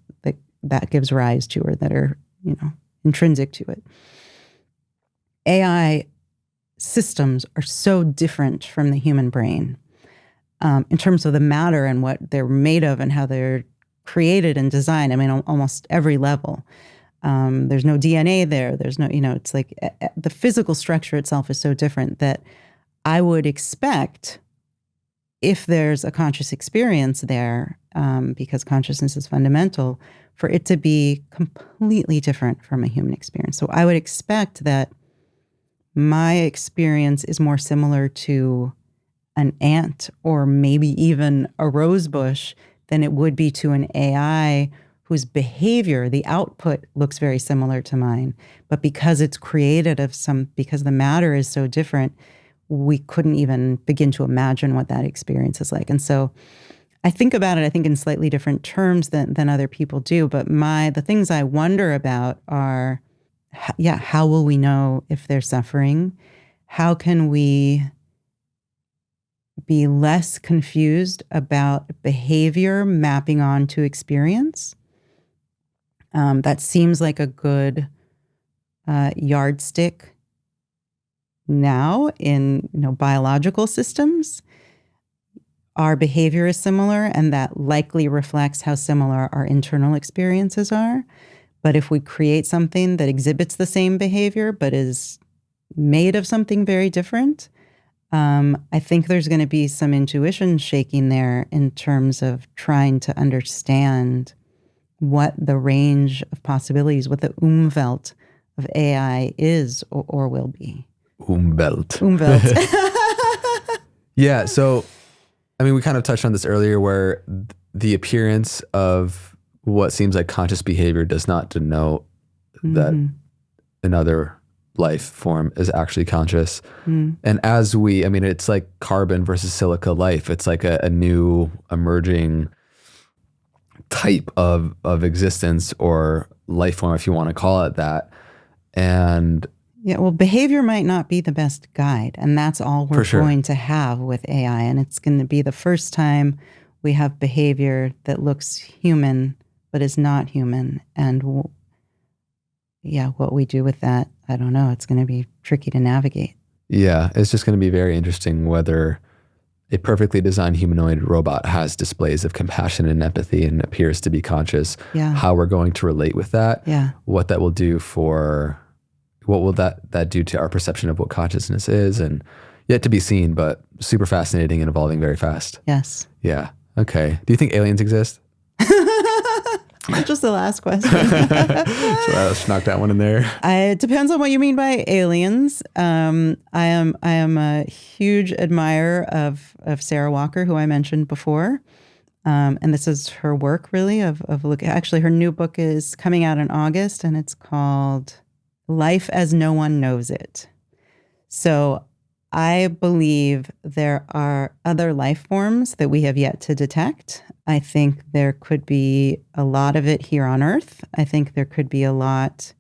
that gives rise to, or that are, intrinsic to it. AI systems are so different from the human brain in terms of the matter and what they're made of and how they're created and designed. On almost every level. There's no DNA there. There's no, it's like the physical structure itself is so different that I would expect, if there's a conscious experience there, because consciousness is fundamental, for it to be completely different from a human experience. So I would expect that my experience is more similar to an ant or maybe even a rose bush than it would be to an AI whose behavior, the output, looks very similar to mine. But because it's created because the matter is so different, we couldn't even begin to imagine what that experience is like. And so I think about it, in slightly different terms than other people do. But the things I wonder about are, how will we know if they're suffering? How can we be less confused about behavior mapping onto experience? That seems like a good yardstick now in biological systems. Our behavior is similar, and that likely reflects how similar our internal experiences are. But if we create something that exhibits the same behavior but is made of something very different, I think there's going to be some intuition shaking there in terms of trying to understand what the range of possibilities, what the Umwelt of AI is or will be. Umwelt. Umwelt. Yeah. So, I mean, we kind of touched on this earlier where the appearance of what seems like conscious behavior does not denote that another life form is actually conscious. And as it's like carbon versus silica life. It's like a new emerging type of existence or life form, if you want to call it that. And yeah, well, behavior might not be the best guide, and that's all we're going to have with AI. And it's going to be the first time we have behavior that looks human but is not human. And what we do with that, I don't know. It's going to be tricky to navigate. Yeah, it's just going to be very interesting whether a perfectly designed humanoid robot has displays of compassion and empathy and appears to be conscious. Yeah. How we're going to relate with that. Yeah. What that will do what will that do to our perception of what consciousness is, and yet to be seen, but super fascinating and evolving very fast. Yes. Yeah. Okay. Do you think aliens exist? Just the last question. So let's knock that one in there. It depends on what you mean by aliens. I am a huge admirer of Sarah Walker, who I mentioned before. And this is her work really actually her new book is coming out in August, and it's called Life as No One Knows It. So I believe there are other life forms that we have yet to detect. I think there could be a lot of it here on Earth. I think there could be a lot,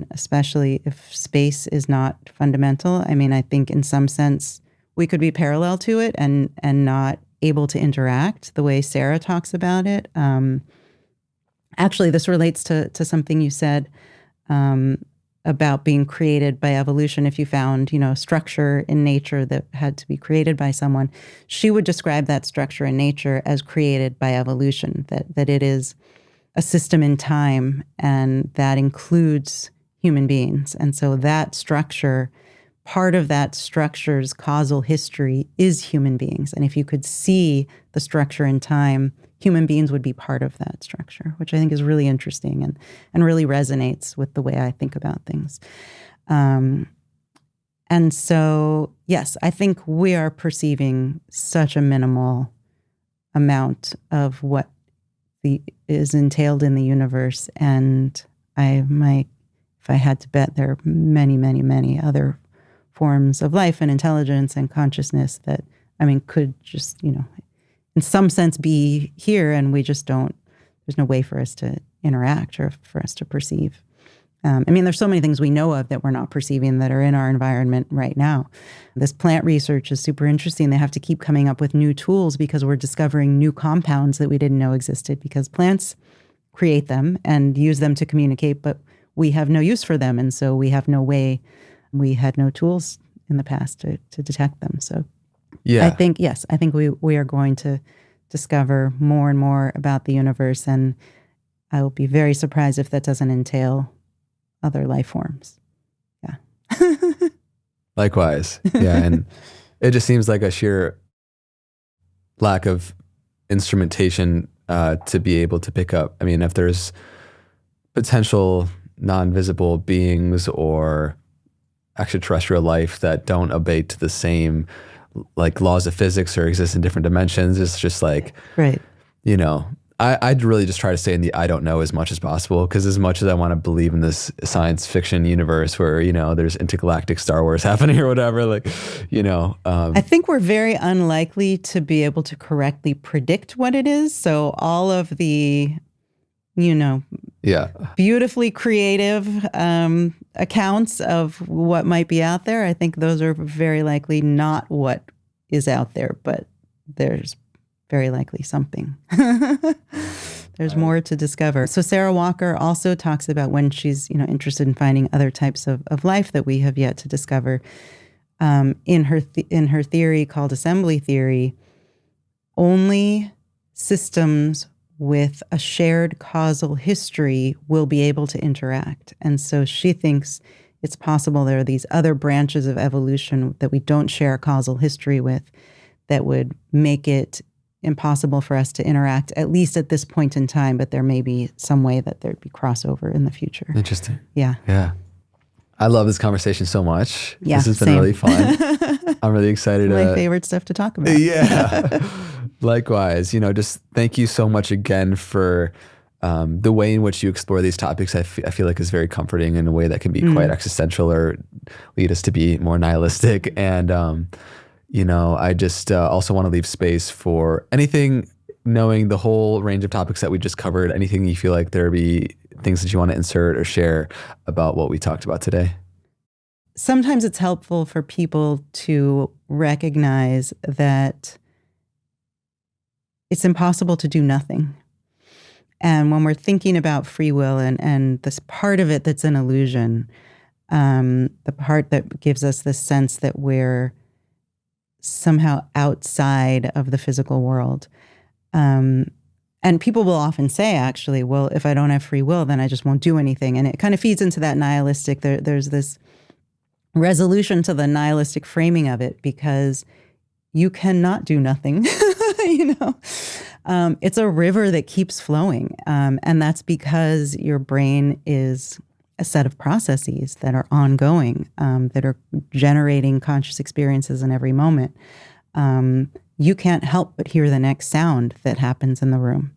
especially if space is not fundamental. I think in some sense we could be parallel to it and not able to interact the way Sarah talks about it. Actually, this relates to something you said about being created by evolution. If you found, structure in nature that had to be created by someone, she would describe that structure in nature as created by evolution, that it is a system in time, and that includes human beings. And so that structure, part of that structure's causal history is human beings. And if you could see the structure in time, human beings would be part of that structure, which I think is really interesting and really resonates with the way I think about things. And so, yes, I think we are perceiving such a minimal amount of what is entailed in the universe. And if I had to bet, there are many, many, many other forms of life and intelligence and consciousness that, could just, in some sense be here, and we just there's no way for us to interact or for us to perceive. There's so many things we know of that we're not perceiving that are in our environment right now. This plant research is super interesting. They have to keep coming up with new tools because we're discovering new compounds that we didn't know existed, because plants create them and use them to communicate, but we have no use for them. And so we have no way, we had no tools in the past to detect them. So yeah, I think we are going to discover more and more about the universe, and I will be very surprised if that doesn't entail other life forms. Yeah. Likewise. Yeah. And it just seems like a sheer lack of instrumentation to be able to pick up. If there's potential non-visible beings or extraterrestrial life that don't obey to the same like laws of physics or exist in different dimensions, it's just like, right. I'd really just try to stay in the I don't know as much as possible, because as much as I want to believe in this science fiction universe where, there's intergalactic Star Wars happening or whatever, I think we're very unlikely to be able to correctly predict what it is. So all of the, beautifully creative accounts of what might be out there, I think those are very likely not what is out there, but there's very likely something. There's more to discover. So Sarah Walker also talks about when she's, interested in finding other types of life that we have yet to discover. In her theory called assembly theory, only systems with a shared causal history will be able to interact. And so she thinks it's possible there are these other branches of evolution that we don't share a causal history with that would make it impossible for us to interact, at least at this point in time, but there may be some way that there'd be crossover in the future. Interesting. Yeah. Yeah. I love this conversation so much. Yeah, this has been same. really fun. I'm really excited. My favorite stuff to talk about. Yeah. Likewise, just thank you so much again for the way in which you explore these topics. I feel like is very comforting in a way that can be quite existential or lead us to be more nihilistic. And, I just also want to leave space for anything, knowing the whole range of topics that we just covered, anything you feel like there be things that you want to insert or share about what we talked about today. Sometimes it's helpful for people to recognize that it's impossible to do nothing. And when we're thinking about free will and this part of it that's an illusion, the part that gives us the sense that we're somehow outside of the physical world. And people will often say, actually, well, if I don't have free will, then I just won't do anything. And it kind of feeds into that nihilistic, there's this resolution to the nihilistic framing of it, because you cannot do nothing. It's a river that keeps flowing. And that's because your brain is a set of processes that are ongoing, that are generating conscious experiences in every moment. You can't help but hear the next sound that happens in the room.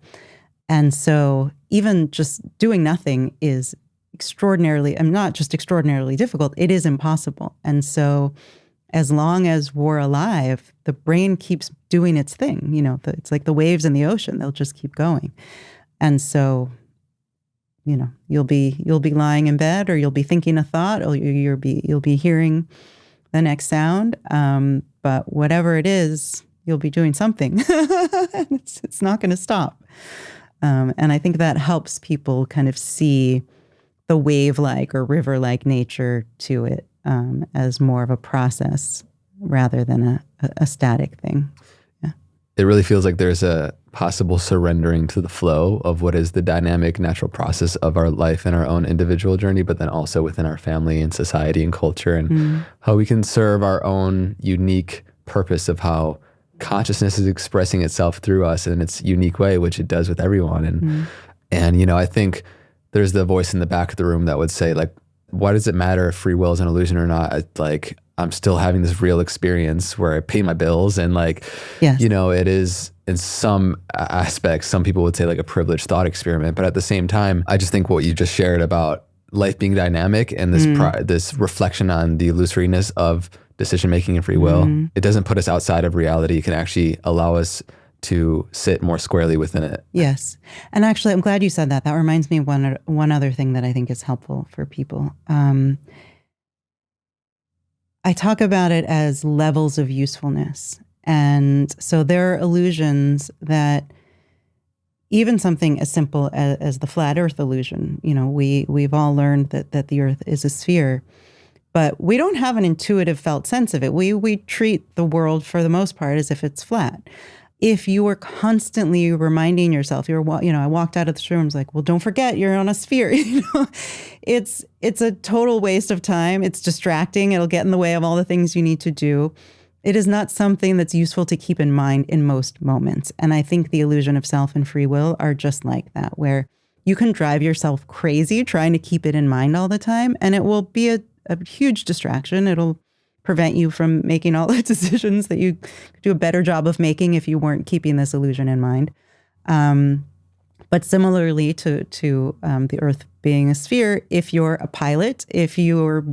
And so even just doing nothing is extraordinarily, not just extraordinarily difficult, it is impossible. And so as long as we're alive, the brain keeps doing its thing. It's like the waves in the ocean, they'll just keep going. And so, you'll be lying in bed, or you'll be thinking a thought, or you'll be hearing the next sound. But whatever it is, you'll be doing something. It's not going to stop. And I think that helps people kind of see the wave-like or river-like nature to it as more of a process rather than a static thing. Yeah. It really feels like there's a possible surrendering to the flow of what is the dynamic, natural process of our life and our own individual journey, but then also within our family and society and culture, and how we can serve our own unique purpose of how consciousness is expressing itself through us in its unique way, which it does with everyone. And I think there's the voice in the back of the room that would say, like, why does it matter if free will is an illusion or not? Like, I'm still having this real experience where I pay my bills, and yes. It is in some aspects, some people would say like a privileged thought experiment. But at the same time, I just think what you just shared about life being dynamic and this this reflection on the illusoriness of decision-making and free will, it doesn't put us outside of reality. It can actually allow us to sit more squarely within it. Yes. And actually, I'm glad you said that. That reminds me of one other thing that I think is helpful for people. I talk about it as levels of usefulness. And so there are illusions that, even something as simple as the flat earth illusion, we've all learned that the earth is a sphere, but we don't have an intuitive felt sense of it. We treat the world for the most part as if it's flat. If you were constantly reminding yourself, I walked out of this room, I was like, well, don't forget you're on a sphere. It's a total waste of time. It's distracting. It'll get in the way of all the things you need to do. It is not something that's useful to keep in mind in most moments. And I think the illusion of self and free will are just like that, where you can drive yourself crazy trying to keep it in mind all the time, and it will be a huge distraction. It'll prevent you from making all the decisions that you could do a better job of making if you weren't keeping this illusion in mind. But similarly to the Earth being a sphere, if you're a pilot, if you're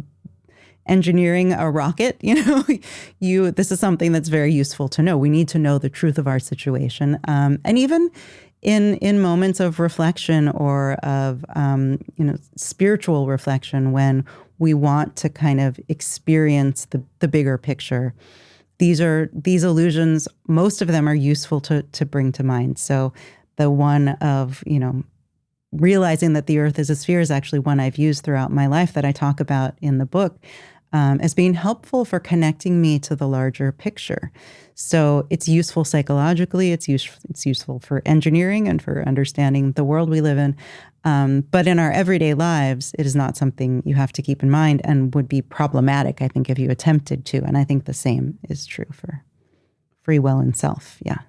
engineering a rocket, this is something that's very useful to know. We need to know the truth of our situation. And even in moments of reflection or of spiritual reflection, when we want to kind of experience the bigger picture, these illusions, most of them are useful to bring to mind. So the one of realizing that the earth is a sphere is actually one I've used throughout my life that I talk about in the book. as being helpful for connecting me to the larger picture. So it's useful psychologically, it's useful for engineering and for understanding the world we live in. But in our everyday lives, it is not something you have to keep in mind and would be problematic, I think, if you attempted to. And I think the same is true for free will and self. Yeah.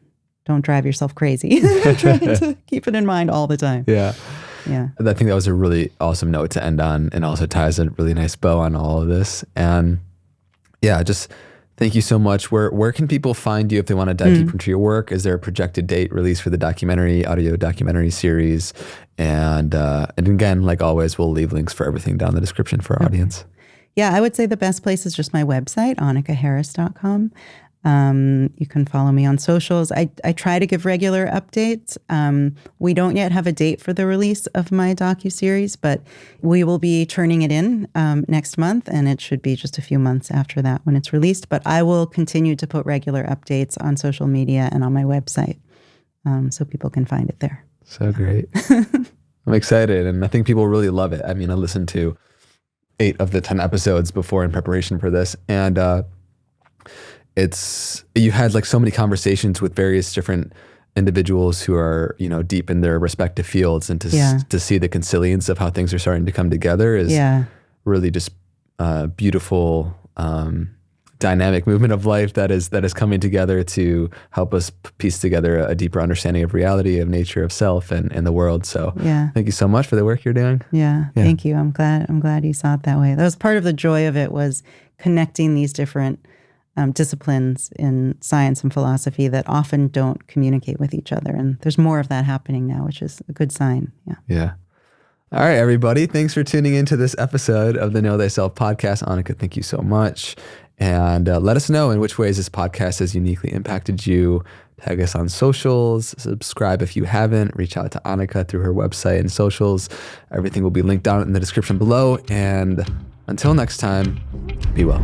Don't drive yourself crazy. Try to keep it in mind all the time. Yeah. Yeah. I think that was a really awesome note to end on, and also ties a really nice bow on all of this. And yeah, just thank you so much. Where can people find you if they want to dive deeper into your work? Is there a projected date release for the audio documentary series? And again, like always, we'll leave links for everything down in the description for our audience. Yeah, I would say the best place is just my website, annakaharris.com. You can follow me on socials. I try to give regular updates. We don't yet have a date for the release of my docuseries, but we will be turning it in next month, and it should be just a few months after that when it's released. But I will continue to put regular updates on social media and on my website, so people can find it there. So great. I'm excited, and I think people really love it. I mean, I listened to 8 of the 10 episodes before in preparation for this, and you had like so many conversations with various different individuals who are, deep in their respective fields, and to see the consilience of how things are starting to come together is really just beautiful, dynamic movement of life that is coming together to help us piece together a deeper understanding of reality, of nature, of self, and the world. So thank you so much for the work you're doing. Yeah, thank you. I'm glad you saw it that way. That was part of the joy of it, was connecting these different disciplines in science and philosophy that often don't communicate with each other. And there's more of that happening now, which is a good sign. Yeah. All right, everybody. Thanks for tuning into this episode of the Know Thyself podcast. Annaka, thank you so much. And let us know in which ways this podcast has uniquely impacted you. Tag us on socials, subscribe if you haven't, reach out to Annaka through her website and socials. Everything will be linked down in the description below. And until next time, be well.